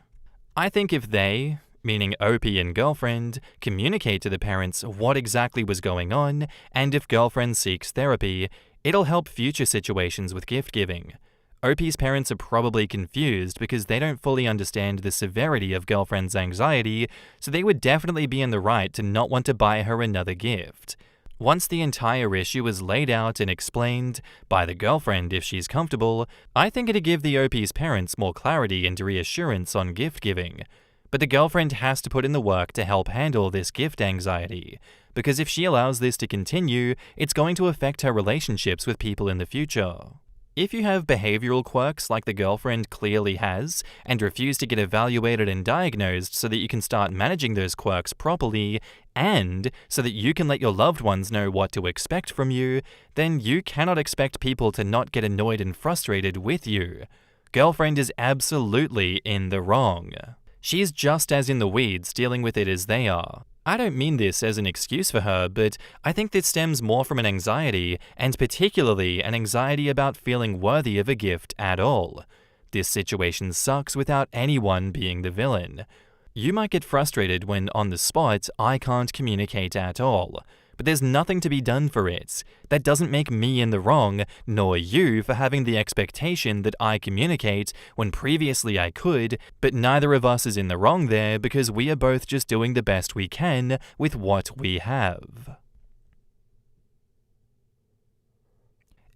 I think if they, meaning OP and girlfriend, communicate to the parents what exactly was going on, and if girlfriend seeks therapy, it'll help future situations with gift giving. OP's parents are probably confused because they don't fully understand the severity of girlfriend's anxiety, so they would definitely be in the right to not want to buy her another gift. Once the entire issue is laid out and explained, by the girlfriend if she's comfortable, I think it'd give the OP's parents more clarity and reassurance on gift giving. But the girlfriend has to put in the work to help handle this gift anxiety, because if she allows this to continue, it's going to affect her relationships with people in the future. If you have behavioral quirks like the girlfriend clearly has, and refuse to get evaluated and diagnosed so that you can start managing those quirks properly, and so that you can let your loved ones know what to expect from you, then you cannot expect people to not get annoyed and frustrated with you. Girlfriend is absolutely in the wrong. She's just as in the weeds dealing with it as they are. I don't mean this as an excuse for her, but I think this stems more from an anxiety, and particularly an anxiety about feeling worthy of a gift at all. This situation sucks without anyone being the villain. You might get frustrated when, on the spot, I can't communicate at all. But there's nothing to be done for it. That doesn't make me in the wrong, nor you for having the expectation that I communicate when previously I could, but neither of us is in the wrong there because we are both just doing the best we can with what we have.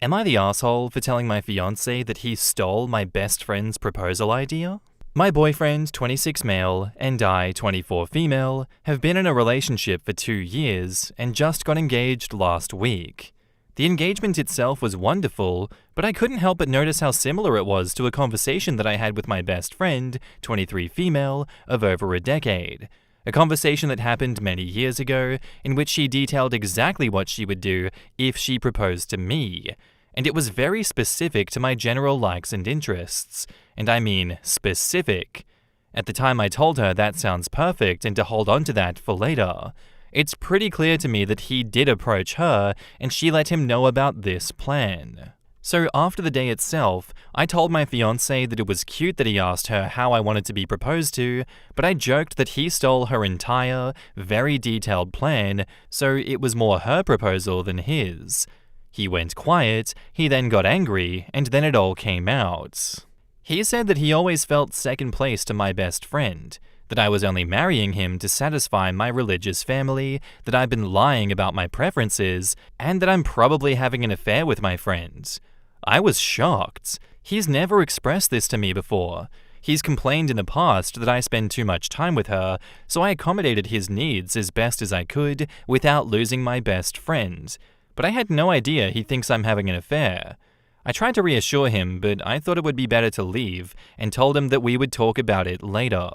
Am I the asshole for telling my fiancé that he stole my best friend's proposal idea? My boyfriend, 26 male, and I, 24 female, have been in a relationship for 2 years and just got engaged last week. The engagement itself was wonderful, but I couldn't help but notice how similar it was to a conversation that I had with my best friend, 23 female, of over a decade. A conversation that happened many years ago, in which she detailed exactly what she would do if she proposed to me. And it was very specific to my general likes and interests. And I mean specific. At the time I told her that sounds perfect and to hold on to that for later. It's pretty clear to me that he did approach her and she let him know about this plan. So after the day itself, I told my fiancé that it was cute that he asked her how I wanted to be proposed to, but I joked that he stole her entire, very detailed plan, so it was more her proposal than his. He went quiet, he then got angry, and then it all came out. He said that he always felt second place to my best friend, that I was only marrying him to satisfy my religious family, that I've been lying about my preferences, and that I'm probably having an affair with my friend. I was shocked. He's never expressed this to me before. He's complained in the past that I spend too much time with her, so I accommodated his needs as best as I could without losing my best friend. But I had no idea he thinks I'm having an affair. I tried to reassure him, but I thought it would be better to leave, and told him that we would talk about it later.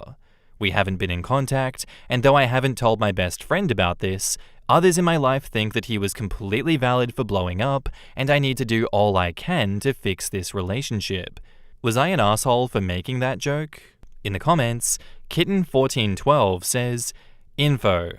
We haven't been in contact, and though I haven't told my best friend about this, others in my life think that he was completely valid for blowing up, and I need to do all I can to fix this relationship. Was I an asshole for making that joke? In the comments, Kitten1412 says, Info.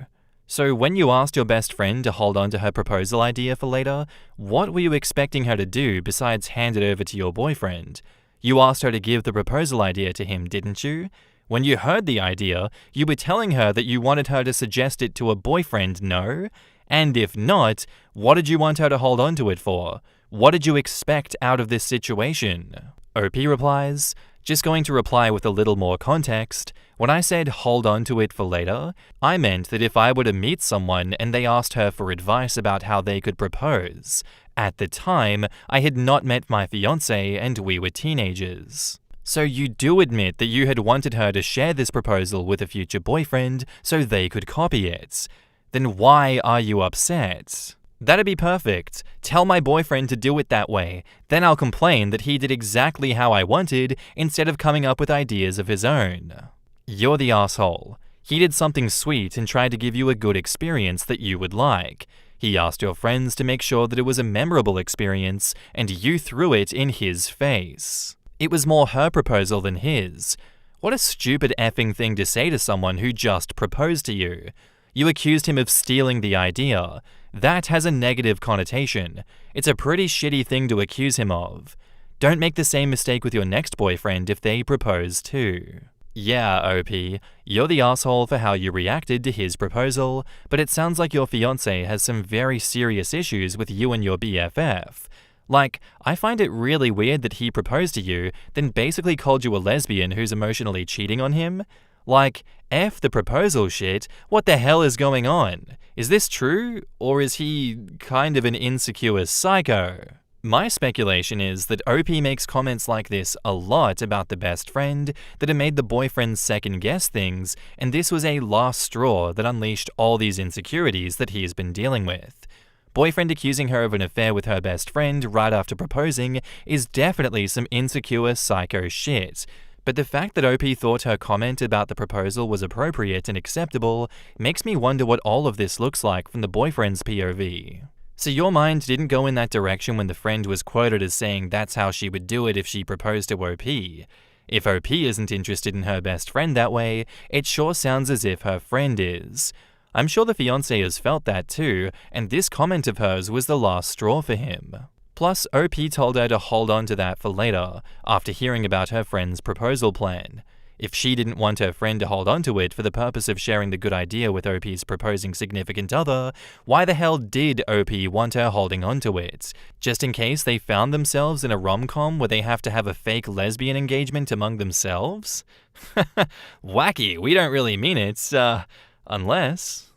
So when you asked your best friend to hold on to her proposal idea for later, what were you expecting her to do besides hand it over to your boyfriend? You asked her to give the proposal idea to him, didn't you? When you heard the idea, you were telling her that you wanted her to suggest it to a boyfriend, no? And if not, what did you want her to hold on to it for? What did you expect out of this situation? OP replies, just going to reply with a little more context. When I said hold on to it for later, I meant that if I were to meet someone and they asked her for advice about how they could propose. At the time, I had not met my fiancé and we were teenagers. So you do admit that you had wanted her to share this proposal with a future boyfriend so they could copy it. Then why are you upset? That'd be perfect. Tell my boyfriend to do it that way. Then I'll complain that he did exactly how I wanted instead of coming up with ideas of his own. You're the asshole. He did something sweet and tried to give you a good experience that you would like. He asked your friends to make sure that it was a memorable experience, and you threw it in his face. It was more her proposal than his. What a stupid effing thing to say to someone who just proposed to you. You accused him of stealing the idea. That has a negative connotation. It's a pretty shitty thing to accuse him of. Don't make the same mistake with your next boyfriend if they propose too. Yeah, OP, you're the asshole for how you reacted to his proposal, but it sounds like your fiancé has some very serious issues with you and your BFF. Like, I find it really weird that he proposed to you, then basically called you a lesbian who's emotionally cheating on him. Like, F the proposal shit, what the hell is going on? Is this true, or is he kind of an insecure psycho? My speculation is that OP makes comments like this a lot about the best friend that have made the boyfriend second-guess things, and this was a last straw that unleashed all these insecurities that he has been dealing with. Boyfriend accusing her of an affair with her best friend right after proposing is definitely some insecure psycho shit. But the fact that OP thought her comment about the proposal was appropriate and acceptable makes me wonder what all of this looks like from the boyfriend's POV. So your mind didn't go in that direction when the friend was quoted as saying that's how she would do it if she proposed to OP. If OP isn't interested in her best friend that way, it sure sounds as if her friend is. I'm sure the fiancé has felt that too, and this comment of hers was the last straw for him. Plus, OP told her to hold on to that for later, after hearing about her friend's proposal plan. If she didn't want her friend to hold on to it for the purpose of sharing the good idea with OP's proposing significant other, why the hell did OP want her holding on to it? Just in case they found themselves in a rom-com where they have to have a fake lesbian engagement among themselves? Wacky, we don't really mean it, unless...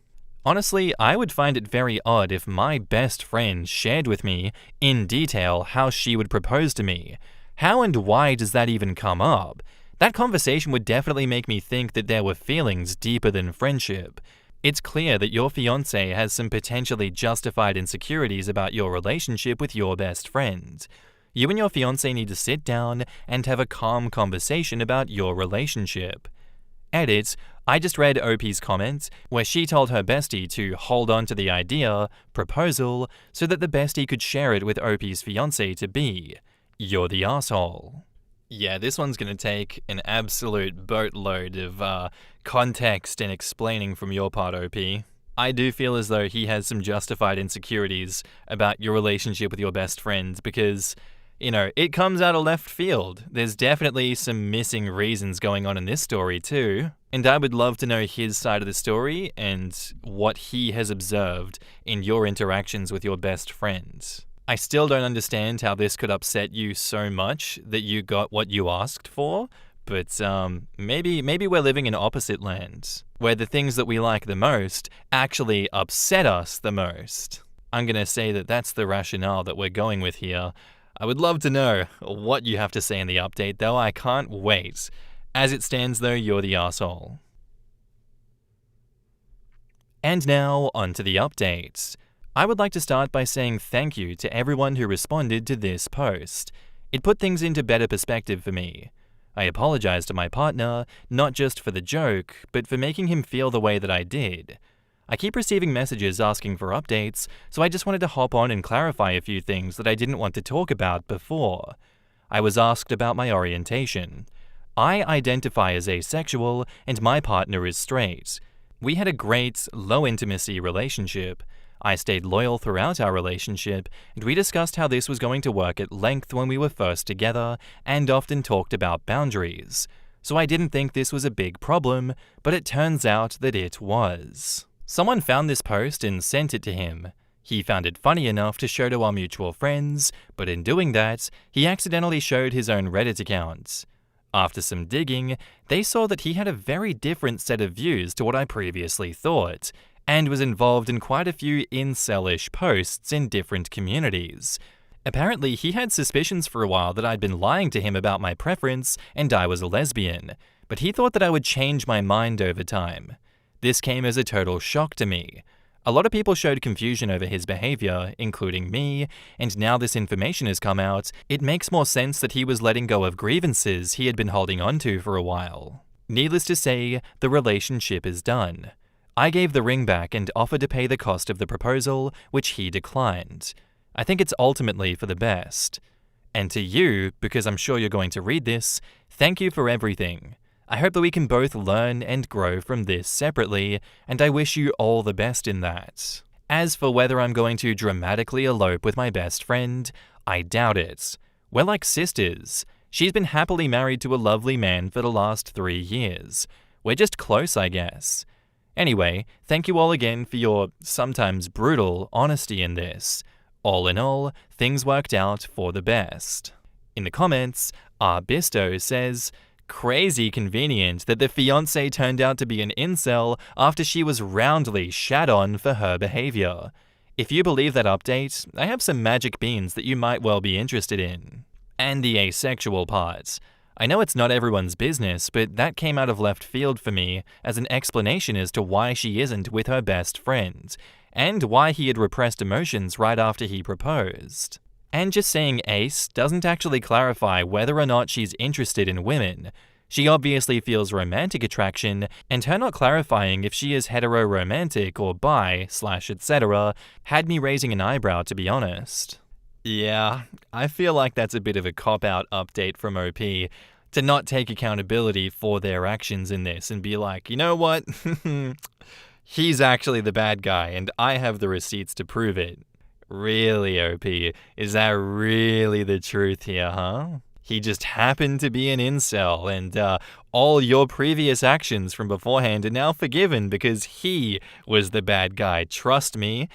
Honestly, I would find it very odd if my best friend shared with me, in detail, how she would propose to me. How and why does that even come up? That conversation would definitely make me think that there were feelings deeper than friendship. It's clear that your fiancé has some potentially justified insecurities about your relationship with your best friend. You and your fiancé need to sit down and have a calm conversation about your relationship. Edit, I just read OP's comment, where she told her bestie to hold on to the idea, proposal, so that the bestie could share it with OP's fiancé-to-be. You're the asshole. Yeah, this one's gonna take an absolute boatload of context and explaining from your part, OP. I do feel as though he has some justified insecurities about your relationship with your best friend because, you know, it comes out of left field. There's definitely some missing reasons going on in this story too. And I would love to know his side of the story and what he has observed in your interactions with your best friend. I still don't understand how this could upset you so much that you got what you asked for, but maybe we're living in opposite lands, where the things that we like the most actually upset us the most. I'm gonna say that that's the rationale that we're going with here. I would love to know what you have to say in the update, though. I can't wait. As it stands, though, you're the asshole. And now, on to the update. I would like to start by saying thank you to everyone who responded to this post. It put things into better perspective for me. I apologize to my partner, not just for the joke, but for making him feel the way that I did. I keep receiving messages asking for updates, so I just wanted to hop on and clarify a few things that I didn't want to talk about before. I was asked about my orientation. I identify as asexual, and my partner is straight. We had a great, low-intimacy relationship. I stayed loyal throughout our relationship, and we discussed how this was going to work at length when we were first together, and often talked about boundaries. So I didn't think this was a big problem, but it turns out that it was. Someone found this post and sent it to him. He found it funny enough to show to our mutual friends, but in doing that, he accidentally showed his own Reddit account. After some digging, they saw that he had a very different set of views to what I previously thought, and was involved in quite a few incel-ish posts in different communities. Apparently, he had suspicions for a while that I'd been lying to him about my preference and I was a lesbian, but he thought that I would change my mind over time. This came as a total shock to me. A lot of people showed confusion over his behavior, including me, and now this information has come out, it makes more sense that he was letting go of grievances he had been holding onto for a while. Needless to say, the relationship is done. I gave the ring back and offered to pay the cost of the proposal, which he declined. I think it's ultimately for the best. And to you, because I'm sure you're going to read this, thank you for everything. I hope that we can both learn and grow from this separately, and I wish you all the best in that. As for whether I'm going to dramatically elope with my best friend, I doubt it. We're like sisters. She's been happily married to a lovely man for the last 3 years. We're just close, I guess. Anyway, thank you all again for your sometimes brutal honesty in this. All in all, things worked out for the best. In the comments, Arbisto says, crazy convenient that the fiancé turned out to be an incel after she was roundly shat on for her behavior. If you believe that update, I have some magic beans that you might well be interested in. And the asexual part. I know it's not everyone's business, but that came out of left field for me as an explanation as to why she isn't with her best friend, and why he had repressed emotions right after he proposed. And just saying ace doesn't actually clarify whether or not she's interested in women. She obviously feels romantic attraction, and her not clarifying if she is hetero-romantic or bi/etc. had me raising an eyebrow, to be honest. Yeah, I feel like that's a bit of a cop-out update from OP to not take accountability for their actions in this and be like, you know what? He's actually the bad guy, and I have the receipts to prove it. Really, OP? Is that really the truth here, huh? He just happened to be an incel, and all your previous actions from beforehand are now forgiven because he was the bad guy. Trust me,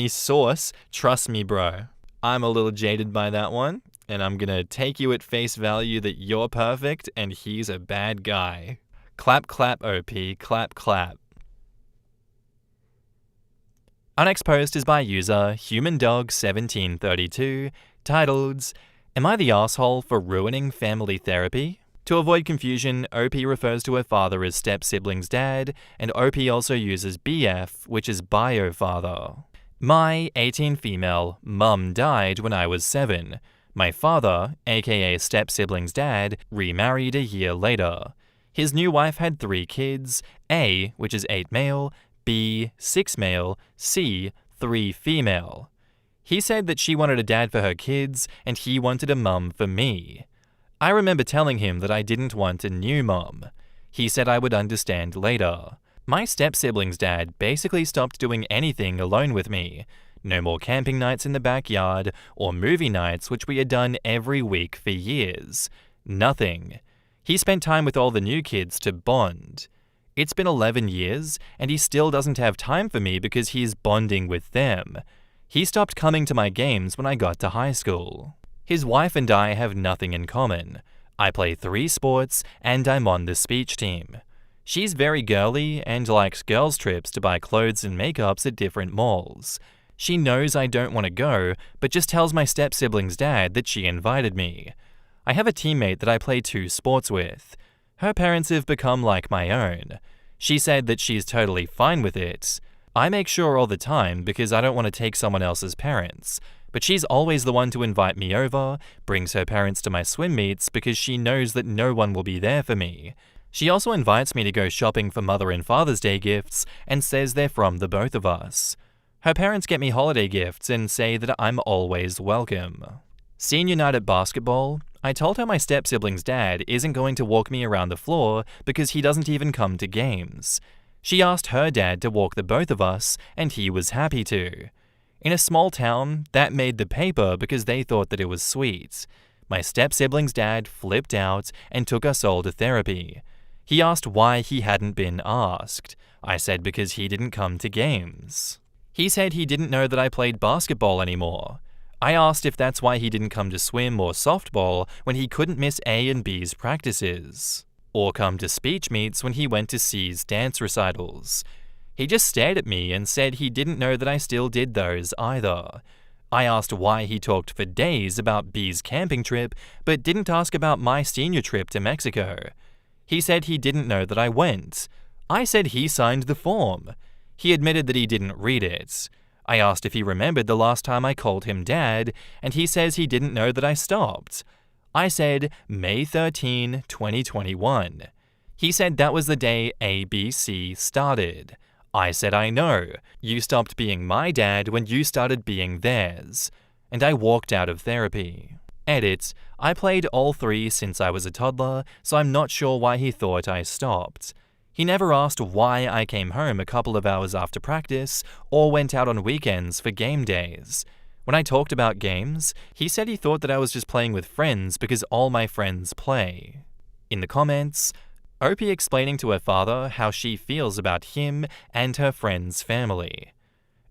source, trust me, bro. I'm a little jaded by that one, and I'm gonna take you at face value that you're perfect and he's a bad guy. Clap, clap, OP, clap, clap. Our next post is by user HumanDog1732, titled, Am I the asshole for ruining family therapy? To avoid confusion, OP refers to her father as step-sibling's dad, and OP also uses BF, which is bio-father. My 18 female mum died when I was 7. My father, aka step-sibling's dad, remarried a year later. His new wife had 3 kids, A, which is 8 male, B, 6 male, C, 3 female. He said that she wanted a dad for her kids, and he wanted a mum for me. I remember telling him that I didn't want a new mum. He said I would understand later. My step-sibling's dad basically stopped doing anything alone with me. No more camping nights in the backyard, or movie nights which we had done every week for years. Nothing. He spent time with all the new kids to bond. It's been 11 years, and he still doesn't have time for me because he's bonding with them. He stopped coming to my games when I got to high school. His wife and I have nothing in common. I play 3 sports and I'm on the speech team. She's very girly and likes girls' trips to buy clothes and makeups at different malls. She knows I don't want to go, but just tells my step-sibling's dad that she invited me. I have a teammate that I play 2 sports with. Her parents have become like my own. She said that she's totally fine with it. I make sure all the time because I don't want to take someone else's parents, but she's always the one to invite me over, brings her parents to my swim meets because she knows that no one will be there for me. She also invites me to go shopping for Mother and Father's Day gifts and says they're from the both of us. Her parents get me holiday gifts and say that I'm always welcome. Senior night at basketball, I told her my step-sibling's dad isn't going to walk me around the floor because he doesn't even come to games. She asked her dad to walk the both of us, and he was happy to. In a small town, that made the paper because they thought that it was sweet. My step-sibling's dad flipped out and took us all to therapy. He asked why he hadn't been asked. I said because he didn't come to games. He said he didn't know that I played basketball anymore. I asked if that's why he didn't come to swim or softball when he couldn't miss A and B's practices, or come to speech meets when he went to C's dance recitals. He just stared at me and said he didn't know that I still did those either. I asked why he talked for days about B's camping trip, but didn't ask about my senior trip to Mexico. He said he didn't know that I went. I said he signed the form. He admitted that he didn't read it. I asked if he remembered the last time I called him Dad, and he says he didn't know that I stopped. I said May 13, 2021. He said that was the day ABC started. I said I know. You stopped being my dad when you started being theirs. And I walked out of therapy. Edit, I played all 3 since I was a toddler, so I'm not sure why he thought I stopped. He never asked why I came home a couple of hours after practice or went out on weekends for game days. When I talked about games, he said he thought that I was just playing with friends because all my friends play. In the comments, Opie explaining to her father how she feels about him and her friend's family.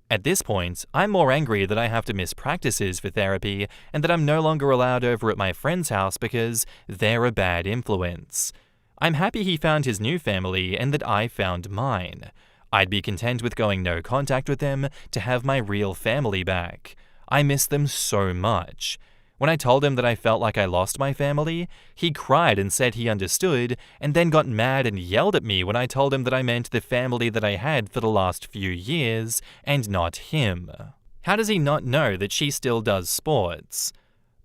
At this point, I'm more angry that I have to miss practices for therapy and that I'm no longer allowed over at my friend's house because they're a bad influence. I'm happy he found his new family and that I found mine. I'd be content with going no contact with them to have my real family back. I miss them so much. When I told him that I felt like I lost my family, he cried and said he understood, and then got mad and yelled at me when I told him that I meant the family that I had for the last few years, and not him. How does he not know that she still does sports?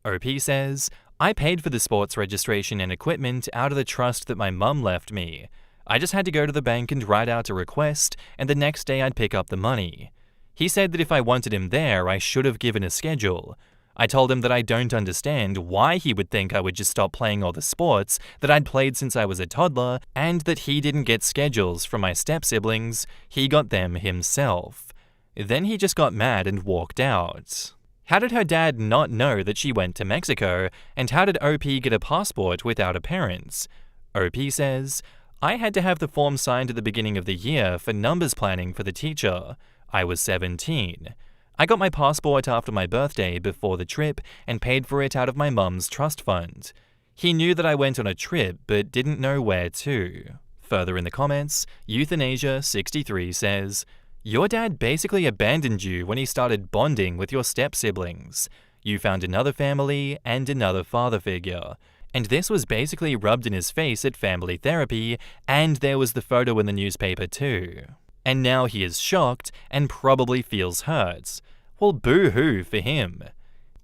OP says, I paid for the sports registration and equipment out of the trust that my mum left me. I just had to go to the bank and write out a request, and the next day I'd pick up the money. He said that if I wanted him there, I should have given a schedule. I told him that I don't understand why he would think I would just stop playing all the sports that I'd played since I was a toddler, and that he didn't get schedules from my step-siblings, he got them himself. Then he just got mad and walked out. How did her dad not know that she went to Mexico, and how did OP get a passport without a parent? OP says, I had to have the form signed at the beginning of the year for numbers planning for the teacher. I was 17. I got my passport after my birthday before the trip and paid for it out of my mum's trust fund. He knew that I went on a trip but didn't know where to. Further in the comments, Euthanasia63 says, your dad basically abandoned you when he started bonding with your step-siblings. You found another family and another father figure. And this was basically rubbed in his face at family therapy, and there was the photo in the newspaper too. And now he is shocked and probably feels hurt. Well, boo-hoo for him.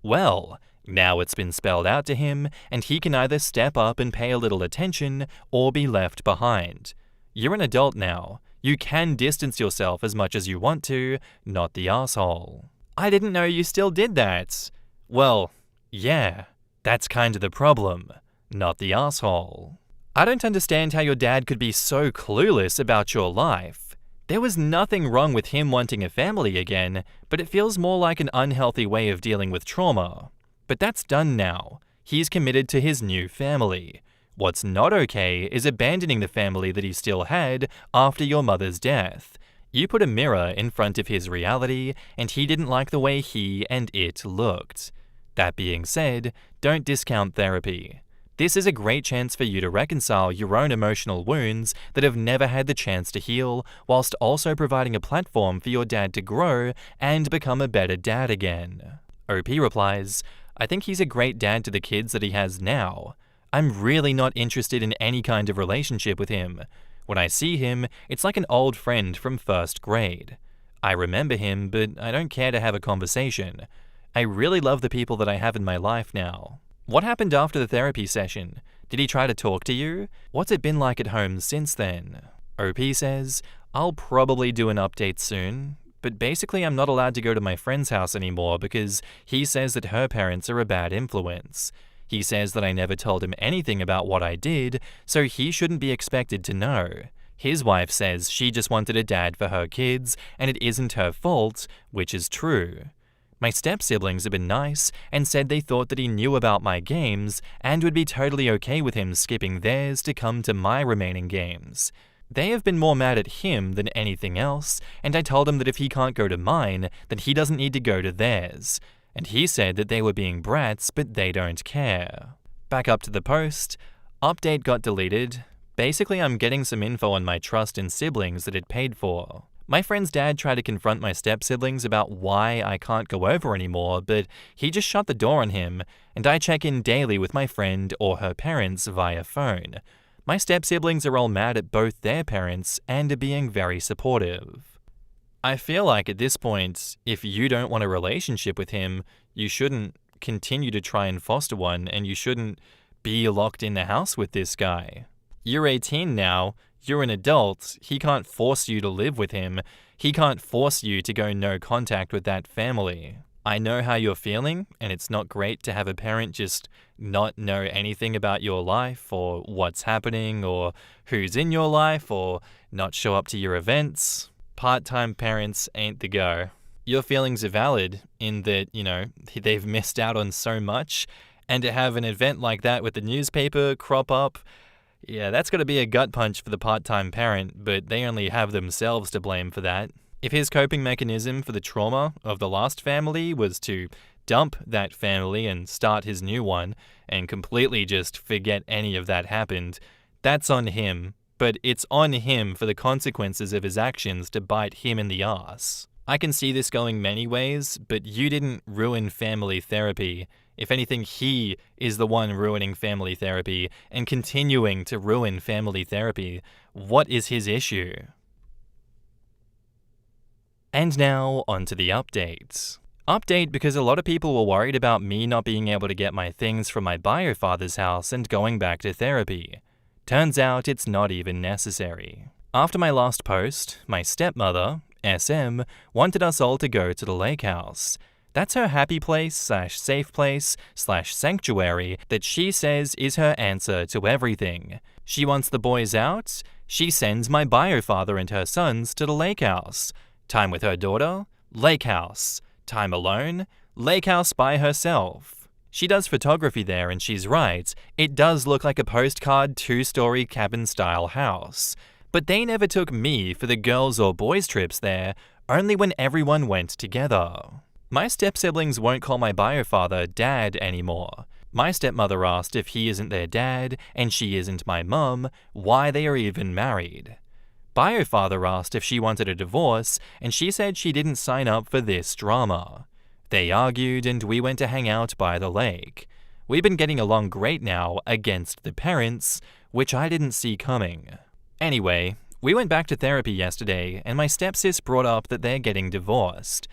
Well, now it's been spelled out to him, and he can either step up and pay a little attention or be left behind. You're an adult now. You can distance yourself as much as you want to, not the asshole. I didn't know you still did that. Well, yeah, that's kind of the problem, not the asshole. I don't understand how your dad could be so clueless about your life. There was nothing wrong with him wanting a family again, but it feels more like an unhealthy way of dealing with trauma. But that's done now. He's committed to his new family. What's not okay is abandoning the family that he still had after your mother's death. You put a mirror in front of his reality, and he didn't like the way he and it looked. That being said, don't discount therapy. This is a great chance for you to reconcile your own emotional wounds that have never had the chance to heal, whilst also providing a platform for your dad to grow and become a better dad again. OP replies, I think he's a great dad to the kids that he has now. I'm really not interested in any kind of relationship with him. When I see him, it's like an old friend from first grade. I remember him, but I don't care to have a conversation. I really love the people that I have in my life now. What happened after the therapy session? Did he try to talk to you? What's it been like at home since then? OP says, I'll probably do an update soon, but basically I'm not allowed to go to my friend's house anymore because he says that her parents are a bad influence. He says that I never told him anything about what I did, so he shouldn't be expected to know. His wife says she just wanted a dad for her kids and it isn't her fault, which is true. My step-siblings have been nice and said they thought that he knew about my games and would be totally okay with him skipping theirs to come to my remaining games. They have been more mad at him than anything else, and I told him that if he can't go to mine, then he doesn't need to go to theirs. And he said that they were being brats, but they don't care. Back up to the post. Update got deleted. Basically, I'm getting some info on my trust in siblings that it paid for. My friend's dad tried to confront my step-siblings about why I can't go over anymore, but he just shut the door on him, and I check in daily with my friend or her parents via phone. My step-siblings are all mad at both their parents and are being very supportive. I feel like at this point, if you don't want a relationship with him, you shouldn't continue to try and foster one, and you shouldn't be locked in the house with this guy. You're 18 now. You're an adult. He can't force you to live with him. He can't force you to go no contact with that family. I know how you're feeling, and it's not great to have a parent just not know anything about your life or what's happening or who's in your life or not show up to your events. Part-time parents ain't the go. Your feelings are valid in that, they've missed out on so much, and to have an event like that with the newspaper crop up, yeah, that's got to be a gut punch for the part-time parent, but they only have themselves to blame for that. If his coping mechanism for the trauma of the last family was to dump that family and start his new one and completely just forget any of that happened, that's on him, but it's on him for the consequences of his actions to bite him in the ass. I can see this going many ways, but you didn't ruin family therapy. If anything, he is the one ruining family therapy and continuing to ruin family therapy. What is his issue? And now, onto the update. Update because a lot of people were worried about me not being able to get my things from my bio-father's house and going back to therapy. Turns out it's not even necessary. After my last post, my stepmother, SM, wanted us all to go to the lake house. That's her happy place / safe place / sanctuary that she says is her answer to everything. She wants the boys out. She sends my bio-father and her sons to the lake house. Time with her daughter? Lake house. Time alone? Lake house by herself. She does photography there and she's right. It does look like a postcard 2-story cabin-style house. But they never took me for the girls' or boys' trips there, only when everyone went together. My step-siblings won't call my bio-father dad anymore. My stepmother asked if he isn't their dad and she isn't my mum, why they are even married. Bio-father asked if she wanted a divorce, and she said she didn't sign up for this drama. They argued and we went to hang out by the lake. We've been getting along great now against the parents, which I didn't see coming. Anyway, we went back to therapy yesterday and my stepsis brought up that they're getting divorced.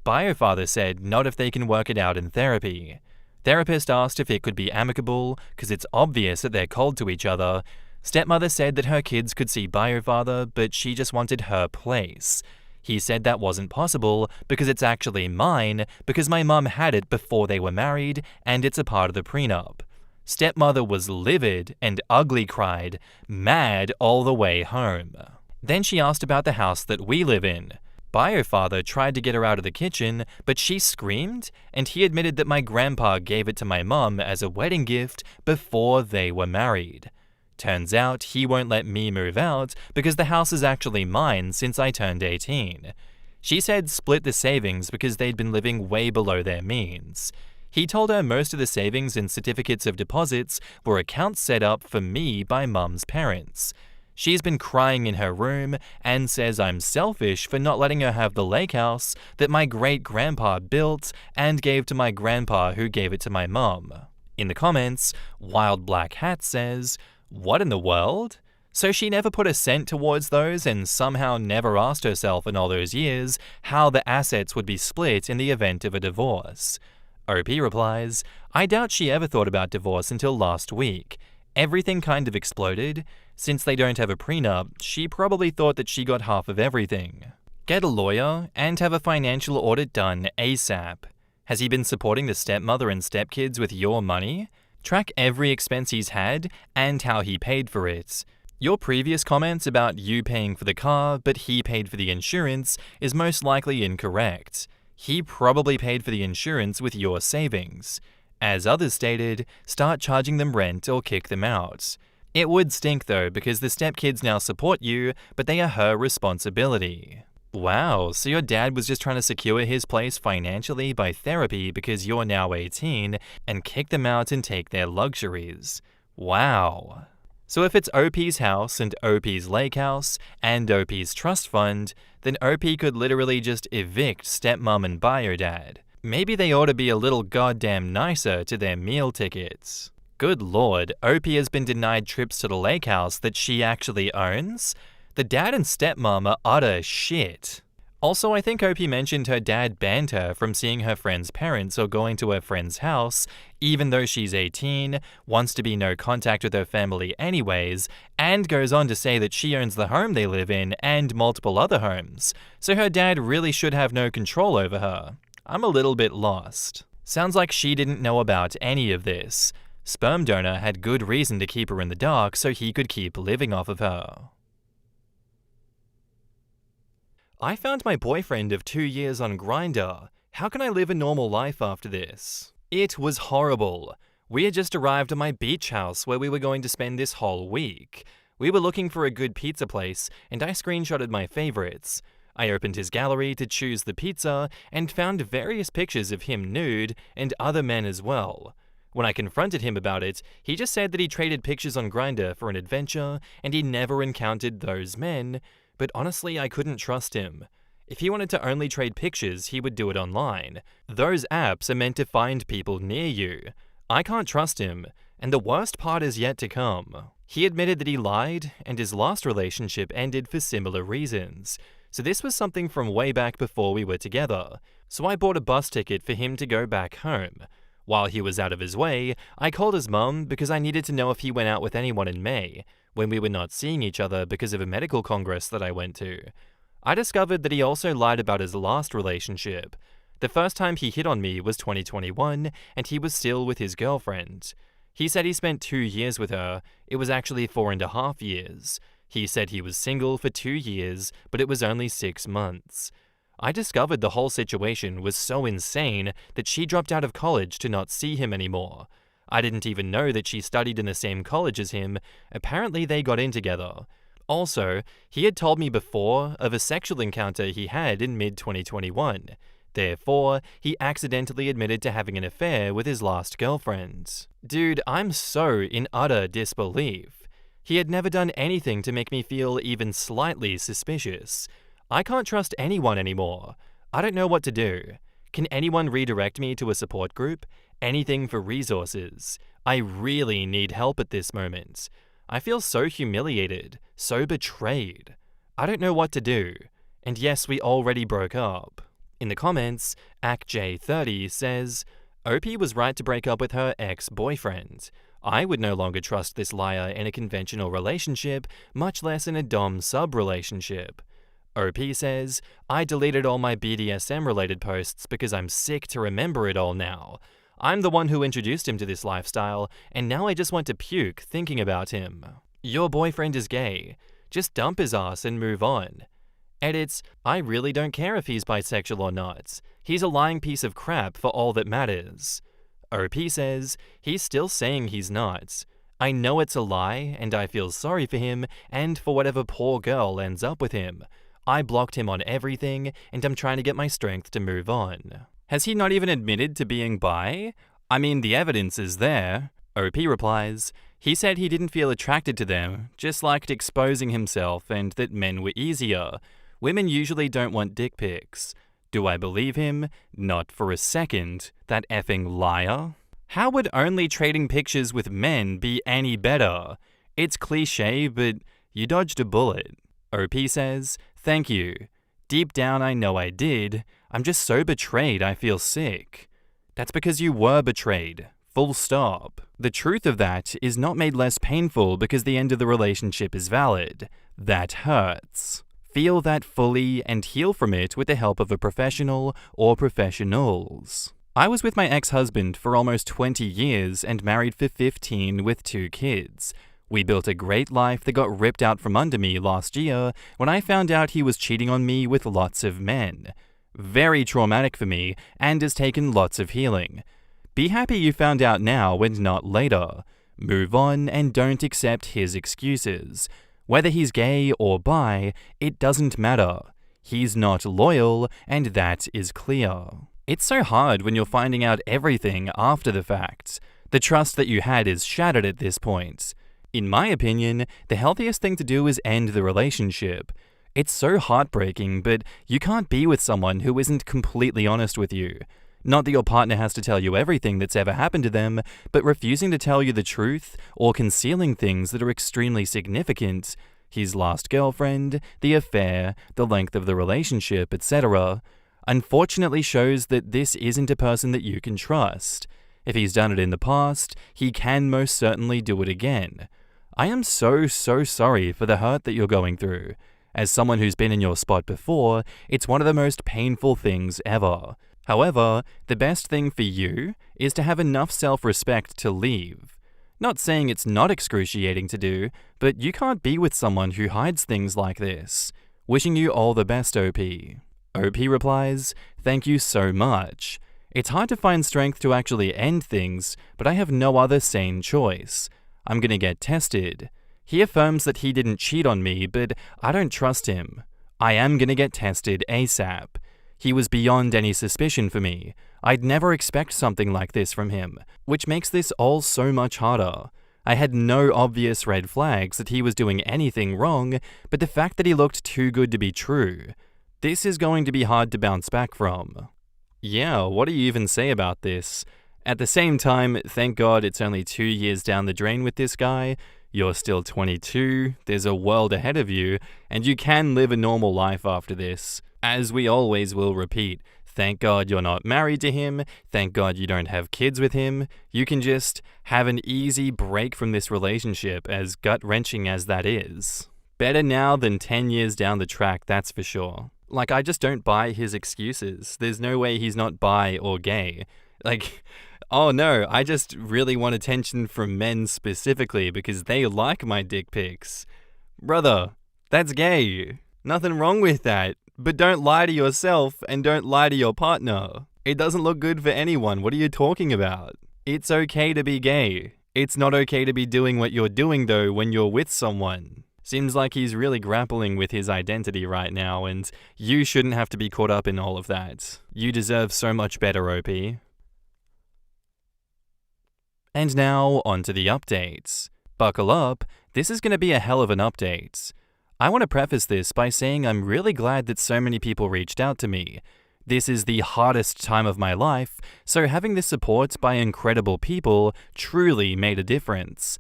Bio-father said not if they can work it out in therapy. Therapist asked if it could be amicable, because it's obvious that they're cold to each other. Stepmother said that her kids could see bio-father, but she just wanted her place. He said that wasn't possible because it's actually mine, because my mum had it before they were married, and it's a part of the prenup. Stepmother was livid and ugly cried, mad all the way home. Then she asked about the house that we live in. Bio-father tried to get her out of the kitchen, but she screamed, and he admitted that my grandpa gave it to my mum as a wedding gift before they were married. Turns out he won't let me move out because the house is actually mine since I turned 18. She said split the savings because they'd been living way below their means. He told her most of the savings and certificates of deposits were accounts set up for me by Mum's parents. She's been crying in her room and says I'm selfish for not letting her have the lake house that my great-grandpa built and gave to my grandpa who gave it to my mum. In the comments, Wild Black Hat says, "What in the world? So she never put a cent towards those and somehow never asked herself in all those years how the assets would be split in the event of a divorce." OP replies, "I doubt she ever thought about divorce until last week. Everything kind of exploded. Since they don't have a prenup, she probably thought that she got half of everything. Get a lawyer and have a financial audit done ASAP. Has he been supporting the stepmother and stepkids with your money? Track every expense he's had and how he paid for it. Your previous comments about you paying for the car but he paid for the insurance is most likely incorrect. He probably paid for the insurance with your savings. As others stated, start charging them rent or kick them out. It would stink though because the stepkids now support you, but they are her responsibility." Wow, so your dad was just trying to secure his place financially by therapy because you're now 18 and kick them out and take their luxuries. Wow. So if it's OP's house and OP's lake house and OP's trust fund, then OP could literally just evict stepmom and bio dad. Maybe they ought to be a little goddamn nicer to their meal tickets. Good lord, OP has been denied trips to the lake house that she actually owns? The dad and stepmom are utter shit. Also, I think OP mentioned her dad banned her from seeing her friend's parents or going to her friend's house, even though she's 18, wants to be no contact with her family anyways, and goes on to say that she owns the home they live in and multiple other homes, so her dad really should have no control over her. I'm a little bit lost. Sounds like she didn't know about any of this. Sperm donor had good reason to keep her in the dark so he could keep living off of her. I found my boyfriend of 2 years on Grindr. How can I live a normal life after this? It was horrible. We had just arrived at my beach house where we were going to spend this whole week. We were looking for a good pizza place and I screenshotted my favorites. I opened his gallery to choose the pizza and found various pictures of him nude and other men as well. When I confronted him about it, he just said that he traded pictures on Grindr for an adventure and he never encountered those men, but honestly I couldn't trust him. If he wanted to only trade pictures, he would do it online. Those apps are meant to find people near you. I can't trust him, and the worst part is yet to come. He admitted that he lied, and his last relationship ended for similar reasons. So this was something from way back before we were together. So I bought a bus ticket for him to go back home. While he was out of his way, I called his mum because I needed to know if he went out with anyone in May, when we were not seeing each other because of a medical congress that I went to. I discovered that he also lied about his last relationship. The first time he hit on me was 2021, and he was still with his girlfriend. He said he spent 2 years with her. It was actually 4.5 years. He said he was single for 2 years, but it was only 6 months. I discovered the whole situation was so insane that she dropped out of college to not see him anymore. I didn't even know that she studied in the same college as him. Apparently they got in together. Also, he had told me before of a sexual encounter he had in mid-2021. Therefore, he accidentally admitted to having an affair with his last girlfriend. Dude, I'm so in utter disbelief. He had never done anything to make me feel even slightly suspicious. I can't trust anyone anymore. I don't know what to do. Can anyone redirect me to a support group? Anything for resources. I really need help at this moment. I feel so humiliated, so betrayed. I don't know what to do. And yes, we already broke up. In the comments, ACJ30 says, OP was right to break up with her ex-boyfriend. I would no longer trust this liar in a conventional relationship, much less in a dom-sub relationship. OP says, I deleted all my BDSM-related posts because I'm sick to remember it all now. I'm the one who introduced him to this lifestyle, and now I just want to puke thinking about him. Your boyfriend is gay. Just dump his ass and move on. Edits, I really don't care if he's bisexual or not. He's a lying piece of crap for all that matters. OP says, he's still saying he's not. I know it's a lie, and I feel sorry for him and for whatever poor girl ends up with him. I blocked him on everything, and I'm trying to get my strength to move on. Has he not even admitted to being bi? I mean, the evidence is there. OP replies, he said he didn't feel attracted to them, just liked exposing himself and that men were easier. Women usually don't want dick pics. Do I believe him? Not for a second. That effing liar. How would only trading pictures with men be any better? It's cliche, but you dodged a bullet. OP says, thank you. Deep down I know I did. I'm just so betrayed I feel sick. That's because you were betrayed. Full stop. The truth of that is not made less painful because the end of the relationship is valid. That hurts. Feel that fully and heal from it with the help of a professional or professionals. I was with my ex-husband for almost 20 years and married for 15 with 2 kids. We built a great life that got ripped out from under me last year when I found out he was cheating on me with lots of men. Very traumatic for me and has taken lots of healing. Be happy you found out now and not later. Move on and don't accept his excuses. Whether he's gay or bi, it doesn't matter. He's not loyal, and that is clear. It's so hard when you're finding out everything after the fact. The trust that you had is shattered at this point. In my opinion, the healthiest thing to do is end the relationship. It's so heartbreaking, but you can't be with someone who isn't completely honest with you. Not that your partner has to tell you everything that's ever happened to them, but refusing to tell you the truth or concealing things that are extremely significant, his last girlfriend, the affair, the length of the relationship, etc., unfortunately shows that this isn't a person that you can trust. If he's done it in the past, he can most certainly do it again. I am so sorry for the hurt that you're going through. As someone who's been in your spot before, it's one of the most painful things ever. However, the best thing for you is to have enough self-respect to leave. Not saying it's not excruciating to do, but you can't be with someone who hides things like this. Wishing you all the best, OP. OP replies, thank you so much. It's hard to find strength to actually end things, but I have no other sane choice. I'm gonna get tested. He affirms that he didn't cheat on me, but I don't trust him. I am gonna get tested ASAP. He was beyond any suspicion for me. I'd never expect something like this from him, which makes this all so much harder. I had no obvious red flags that he was doing anything wrong, but the fact that he looked too good to be true. This is going to be hard to bounce back from. Yeah, what do you even say about this? At the same time, thank God it's only 2 years down the drain with this guy. You're still 22, there's a world ahead of you, and you can live a normal life after this. As we always will repeat, thank God you're not married to him, thank God you don't have kids with him. You can just have an easy break from this relationship, as gut-wrenching as that is. Better now than 10 years down the track, that's for sure. Like, I just don't buy his excuses. There's no way he's not bi or gay. Like, oh no, I just really want attention from men specifically because they like my dick pics. Brother, that's gay. Nothing wrong with that. But don't lie to yourself and don't lie to your partner. It doesn't look good for anyone. What are you talking about? It's okay to be gay. It's not okay to be doing what you're doing though when you're with someone. Seems like he's really grappling with his identity right now, and you shouldn't have to be caught up in all of that. You deserve so much better, OP. And now, onto the updates. Buckle up, this is going to be a hell of an update. I want to preface this by saying I'm really glad that so many people reached out to me. This is the hardest time of my life, so having this support by incredible people truly made a difference.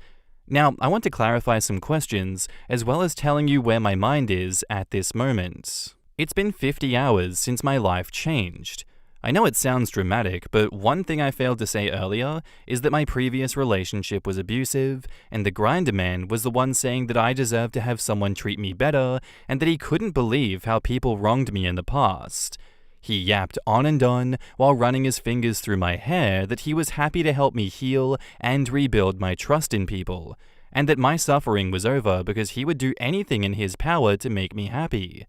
Now, I want to clarify some questions, as well as telling you where my mind is at this moment. It's been 50 hours since my life changed. I know it sounds dramatic, but one thing I failed to say earlier is that my previous relationship was abusive, and the Grindr man was the one saying that I deserved to have someone treat me better, and that he couldn't believe how people wronged me in the past. He yapped on and on while running his fingers through my hair that he was happy to help me heal and rebuild my trust in people, and that my suffering was over because he would do anything in his power to make me happy.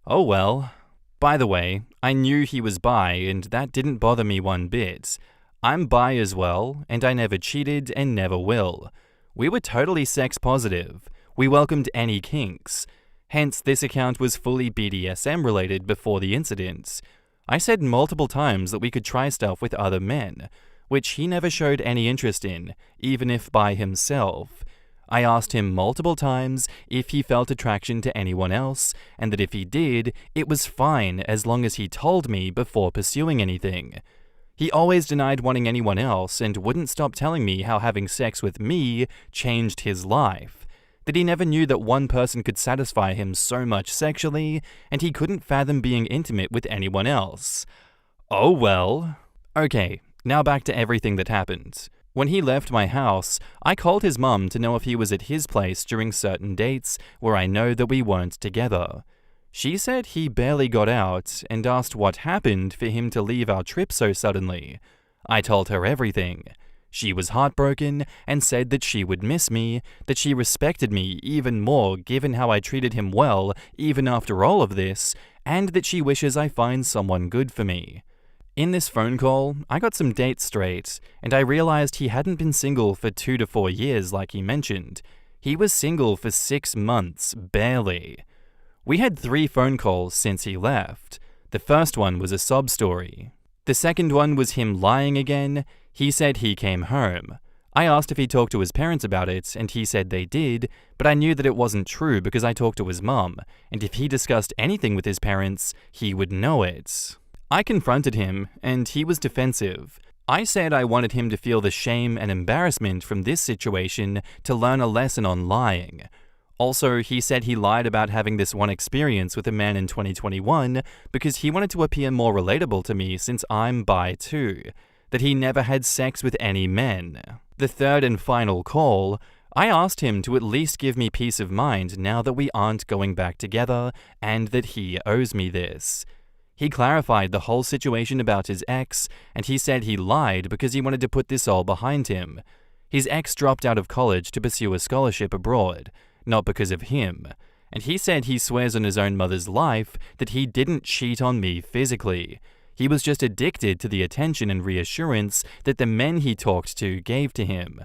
Oh well. By the way, I knew he was bi, and that didn't bother me one bit. I'm bi as well, and I never cheated and never will. We were totally sex positive. We welcomed any kinks. Hence, this account was fully BDSM related before the incident. I said multiple times that we could try stuff with other men, which he never showed any interest in, even if by himself. I asked him multiple times if he felt attraction to anyone else, and that if he did, it was fine as long as he told me before pursuing anything. He always denied wanting anyone else and wouldn't stop telling me how having sex with me changed his life, that he never knew that one person could satisfy him so much sexually, and he couldn't fathom being intimate with anyone else. Oh well. Okay, now back to everything that happened. When he left my house, I called his mum to know if he was at his place during certain dates where I know that we weren't together. She said he barely got out and asked what happened for him to leave our trip so suddenly. I told her everything. She was heartbroken and said that she would miss me, that she respected me even more given how I treated him well even after all of this, and that she wishes I find someone good for me. In this phone call, I got some dates straight, and I realized he hadn't been single for 2 to 4 years like he mentioned. He was single for 6 months, barely. We had 3 phone calls since he left. The first one was a sob story. The second one was him lying again. He said he came home. I asked if he talked to his parents about it, and he said they did, but I knew that it wasn't true because I talked to his mum, and if he discussed anything with his parents, he would know it. I confronted him, and he was defensive. I said I wanted him to feel the shame and embarrassment from this situation to learn a lesson on lying. Also, he said he lied about having this one experience with a man in 2021 because he wanted to appear more relatable to me since I'm bi too, that he never had sex with any men. The third and final call, I asked him to at least give me peace of mind now that we aren't going back together and that he owes me this. He clarified the whole situation about his ex, and he said he lied because he wanted to put this all behind him. His ex dropped out of college to pursue a scholarship abroad, not because of him, and he said he swears on his own mother's life that he didn't cheat on me physically. He was just addicted to the attention and reassurance that the men he talked to gave to him.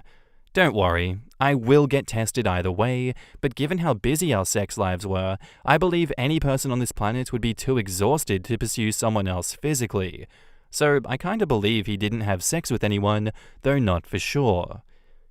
Don't worry, I will get tested either way, but given how busy our sex lives were, I believe any person on this planet would be too exhausted to pursue someone else physically. So I kinda believe he didn't have sex with anyone, though not for sure.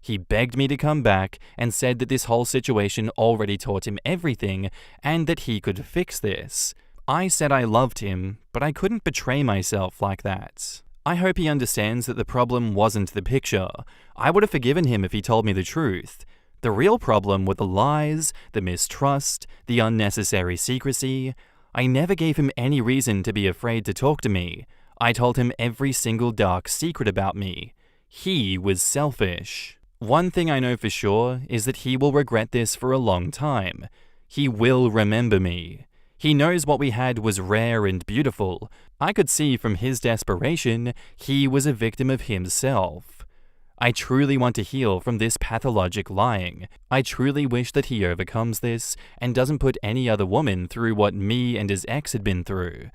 He begged me to come back and said that this whole situation already taught him everything and that he could fix this. I said I loved him, but I couldn't betray myself like that. I hope he understands that the problem wasn't the picture. I would have forgiven him if he told me the truth. The real problem were the lies, the mistrust, the unnecessary secrecy. I never gave him any reason to be afraid to talk to me. I told him every single dark secret about me. He was selfish. One thing I know for sure is that he will regret this for a long time. He will remember me. He knows what we had was rare and beautiful. I could see from his desperation, he was a victim of himself. I truly want to heal from this pathologic lying. I truly wish that he overcomes this and doesn't put any other woman through what me and his ex had been through.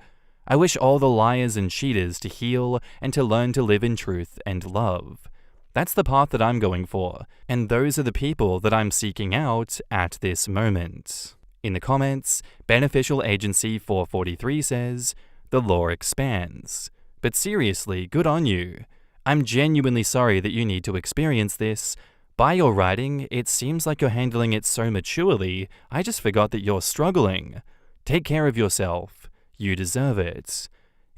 I wish all the liars and cheaters to heal and to learn to live in truth and love. That's the path that I'm going for, and those are the people that I'm seeking out at this moment. In the comments, Beneficial Agency 443 says, "The law expands. But seriously, good on you. I'm genuinely sorry that you need to experience this. By your writing, it seems like you're handling it so maturely, I just forgot that you're struggling. Take care of yourself. You deserve it."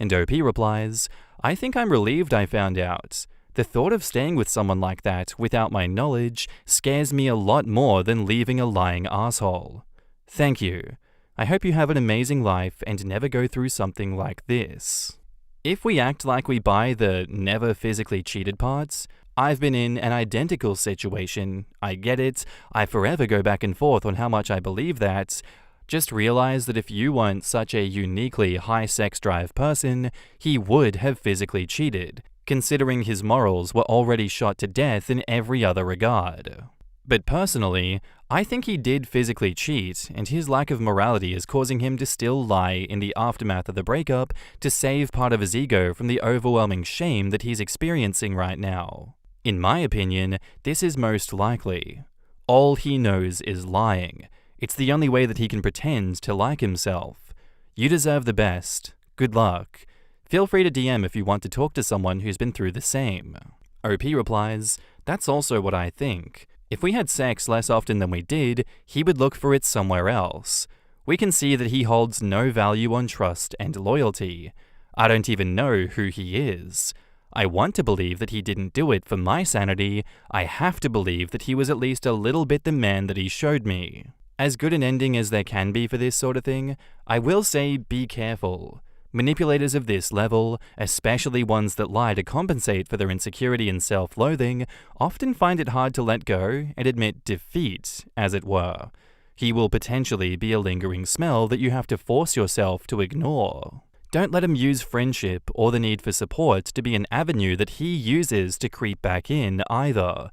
And OP replies, "I think I'm relieved I found out. The thought of staying with someone like that without my knowledge scares me a lot more than leaving a lying asshole. Thank you. I hope you have an amazing life and never go through something like this." If we act like we buy the never physically cheated parts, I've been in an identical situation. I get it. I forever go back and forth on how much I believe that. Just realize that if you weren't such a uniquely high sex drive person, he would have physically cheated, considering his morals were already shot to death in every other regard. But personally, I think he did physically cheat, and his lack of morality is causing him to still lie in the aftermath of the breakup to save part of his ego from the overwhelming shame that he's experiencing right now. In my opinion, this is most likely. All he knows is lying. It's the only way that he can pretend to like himself. You deserve the best. Good luck. Feel free to DM if you want to talk to someone who's been through the same. OP replies, "That's also what I think. If we had sex less often than we did, he would look for it somewhere else. We can see that he holds no value on trust and loyalty. I don't even know who he is. I want to believe that he didn't do it for my sanity. I have to believe that he was at least a little bit the man that he showed me." As good an ending as there can be for this sort of thing, I will say be careful. Manipulators of this level, especially ones that lie to compensate for their insecurity and self-loathing, often find it hard to let go and admit defeat, as it were. He will potentially be a lingering smell that you have to force yourself to ignore. Don't let him use friendship or the need for support to be an avenue that he uses to creep back in either.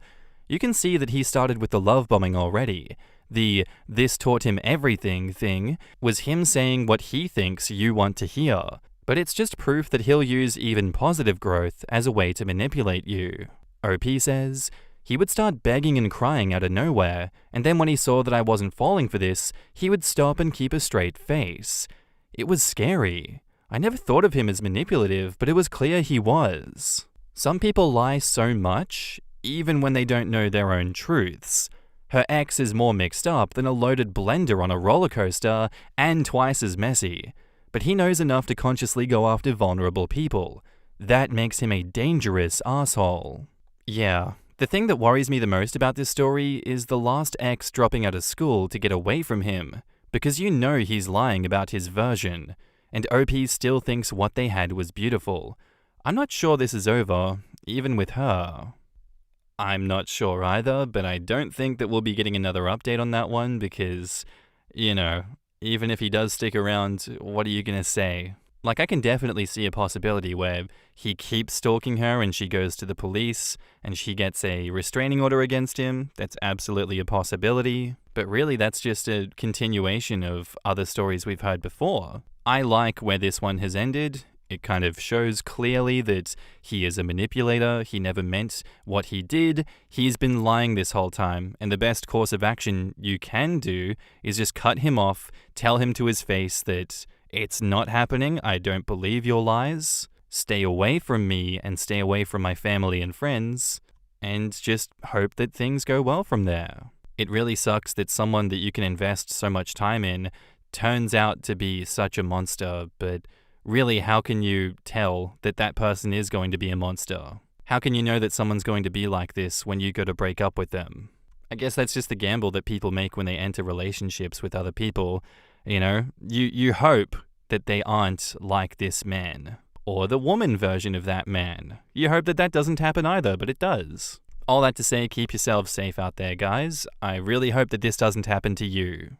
You can see that he started with the love bombing already. The "this taught him everything" thing was him saying what he thinks you want to hear. But it's just proof that he'll use even positive growth as a way to manipulate you. OP says, "He would start begging and crying out of nowhere, and then when he saw that I wasn't falling for this, he would stop and keep a straight face. It was scary. I never thought of him as manipulative, but it was clear he was." Some people lie so much, even when they don't know their own truths. Her ex is more mixed up than a loaded blender on a roller coaster and twice as messy. But he knows enough to consciously go after vulnerable people. That makes him a dangerous asshole. Yeah, the thing that worries me the most about this story is the last ex dropping out of school to get away from him. Because you know he's lying about his version. And OP still thinks what they had was beautiful. I'm not sure this is over, even with her. I'm not sure either, but I don't think that we'll be getting another update on that one because, even if he does stick around, what are you gonna say? Like, I can definitely see a possibility where he keeps stalking her and she goes to the police and she gets a restraining order against him. That's absolutely a possibility. But really, that's just a continuation of other stories we've heard before. I like where this one has ended. It kind of shows clearly that he is a manipulator, he never meant what he did, he's been lying this whole time, and the best course of action you can do is just cut him off, tell him to his face that it's not happening, I don't believe your lies, stay away from me and stay away from my family and friends, and just hope that things go well from there. It really sucks that someone that you can invest so much time in turns out to be such a monster, but really, how can you tell that that person is going to be a monster? How can you know that someone's going to be like this when you go to break up with them? I guess that's just the gamble that people make when they enter relationships with other people. You hope that they aren't like this man. Or the woman version of that man. You hope that that doesn't happen either, but it does. All that to say, keep yourselves safe out there, guys. I really hope that this doesn't happen to you.